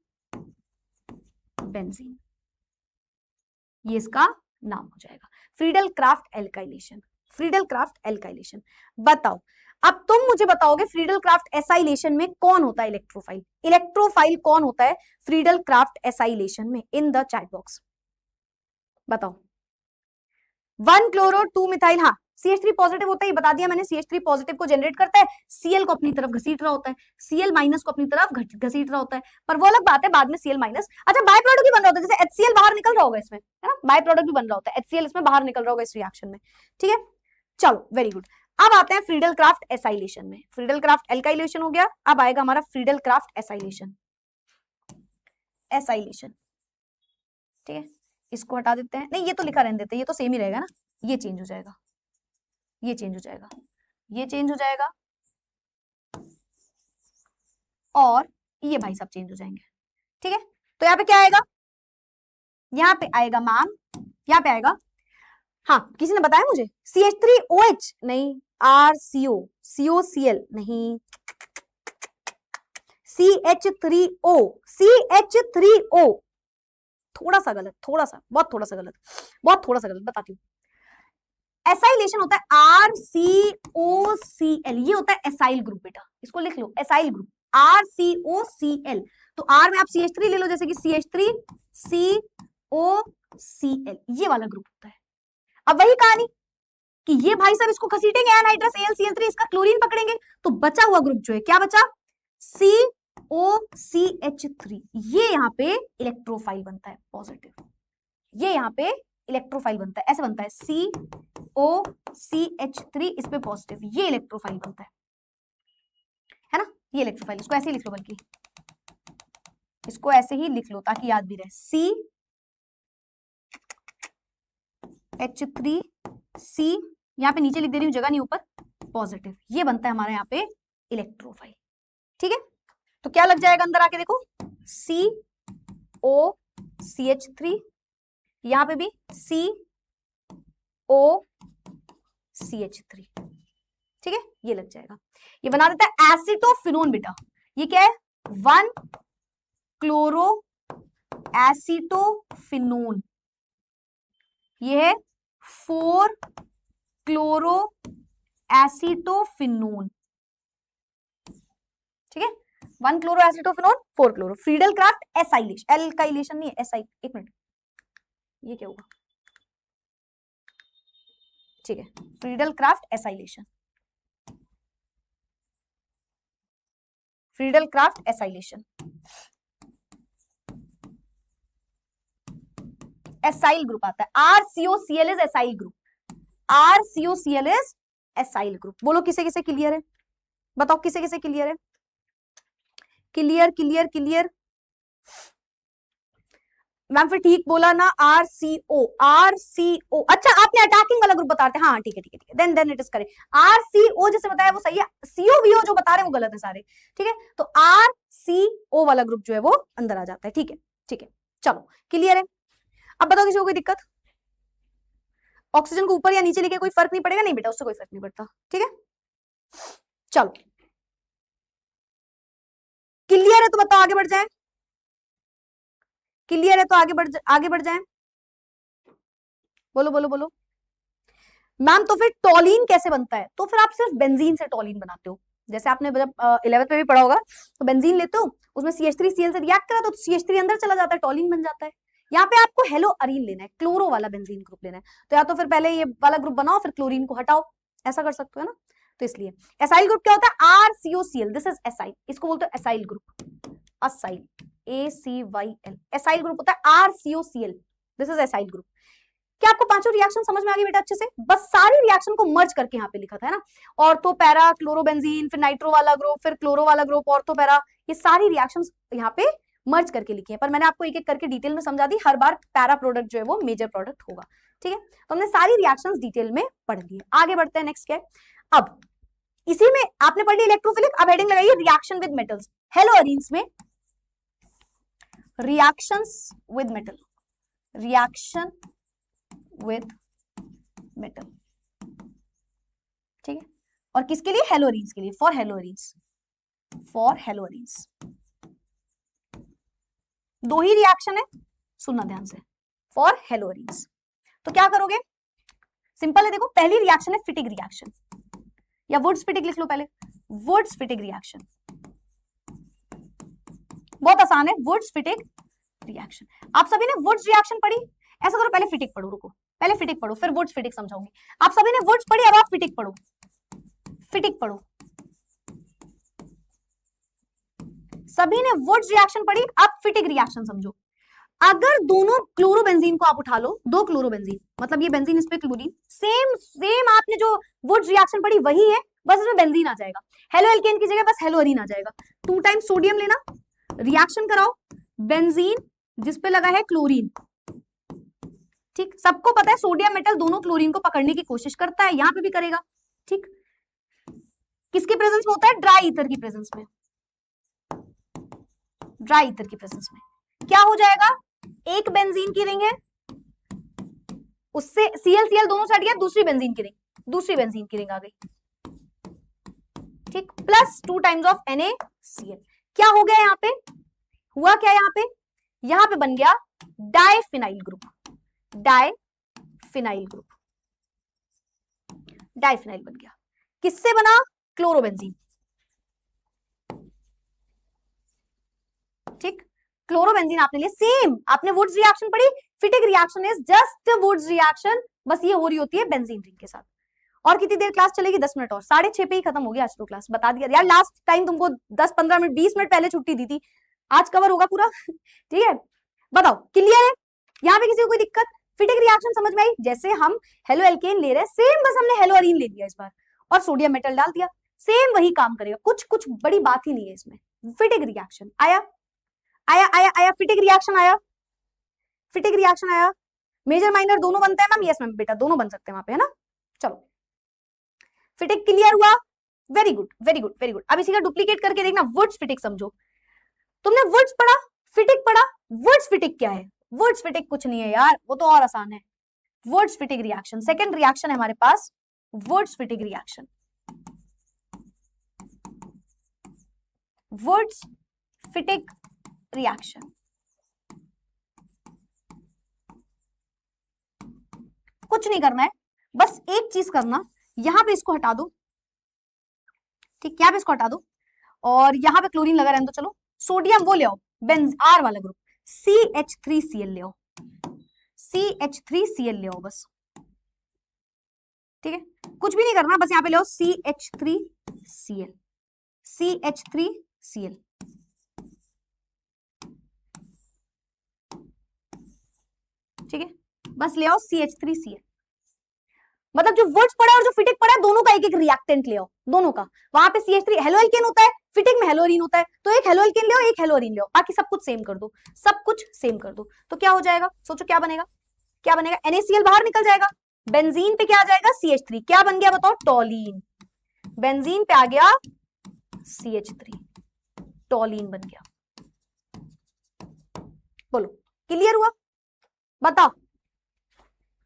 बेंजीन, ये इसका नाम हो जाएगा, Friedel Crafts alkylation, Friedel Crafts alkylation. बताओ अब तुम मुझे बताओगे फ्रीडल क्राफ्ट एसाइलेशन में कौन होता है इलेक्ट्रोफाइल, इलेक्ट्रोफाइल कौन होता है फ्रीडल क्राफ्ट एसाइलेशन में, इन द चैट बॉक्स बताओ। 1 क्लोरो 2 मिथाइल, हाँ CH3 पॉजिटिव होता है, ये बता दिया मैंने, CH3 पॉजिटिव को जनरेट करता है, Cl को अपनी तरफ घसीट रहा होता है, Cl माइनस को अपनी तरफ घसीट रहा होता है, पर वो अलग बात है, बाद में Cl माइनस, अच्छा बाय प्रोडक्ट भी बन रहा होता है, जैसे HCl बाहर निकल रहा होगा इसमें, है ना, बाय प्रोडक्ट भी बन रहा होता है, HCl इसमें बाहर निकल रहा होगा इस रिएक्शन में, ठीक है। चलो वेरी गुड, अब आते हैं फ्रीडल क्राफ्ट एसाइलेशन में, फ्रीडल क्राफ्ट एल्काइलेशन हो गया, अब आएगा हमारा फ्रीडल क्राफ्ट एसाइलेशन, एसाइलेशन, ठीक है। इसको हटा देते हैं, नहीं ये तो लिखा रहने देते हैं, ये तो सेम ही रहेगा ना, ये चेंज हो जाएगा, ये चेंज हो जाएगा, ये चेंज हो जाएगा, और ये भाई सब चेंज हो जाएंगे, ठीक है। तो यहाँ पे क्या आएगा, यहाँ पे आएगा मैम, यहाँ पे आएगा, हाँ किसी ने बताया मुझे, CH3OH नहीं, RCO COCl नहीं, CH3O CH3O, थोड़ा सा गलत, थोड़ा सा, बहुत थोड़ा सा गलत, बहुत थोड़ा सा गलत, बताती हूँ। एसाइलेशन होता है RCOCl, ये होता है एसाइल ग्रुप, बेटा इसको लिख लो, एसाइल ग्रुप RCOCl, तो R में आप CH3 ले लो, जैसे कि CH3COCl, ये वाला ग्रुप होता है। अब वही कहानी कि ये भाई साहब इसको घसीटेंगे एनहाइड्रस AlCl3, इसका क्लोरीन पकड़ेंगे, तो बचा हुआ ग्रुप जो है क्या बचा, COCH3, ये यहाँ पे इलेक्ट्रोफाइल बनता है पॉजिटिव, ये यहाँ पे इलेक्ट्रोफाइल बनता है, ऐसे बनता है COCH3, इस पे पॉजिटिव, ये इलेक्ट्रोफाइल बनता है ना, ये इलेक्ट्रोफाइल, इसको ऐसे ही लिख लो, बल्कि इसको ऐसे ही लिख लो ताकि याद भी रहे, CH3C, यहाँ पे नीचे लिख दे रही हूँ, जगह नहीं ऊपर, पॉजिटिव, ये बनता है हमारा यहाँ पे इलेक्ट्रोफाइल। ठीक है, तो क्या लग जाएगा अंदर आके देखो, COCH3, यहां पे भी COCH3, ठीक है, ये लग जाएगा, ये बना देता है एसिटोफिनोन बेटा, ये क्या है, 1 क्लोरो एसिटोफिनोन, ये है 4 क्लोरो एसिटोफिनोन, ठीक है, 1 chloro acetophenone 4 chloro, Friedel Crafts acylation, alkylation नहीं है, एसाइल, एक मिनट, ये क्या होगा, ठीक है, Friedel Crafts acylation, Friedel Crafts acylation, acyl group आता है, RCOCl is acyl group, RCOCl is acyl group. बोलो किसे किसे क्लियर है, बताओ किसे किसे क्लियर है, क्लियर क्लियर क्लियर, मैम फिर ठीक बोला ना, RCO, अच्छा आपने अटैकिंग वाला ग्रुप बताते हैं, हाँ ठीक है ठीक है ठीक है, then it is correct, RCO जैसे बताया वो सही है, COVO जो बता रहे हैं वो गलत है सारे, ठीक है, तो RCO वाला ग्रुप जो है वो अंदर आ जाता है, ठीक है ठीक है, चलो क्लियर है। अब बताओ किसी को कोई दिक्कत, ऑक्सीजन को ऊपर या नीचे लेके कोई फर्क नहीं पड़ेगा, नहीं बेटा उससे कोई फर्क नहीं पड़ता, ठीक है, चलो क्लियर है तो बताओ आगे बढ़ जाए, क्लियर है तो आगे बढ़ जाए, बोलो बोलो बोलो। मैम तो फिर टॉलिन कैसे बनता है, तो फिर आप सिर्फ बेंजीन से टॉलिन बनाते हो, जैसे आपने जब 11th में भी पढ़ा होगा, तो बेंजीन लेते हो, उसमें CH3Cl से रिएक्ट करा तो CH3 अंदर चला जाता है, टॉलिन बन जाता है। यहाँ पे आपको हेलो अरीन लेना है, क्लोरो वाला बेंजीन ग्रुप लेना है, तो या तो फिर पहले ये वाला ग्रुप बनाओ फिर क्लोरीन को हटाओ, ऐसा कर सकते हो ना, तो इसलिए एसाइल ग्रुप क्या होता है, RCOCl, दिस इज एसाइल, इसको बोलते हैं acyl group, acyl, ACYL, acyl group होता है RCOCl, this is acyl group. क्या आपको पांचों रिएक्शन समझ में आ गई बेटा अच्छे से, बस सारी रिएक्शन को मर्ज करके यहाँ पे लिखा था, है ना, ऑर्थो पैरा क्लोरोबेंजीन, फिर नाइट्रो वाला ग्रुप, फिर क्लोरो वाला ग्रुप, ऑर्थो पैरा, ये सारी रिएक्शंस यहाँ पे मर्ज करके लिखी है, पर मैंने आपको एक एक करके डिटेल में समझा दी, हर बार पैरा प्रोडक्ट जो है वो मेजर प्रोडक्ट होगा, ठीक है, तो हमने सारी रिएक्शंस डिटेल में पढ़ ली। आगे बढ़ते हैं, नेक्स्ट क्या है, अब इसी में आपने पढ़ ली इलेक्ट्रोफिलिक, अब हेडिंग लगाइए reaction with metals, haloarenes में reactions with metal, reaction with metal, ठीक है, और किसके लिए, हेलोरीन्स के लिए, फॉर हेलोरीन्स, फॉर हेलोरीन्स, दो ही रिएक्शन है, सुनना ध्यान से, फॉर हेलोरीन्स, तो क्या करोगे, सिंपल है, देखो पहली रिएक्शन है फिटिक रिएक्शन, या वुड्स फिटिक लिख लो पहले, वुड्स फिटिक रिएक्शन, बहुत आसान है, वुड्स फिटिक रिएक्शन, आप सभी ने वुड्स रिएक्शन पढ़ी, ऐसा करो पहले फिटिक पढ़ो, रुको पहले फिटिक पढ़ो फिर वुड्स फिटिक समझाऊंगी, आप सभी ने वुड्स पढ़ी, अब आप फिटिक पढ़ो, फिटिक पढ़ो, सभी ने वुड्स रिएक्शन पढ़ी, अब फिटिक रिएक्शन समझो। अगर दोनों क्लोरोबेंजीन को आप उठा लो, दो क्लोरोबेंजीन, मतलब ये बेंजीन इस पे क्लोरीन, सेम सेम आपने जो वुड्स रिएक्शन पढ़ी वही है, बस इसमें बेंजीन आ जाएगा, हेलो एल्केन की जगह बस हेलो अरीन आ जाएगा, 2 टाइम्स सोडियम लेना, रिएक्शन कराओ, बेंजीन जिसपे लगा है क्लोरीन, ठीक, सबको पता है सोडियम मेटल दोनों क्लोरीन को पकड़ने की कोशिश करता है, यहां पे भी करेगा, ठीक, किसकी प्रेजेंस में होता है, ड्राई ईथर की प्रेजेंस में, ड्राई ईथर की प्रेजेंस में क्या हो जाएगा, एक बेंजीन की रिंग है, उससे ClCl दोनों से हट गया, दूसरी बेंजीन की रिंग, दूसरी बेंजीन की रिंग आ गई, ठीक, प्लस 2 टाइम्स ऑफ NaCl, क्या हो गया यहाँ पे, हुआ क्या यहाँ पे बन गया diphenyl group, diphenyl group, diphenyl बन गया, किससे बना, क्लोरोबेंजीन, ठीक, क्लोरोबेंजीन आपने लिए, सेम आपने वुड्स रिएक्शन पढ़ी, फिटिक reaction is just Wurtz reaction, बस ये हो रही होती है बेंजीन रिंग के साथ, और कितनी देर क्लास चलेगी? 10 मिनट और, 6:30 पे ही खत्म होगी आज तो क्लास, बता दिया यार। लास्ट टाइम तुमको 10-15 मिनट 20 मिनट पहले छुट्टी दी थी, आज कवर होगा पूरा। ठीक है, बताओ क्लियर है? यहाँ पे किसी को कोई दिक्कत? फिटिक रिएक्शन समझ में आई? जैसे हम हेलो एल्केन ले रहे हैं, सेम बस हमने हेलो अरीन ले लिया इस बार और सोडियम मेटल डाल दिया, सेम वही काम करेगा, कुछ बड़ी बात ही नहीं है इसमें। फिटिक रिएक्शन आया आया आया आया, फिटिक रिएक्शन आया, फिटिक रिएक्शन आया। मेजर माइनर दोनों बनते हैं मैम? यस मैम बेटा, दोनों बन सकते हैं वहां पे, है ना। चलो फिटिक क्लियर हुआ, very good very good very good. अब इसी का डुप्लीकेट करके देखना, वुड्स फिटिक समझो। तुमने वुड्स पढ़ा, फिटिक पढ़ा, वुड्स फिटिक क्या है? वुड्स फिटिक कुछ नहीं है यार, वो तो और आसान है। Wurtz Fittig reaction, second reaction है हमारे पास Wurtz Fittig reaction. Wurtz Fittig reaction, कुछ नहीं करना है, बस एक चीज करना, यहां पे इसको हटा दो, ठीक, यहाँ पे इसको हटा दो और यहाँ पे क्लोरीन लगा रहने दो। चलो सोडियम वो ले आओ, बेंज आर वाला ग्रुप, CH3Cl ले आओ, CH3Cl ले आओ बस, ठीक है, कुछ भी नहीं करना, बस यहाँ पे ले आओ CH3Cl, CH3Cl, ठीक है, बस ले आओ CH3Cl। मतलब जो वुड्स पड़ा और जो फिटिक पड़ा है, दोनों का एक एक रिएक्टेंट ले आओ, दोनों का। वहां पे CH3 हेलो एल्केन होता है, फिटिक में हेलो अरीन होता है, तो एक हेलो एल्केन ले आओ, एक हेलो अरीन ले आओ, बाकी सब कुछ सेम कर दो, सब कुछ सेम कर दो। तो क्या हो जाएगा? सोचो क्या बनेगा, क्या बनेगा? NaCl बाहर निकल जाएगा, बेंजीन पे क्या आ जाएगा? CH3, क्या बन गया बताओ? टॉलीन। बेंजीन पे आ गया CH3, टॉलीन बन गया। बोलो क्लियर हुआ? बताओ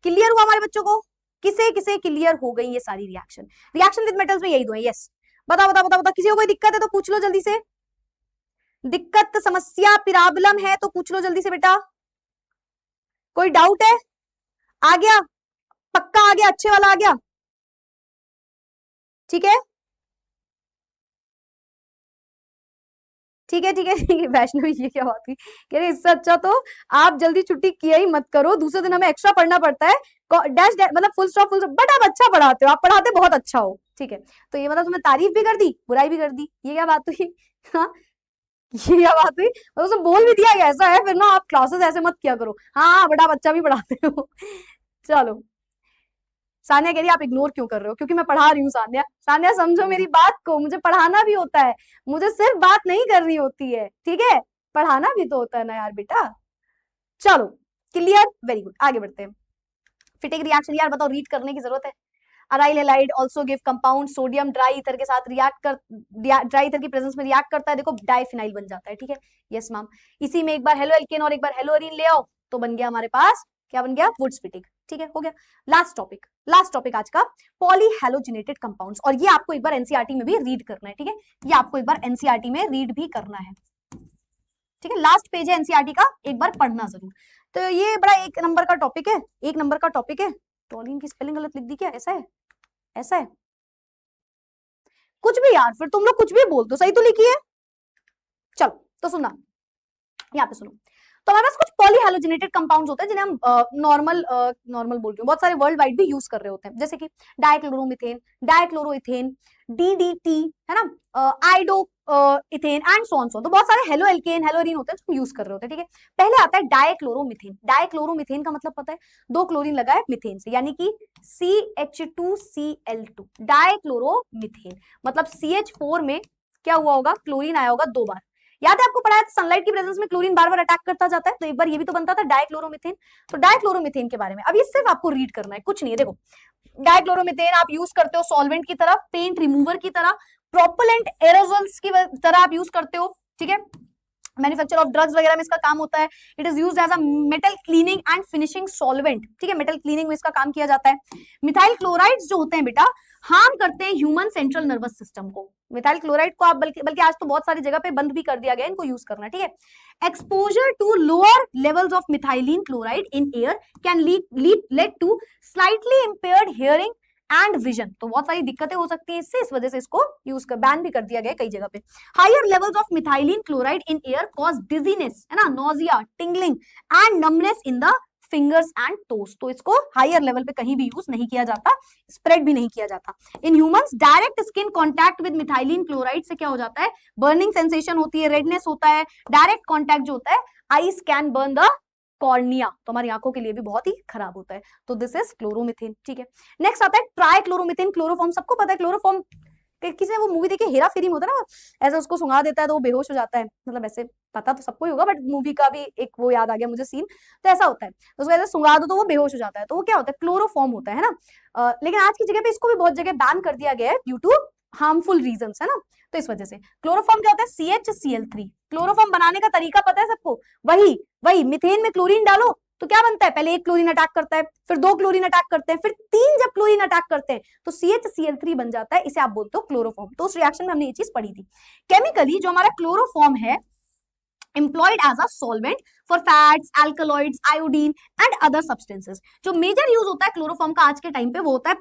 क्लियर हुआ हमारे बच्चों को? किसे किसे क्लियर हो गई ये सारी रिएक्शन? रिएक्शन विद मेटल्स में यही दो है, यस। बताओ बताओ बताओ बताओ, किसी को कोई दिक्कत है तो पूछ लो जल्दी से, दिक्कत समस्या प्रॉब्लम है तो पूछ लो जल्दी से बेटा। कोई डाउट है? आ गया? पक्का आ गया? अच्छे वाला आ गया? ठीक है ठीक है ठीक है ठीक है। वैष्णवी ये क्या बात हुई? कह रहे इससे अच्छा तो आप जल्दी छुट्टी किया ही मत करो, दूसरे दिन हमें एक्स्ट्रा पढ़ना पड़ता है, डैश डैश मतलब फुल स्टॉप बट आप अच्छा पढ़ाते हो, आप पढ़ाते बहुत अच्छा हो, ठीक है। तो ये मतलब तुमने तारीफ भी कर दी, बुराई भी कर दी, ये क्या बात हुई? हाँ ये क्या बात हुई? मतलब उसने बोल भी दिया ऐसा है, फिर ना आप क्लासेस ऐसे मत किया करो, हाँ बड़ा बच्चा भी पढ़ाते हो। चलो सानिया कह रही है आप इग्नोर क्यों कर रहे हो? क्योंकि मैं पढ़ा रही हूँ सानिया। सानिया समझो मेरी बात को, मुझे पढ़ाना भी होता है, मुझे सिर्फ बात नहीं करनी होती है, ठीक है, पढ़ाना भी तो होता है ना यार बेटा। चलो क्लियर, वेरी गुड, आगे बढ़ते हैं। फिटिक रिएक्शन यार बताओ, रीड करने की जरूरत है। Aryl halide also give compound sodium dry ether के साथ रिएक्ट कर, ड्राई ईथर की प्रेजेंस में रिएक्ट करता है, देखो डाइफिनाइल बन जाता है, ठीक है, यस मैम। इसी में एक बार हेलो एल्केन और एक बार हेलो अरीन ले आओ, तो बन गया हमारे पास, क्या बन गया? वुड्स फिटिक, ठीक है, हो गया। लास्ट टॉपिक आज का, पॉलीहेलोजिनेटेड कंपाउंड्स, और ये आपको एक बार एनसीईआरटी में भी रीड करना है, ठीक है, ये आपको एक बार एनसीईआरटी में रीड भी करना है, ठीक है, लास्ट पेज है एनसीईआरटी का, एक बार पढ़ना जरूर। तो ये बड़ा 1 नंबर का टॉपिक है, 1 नंबर का टॉपिक है। टॉलिन की स्पेलिंग गलत लिख दी क्या? ऐसा है, ऐसा है कुछ भी यार, फिर तुम लोग कुछ भी बोल दो, सही तो लिखी है। चलो तो सुनना, यहाँ पे सुनो, तो हमारे पास कुछ पॉलीहेलोजिनेटेड कंपाउंड्स होते हैं जिन्हें हम नॉर्मल बोल रही हूँ, बहुत सारे वर्ल्ड वाइड भी यूज कर रहे होते हैं, जैसे कि डाइक्लोरोमीथेन, डाइक्लोरोइथेन, DDT, है ना, iodoethane and so on so. तो बहुत सारे हेलो एल्केन हेलो अरीन होते हैं जो हम यूज कर रहे होते हैं, ठीक है। पहले आता है डाइक्लोरोमीथेन। डाइक्लोरोमीथेन का मतलब पता है, 2 क्लोरीन लगा है मिथेन से, यानी कि CH2Cl2, डाइक्लोरोमीथेन, मतलब CH4 में क्या हुआ होगा? क्लोरीन आया होगा 2 बार। याद है आपको पढ़ाया था, सनलाइट की प्रेजेंस में क्लोरीन बार बार अटैक करता जाता है, तो एक बार ये भी तो बनता था डाइक्लोरोमीथेन। तो डाइक्लोरोमीथेन के बारे में अब ये सिर्फ आपको रीड करना है, कुछ नहीं है। देखो डाइक्लोरोमीथेन आप यूज करते हो सॉल्वेंट की तरह, पेंट रिमूवर की तरह, प्रोपेलेंट एरोसोल्स की तरह आप यूज करते हो, ठीक है, मैन्युफैक्चर ऑफ ड्रग्स वगैरह में इसका काम होता है। It is used as a metal cleaning and finishing solvent, ठीक है, मेटल क्लीनिंग में इसका काम किया जाता है। मिथाइल क्लोराइड्स जो होते हैं बेटा, हार्म करते हैं ह्यूमन सेंट्रल नर्वस सिस्टम को। मिथाइल क्लोराइड को आप बल्कि आज तो बहुत सारी जगह पे बंद भी कर दिया गया इनको यूज करना, ठीक है। Exposure to lower levels of methylene chloride in air can lead to slightly impaired hearing and vision. तो बहुत सारी दिक्कतें हो सकती हैं इससे, इस वजह से इसको यूज कर बैन भी कर दिया गया कई जगह पे। Higher levels of methylene chloride in air cause dizziness, है ना, nausea, tingling and numbness in the fingers and toes. तो इसको हायर लेवल पे कहीं भी यूज नहीं किया जाता, स्प्रेड भी नहीं किया जाता। In humans direct skin contact with methylene chloride से क्या हो जाता है, बर्निंग सेंसेशन होती है, रेडनेस होता है, डायरेक्ट कॉन्टैक्ट जो होता है eyes can burn the cornea, तो हमारी आंखों के लिए भी बहुत ही खराब होता है। तो दिस इज क्लोरोमिथेन, ठीक है। नेक्स्ट आता है ट्राइक्लोरोमिथेन क्लोरोफॉर्म। सबको पता है क्लोरोफॉर्म, किसी ने वो मूवी देखी हेरा फेरी में होता है ना, ऐसा उसको सुंघा देता है तो वो बेहोश हो जाता है, मतलब ऐसे पता तो सबको ही होगा बट मूवी का भी एक वो याद आ गया मुझे सीन, तो ऐसा होता है, उसको ऐसे सुंघा दो तो वो बेहोश हो जाता है, तो वो क्या होता है, क्लोरोफॉर्म होता है ना। लेकिन आज की जगह पे इसको भी बहुत जगह बैन कर दिया गया है ड्यू टू हार्मफुल रीजंस, है ना। तो इस वजह से क्लोरोफॉर्म क्या होता है, CHCl3। क्लोरोफॉर्म बनाने का तरीका पता है सबको, वही वही मिथेन में क्लोरीन डालो तो क्या बनता है, पहले एक क्लोरीन अटैक करता है, फिर 2 क्लोरीन अटैक करते हैं, फिर 3 जब क्लोरीन अटैक करते हैं तो CHCl3 बन जाता है, इसे आप बोलते हो क्लोरोफॉर्म। तो उस रिएक्शन में हमने ये चीज पढ़ी थी। केमिकली जो हमारा क्लोरोफॉर्म है employed as a solvent for fats, alkaloids, iodine and other substances। जो मेजर यूज होता है क्लोरोफॉर्म का आज के टाइम पे वो होता है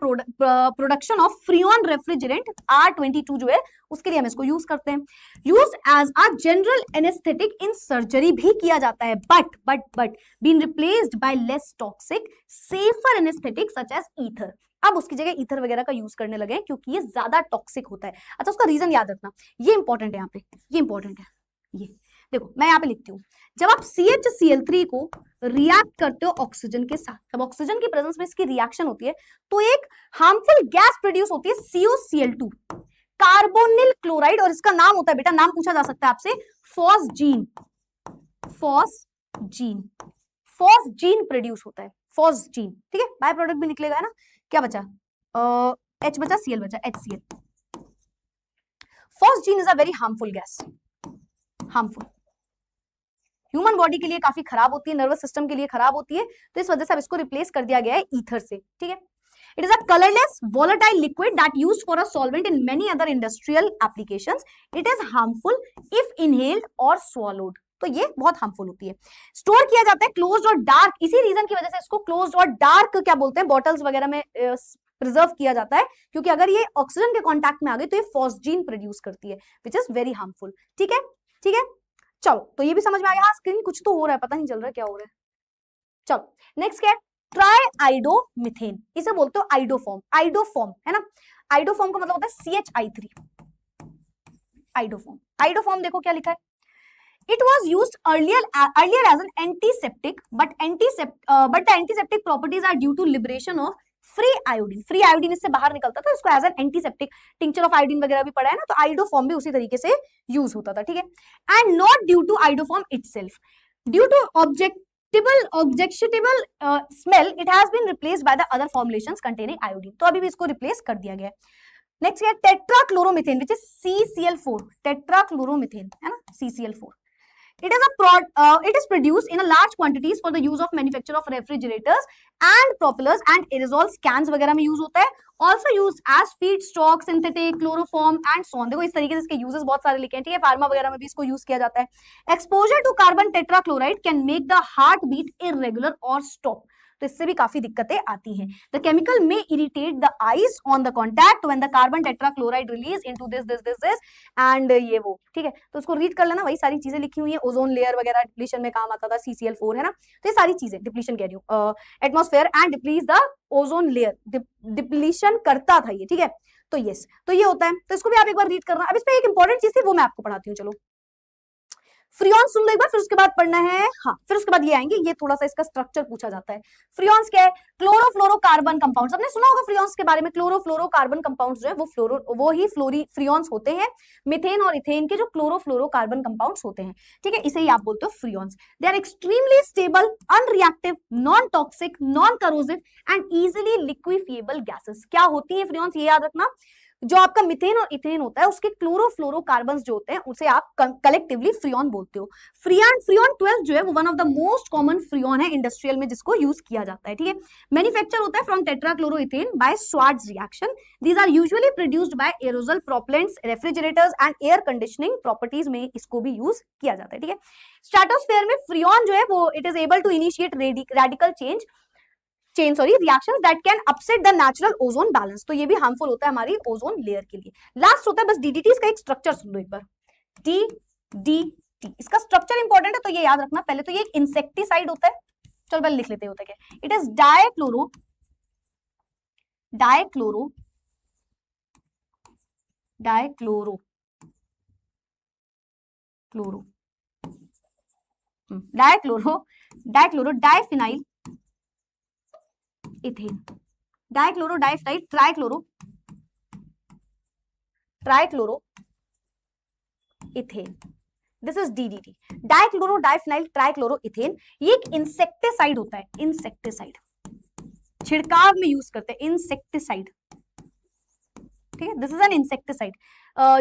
production of freon refrigerant R22 जो है उसके लिए हम इसको यूज करते हैं। Use as a general anaesthetic in surgery भी किया जाता है, but been replaced by less toxic safer anaesthetic such as ether. अब उसकी जगह ईथर वगैरह का यूज करने लगे क्योंकि ये ज्यादा टॉक्सिक होता है। अच्छा, उसका रीजन याद रखना, ये इंपॉर्टेंट है, यहाँ पे ये इंपॉर्टेंट है। ये देखो मैं यहाँ पे लिखती हूँ, जब आप CHCl3 को रिएक्ट करते हो ऑक्सीजन के साथ, जब ऑक्सीजन की प्रेजेंस में इसकी रिएक्शन होती है तो एक हार्मफुल गैस प्रोड्यूस होती है COCl2, कार्बोनिल क्लोराइड, और इसका नाम होता है, बेटा नाम पूछा जा सकता है आपसे, फॉस्जीन। फॉस्जीन प्रोड्यूस होता है, फॉस्जीन, ठीक है। बाय प्रोडक्ट भी निकलेगा, है ना। क्या बचा, H बचा, Cl बचा, HCl। Phosgene is a very harmful gas, harmful, human body के लिए काफी खराब होती है, नर्वस सिस्टम के लिए खराब होती है, तो इस वजह से अब इसको रिप्लेस कर दिया गया है ईथर से, ठीक है। It is a colourless volatile liquid that used for a solvent in many other industrial applications. It is harmful if inhaled or swallowed. तो ये बहुत हार्मफुल होती है। स्टोर किया जाता है क्लोज्ड और डार्क, इसी रीजन की वजह से इसको क्लोज्ड और डार्क क्या बोलते हैं, बॉटल्स वगैरह में प्रिजर्व किया जाता है, क्योंकि अगर ये ऑक्सीजन के कांटेक्ट में आ गई तो ये फॉस्जीन प्रोड्यूस करती है, विच इज वेरी हार्मफुल, ठीक है, ठीक है। चलो, तो ये भी समझ में आ गया। हाँ, स्क्रीन कुछ तो हो रहा है, पता नहीं चल रहा है क्या हो रहा है। चलो नेक्स्ट क्या है, ट्राइआइडोमिथेन, इसे बोलते हो आइडोफॉर्म, आइडोफॉर्म है ना। आइडोफॉर्म का मतलब होता है CHI3, आइडोफॉर्म। आइडोफॉर्म देखो क्या लिखा है, it was used earlier as an antiseptic, but the antiseptic properties are due to liberation of free iodine. Free iodine इससे बाहर निकलता था, इसको as an antiseptic, tincture of iodine वगैरह भी पढ़ा है ना, तो आइडोफॉर्म भी उसी तरीके से यूज होता था, ठीक है। And not due to iodoform itself, due to objectionable smell, it has been replaced by the other formulations containing iodine। तो अभी भी इसको रिप्लेस कर दिया गया है। नेक्स्ट है टेट्राक्लोरोमिथेन, विच इज CCl4, टेट्राक्लोरोमिथेन है ना, CCl4। It is produced in a large quantities for the use of manufacture of refrigerators and propellers and aerosols, cans वगैरह में यूज होता है। Also used as feedstock, synthetic, chloroform and so on। देखो इस तरीके से इसके यूजेस बहुत सारे लिखे हैं, ठीक है। फार्मा वगैरह में भी इसको यूज किया जाता है। Exposure to carbon tetrachloride can make the heart beat irregular or stop। तो इससे भी काफी दिक्कतें आती हैं। The chemical may irritate the eyes on the contact when the carbon tetrachloride release into this and ये वो, ठीक है। तो उसको रीड कर लेना, वही सारी चीजें लिखी हुई है। ओजोन लेयर वगैरह डिप्लीशन में काम आता था, CCl4 है ना। तो ये सारी चीजें डिप्लीशन कह रही हूँ, atmosphere and depletes the ozone layer, depletion करता था ये, ठीक है। तो यस, तो ये होता है, तो इसको भी आप एक बार रीड करना। अब इस पे एक इंपॉर्टेंट चीज थी, वो मैं आपको पढ़ाती हूँ। चलो फ्रियॉन्स सुन लो एक बार, फिर उसके बाद पढ़ना है, हाँ फिर उसके बाद ये आएंगे, ये थोड़ा सा इसका स्ट्रक्चर पूछा जाता है। फ्रियॉन्स क्या है, क्लोरोफ्लोरोकार्बन कंपाउंड्स, आपने सुना होगा फ्रियॉन्स के बारे में। क्लोरोफ्लोरोकार्बन कंपाउंड्स जो है वो ही फ्रियॉन्स होते हैं। मिथेन और इथेन के जो क्लोरोफ्लोरोकार्बन कंपाउंड्स होते हैं, ठीक है, इसे ही आप बोलते हो freons. They are extremely stable, unreactive, non toxic, non corrosive and easily liquefiable gases. क्या होती है फ्रियॉन्स, ये याद रखना। जो आपका मिथेन और इथेन होता है उसके क्लोरोफ्लोरोकार्बन्स जो होते हैं उसे आप कलेक्टिवली फ्रियॉन बोलते हो। फ्रियॉन 12 जो है वो one of the most common freon है इंडस्ट्रियल में, जिसको यूज किया जाता है, ठीक है। मैन्युफैक्चर होता है from tetrachloroethane by Swarts reaction. These are usually produced by aerosol propellants, refrigerators and air conditioning properties में इसको भी यूज किया जाता है, ठीक है। स्ट्रेटोस्फेयर में फ्रियॉन जो है वो it is able to initiate radical reactions that can upset the natural ozone balance. तो ये भी हार्मफुल होता है हमारी ओजोन लेयर के लिए। लास्ट होता है बस DDTs का एक स्ट्रक्चर सुन लो एक बार। DDT, इसका स्ट्रक्चर इंपॉर्टेंट है तो ये याद रखना। पहले तो ये एक इंसेक्टिसाइड होता है, चलो पहले लिख लेते होता क्या, it is dichloro dichloro dichloro chloro dichloro dichloro diphenyl ethane, dichloro diphenyl trichloro trichloro ethane, this is DDT, dichloro diphenyl trichloro ethane. ये एक इंसेक्टिसाइड होता है, इंसेक्टिसाइड छिड़काव में यूज करते हैं, इंसेक्टिसाइड, ठीक है, दिस इज एन इंसेक्टिसाइड।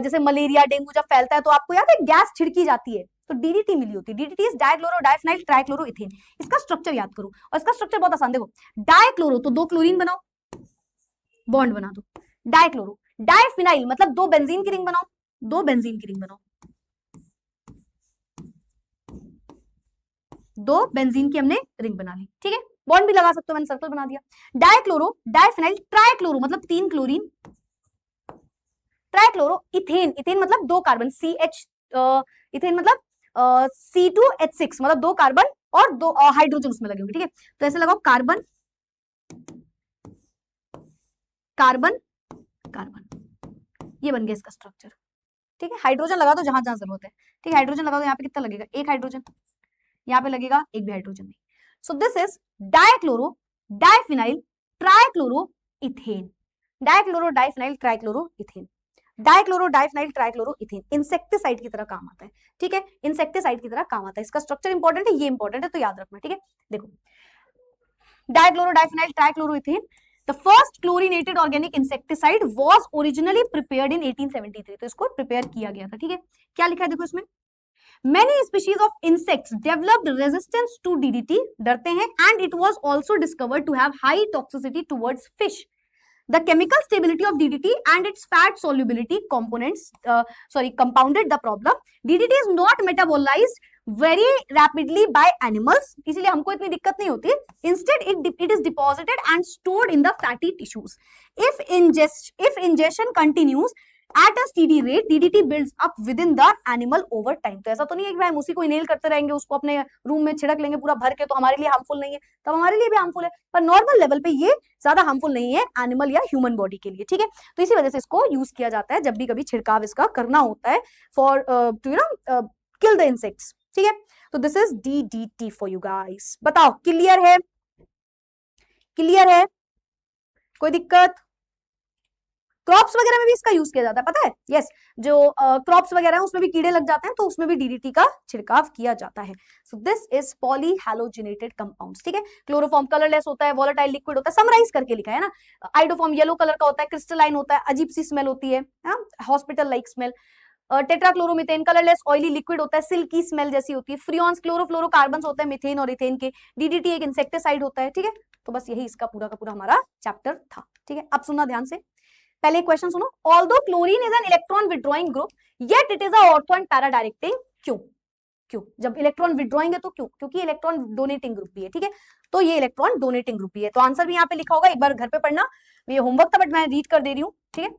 जैसे मलेरिया डेंगू जब फैलता है तो आपको याद है गैस छिड़की जाती है, तो डीडीटी मिली होती है, DDT is dichloro diphenyl trichloro ethane. इसका स्ट्रक्चर याद करो, और इसका स्ट्रक्चर बहुत आसान, देखो डाइक्लोरो तो 2 क्लोरीन बनाओ, बॉन्ड बना दो, डाइक्लोरो डाइफिनाइल मतलब 2 बेंजीन की रिंग बनाओ, 2 बेंजीन की रिंग बनाओ, 2 बेंजीन की हमने रिंग बना ली, ठीक है, बॉन्ड भी लगा सकते हो, मैंने सर्कल बना दिया। डाइक्लोरो डाइफिनाइल ट्राइक्लोरो मतलब 3 क्लोरीन, ट्राइक्लोरो इथेन, इथेन मतलब 2 कार्बन, CH, इथेन मतलब C2H6 मतलब 2 कार्बन और 2 हाइड्रोजन उसमें लगे होंगे, ठीक है, तो ऐसे लगाओ कार्बन कार्बन कार्बन, ये बन गया इसका स्ट्रक्चर, ठीक है। हाइड्रोजन लगा दो जहां जहां जरूरत है, ठीक है, हाइड्रोजन लगा दो, यहाँ पे कितना लगेगा, 1 हाइड्रोजन, यहाँ पे लगेगा 1 भी हाइड्रोजन नहीं। So this is dichloro diphenyl trichloro ethane, dichloro diphenyl trichloro ethane, dichloro diphenyl trichloro ethane insecticide की तरह काम आता है, ठीक है, इंसेक्टिसाइड की तरह काम आता है। इसका स्ट्रक्चर इंपॉर्टेंट है, ये इंपॉर्टेंट है, तो याद रखना, ठीक है। देखो dichloro diphenyl trichloro ethane, the first chlorinated organic insecticide was originally prepared in 1873, तो इसको प्रिपेयर किया गया था, ठीक है। क्या लिखा है देखो इसमें, Many species of insects developed resistance to DDT, डरते हैं, and it was also discovered to have high toxicity towards fish. The chemical stability of DDT and its fat solubility compounded the problem. DDT is not metabolized very rapidly by animals, इसलिए हमको इतनी दिक्कत नहीं होती. Instead, it is deposited and stored in the fatty tissues. If ingestion continues at a steady rate, DDT builds up within the animal over time. तो ऐसा तो नहीं है कि भाई हम उसी को इनहेल करते रहेंगे, उसको अपने रूम में छिड़क लेंगे पूरा भर के, तो हमारे लिए हार्मफुल नहीं है, तब हमारे लिए भी हार्मफुल है, पर नॉर्मल लेवल पे ये ज्यादा हार्मफुल नहीं है एनिमल या ह्यूमन बॉडी के लिए, ठीक है। तो इसी वजह से इसको यूज किया जाता है जब भी कभी छिड़काव इसका करना होता है for to kill the insects, ठीक है। तो this is DDT for you guys. बताओ क्लियर है, क्लियर है, कोई दिक्कत? क्रॉप्स वगैरह में भी इसका यूज किया जाता है, पता है, यस, जो क्रॉप्स वगैरह है उसमें भी कीड़े लग जाते हैं, तो उसमें भी डीडीटी का छिड़काव किया जाता है। सो दिस इज पॉलीहैलोजिनेटेड कंपाउंड्स, ठीक है। क्लोरोफॉर्म कलरलेस होता है, वोलेटाइल लिक्विड होता है, समराइज करके लिखा है ना। आइडोफॉर्म येलो कलर का होता है, क्रिस्टलाइन होता है, अजीब सी स्मेल होती है, hospital like smell. Tetrachloromethane colourless oily liquid होता है, सिल्की स्मेल जैसी होती है। फ्रियॉन्स क्लोरोफ्लोरोकार्बन्स होते हैं मीथेन और इथेन के। डीडीटी एक इंसेक्टिसाइड होता है, ठीक है। तो बस यही इसका पूरा का पूरा हमारा चैप्टर था, ठीक है। अब सुनना ध्यान से, पहले क्वेश्चन सुनो। Although chlorine is an electron withdrawing group yet it is a ortho and para directing, क्यों? क्यों? जब इलेक्ट्रॉन विड्रॉइंग है तो क्यों? क्योंकि इलेक्ट्रॉन डोनेटिंग ग्रुप भी है, ठीक है। तो ये इलेक्ट्रॉन डोनेटिंग ग्रुप भी है, तो आंसर भी यहाँ पे लिखा होगा, एक बार घर पे पढ़ना, ये होमवर्क था बट मैं रीड कर दे रही हूँ, ठीक है,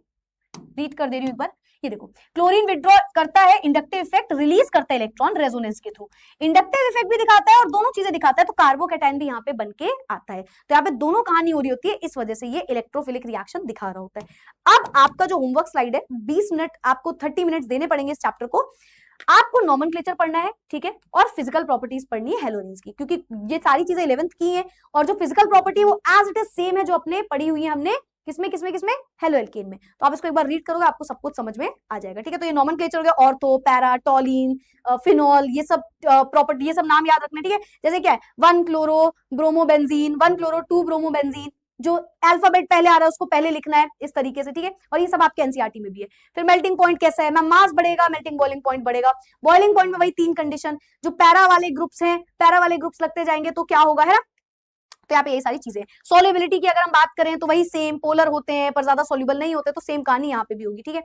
रीड कर दे रही हूँ एक बार। ये देखो, क्लोरीन विड्रॉ करता है, इंडक्टिव इफेक्ट रिलीज करता है इलेक्ट्रॉन रेजोनेंस के थ्रू, इंडक्टिव इफेक्ट भी दिखाता है और दोनों चीजें दिखाता है, तो कार्बोकैटायन भी यहाँ पे बन के आता है। तो यहाँ पे दोनों कहानी हो रही होती है, इस वजह से ये इलेक्ट्रोफिलिक रिएक्शन दिखा रहा होता है। अब आपका जो होमवर्क स्लाइड है, 20 मिनट आपको 30 मिनट देने पड़ेंगे इस चैप्टर को। आपको नॉमेनक्लेचर पढ़ना है, ठीक है, और फिजिकल प्रॉपर्टीज पढ़नी है हेलोजेंस की, क्योंकि ये सारी चीजें 11th की हैं, और जो फिजिकल प्रॉपर्टी है वो एज इट इज सेम है जो अपने पढ़ी हुई है हमने किसमें किसमें किसमें हेलो एल्केन में। तो आप इसको एक बार रीड करोगे, आपको सब कुछ समझ में आ जाएगा, ठीक है। तो ये नॉमेनक्लेचर हो गया, ऑर्थो, पैरा, टॉलिन, फिनॉल, ये सब प्रॉपर्टी, ये सब नाम याद रखना, ठीक है। जैसे क्या है, 1 क्लोरो ब्रोमोबेंजीन, 1 क्लोरो 2 ब्रोमोबेंजीन, जो अल्फाबेट पहले आ रहा है उसको पहले लिखना है इस तरीके से, ठीक है। और ये सब आपके एनसीईआरटी में भी है। फिर मेल्टिंग पॉइंट कैसा है, मैम, मास बढ़ेगा, मेल्टिंग बॉइलिंग पॉइंट बढ़ेगा। बॉइलिंग पॉइंट में वही 3 कंडीशन, जो पैरा वाले ग्रुप्स हैं, पैरा वाले ग्रुप्स लगते जाएंगे तो क्या होगा, है ना, तो यहाँ पे यही सारी चीजें। सोल्युबिलिटी की अगर हम बात करें तो वही सेम, पोलर होते हैं पर ज्यादा सोल्यूबल नहीं होते, तो सेम कहानी यहाँ पे भी होगी, ठीक है।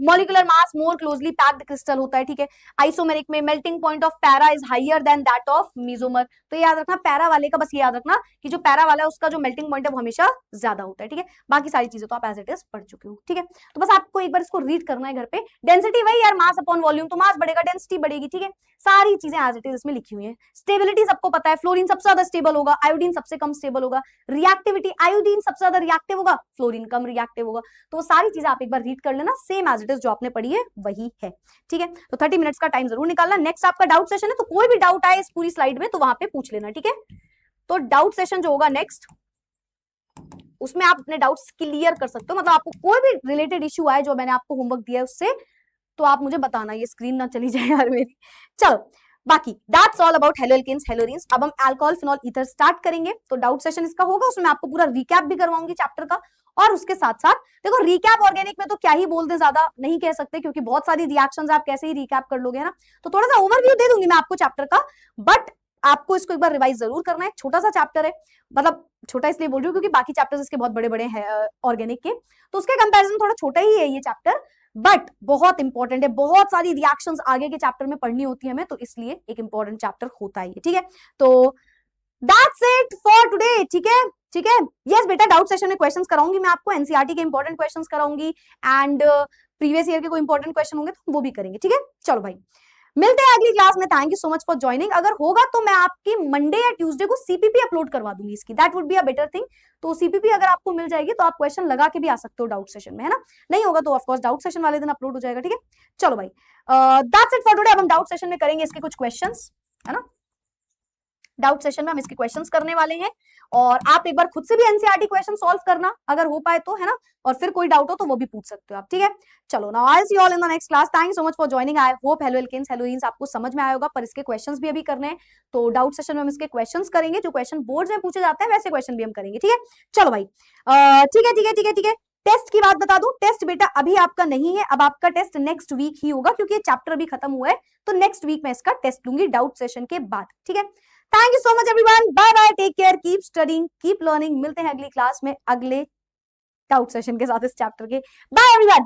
Molecular mass more closely packed crystal होता है, ठीक है। आइसोमेरिक में melting point of para is higher than that of mesomer, तो याद रखना पैरा वाले का, बस ये याद रखना कि जो पैरा वाला है उसका जो मेल्टिंग पॉइंट है वो हमेशा ज्यादा होता है, ठीक है। बाकी सारी चीजें तो आप एज इट इज पढ़ चुके हो, ठीक है। तो बस आपको एक बार इसको रीड करना है घर पे। डेंसिटी वही यार, मास अपॉन वॉल्यूम, तो मास बढ़ेगा डेंसिटी बढ़ेगी, ठीक है। सारी चीजें एज इट इज इसमें लिखी हुई है। स्टेबिलिटी सबको पता है, फ्लोरीन सबसे ज्यादा स्टेबल होगा, आयोडीन सबसे कम स्टेबल होगा। रिएक्टिविटी, आयोडीन सबसे ज्यादा रिएक्टिव होगा, फ्लोरीन कम रिएक्टिव होगा। तो वो सारी चीजें आप एक बार रीड कर लेना, सेम एज इट इज जो आपने पढ़ी है वही है, ठीक है। तो 30 मिनट्स का टाइम जरूर निकालना। नेक्स्ट आपका डाउट सेशन है, तो कोई भी डाउट आए इस पूरी स्लाइड में तो वहां पे पूछ लेना, ठीक है। तो डाउट सेशन जो होगा नेक्स्ट, उसमें आप अपने डाउट्स क्लियर कर सकते हो, मतलब आपको कोई भी रिलेटेड इश्यू आए जो मैंने आपको होमवर्क दिया है उससे, तो आप मुझे बताना, ये स्क्रीन ना चली जाए यार मेरी। चलो बाकी दैट्स ऑल अबाउट हेलोएल्केन्स हेलोरीन्स। अब हम अल्कोहल फिनॉल ईथर स्टार्ट करेंगे। तो डाउट सेशन इसका होगा, उसमें आपको पूरा रिकैप भी करवाऊंगी चैप्टर का, और उसके साथ साथ देखो रिकैप ऑर्गेनिक में तो क्या ही बोल दे, ज्यादा नहीं कह सकते क्योंकि बहुत सारी रिएक्शंस आप कैसे ही रिकैप कर लोगे ना। तो थोड़ा सा ओवरव्यू दे दूंगी मैं आपको चैप्टर का, बट आपको इसको एक बार रिवाइज जरूर करना है। छोटा सा चैप्टर है, मतलब छोटा इसलिए बोल रही हूँ क्योंकि बाकी चैप्टर्स इसके बहुत बड़े बड़े हैं ऑर्गेनिक के, तो उसके कंपैरिजन थोड़ा छोटा ही है ये चैप्टर, बट बहुत इंपॉर्टेंट है। बहुत सारी रिएक्शंस आगे के चैप्टर में पढ़नी होती है हमें, तो इसलिए एक इंपॉर्टेंट चैप्टर होता है ये, ठीक है। तो दैट्स इट फॉर टुडे, ठीक है, ठीक है। यस बेटा, डाउट सेशन में क्वेश्चंस कराऊंगी मैं आपको, एनसीईआरटी के इंपॉर्टेंट क्वेश्चंस कराऊंगी, एंड प्रीवियस ईयर के कोई इंपॉर्टेंट क्वेश्चन होंगे तो वो भी करेंगे, ठीक है। चलो भाई, मिलते हैं अगली क्लास में। Thank you so much for joining. अगर होगा तो मैं आपकी मंडे या ट्यूसडे को सीपीपी अपलोड करवा दूंगी इसकी, that would be a better thing. तो सीपीपी अगर आपको मिल जाएगी तो आप क्वेश्चन लगा के भी आ सकते हो डाउट सेशन में, है ना। नहीं होगा तो ऑफकोर्स डाउट सेशन वाले दिन अपलोड हो जाएगा, ठीक है। चलो भाई, दैट्स इट फॉर टुडे। अब हम डाउट सेशन में करेंगे इसके कुछ क्वेश्चंस, है ना। डाउट सेशन में हम इसके क्वेश्चंस करने वाले हैं, और आप एक बार खुद से भी एनसीईआरटी क्वेश्चन सॉल्व करना अगर हो पाए तो, है ना। और फिर कोई डाउट हो तो वो भी पूछ सकते हो आप, ठीक है। चलो, now I see you all in the next class. Thank you so much for joining. I hope haloalkanes haloarenes आपको समझ में आया होगा, पर इसके क्वेश्चंस भी अभी करने हैं। तो डाउट सेशन में हम इसके क्वेश्चंस करेंगे, जो क्वेश्चन बोर्ड में पूछे जाते हैं वैसे क्वेश्चन भी हम करेंगे, ठीक है। चलो भाई, ठीक है, ठीक है, ठीक है, ठीक है। टेस्ट की बात बता दूं, टेस्ट बेटा अभी आपका नहीं है, अब आपका टेस्ट नेक्स्ट वीक ही होगा, क्योंकि ये चैप्टर भी खत्म हुआ है। तो नेक्स्ट वीक मैं इसका टेस्ट लूंगी डाउट सेशन के बाद, ठीक है। Thank you so much everyone, bye bye, take care, keep studying, keep learning. मिलते हैं अगली क्लास में अगले डाउट सेशन के साथ इस चैप्टर के। Bye everyone.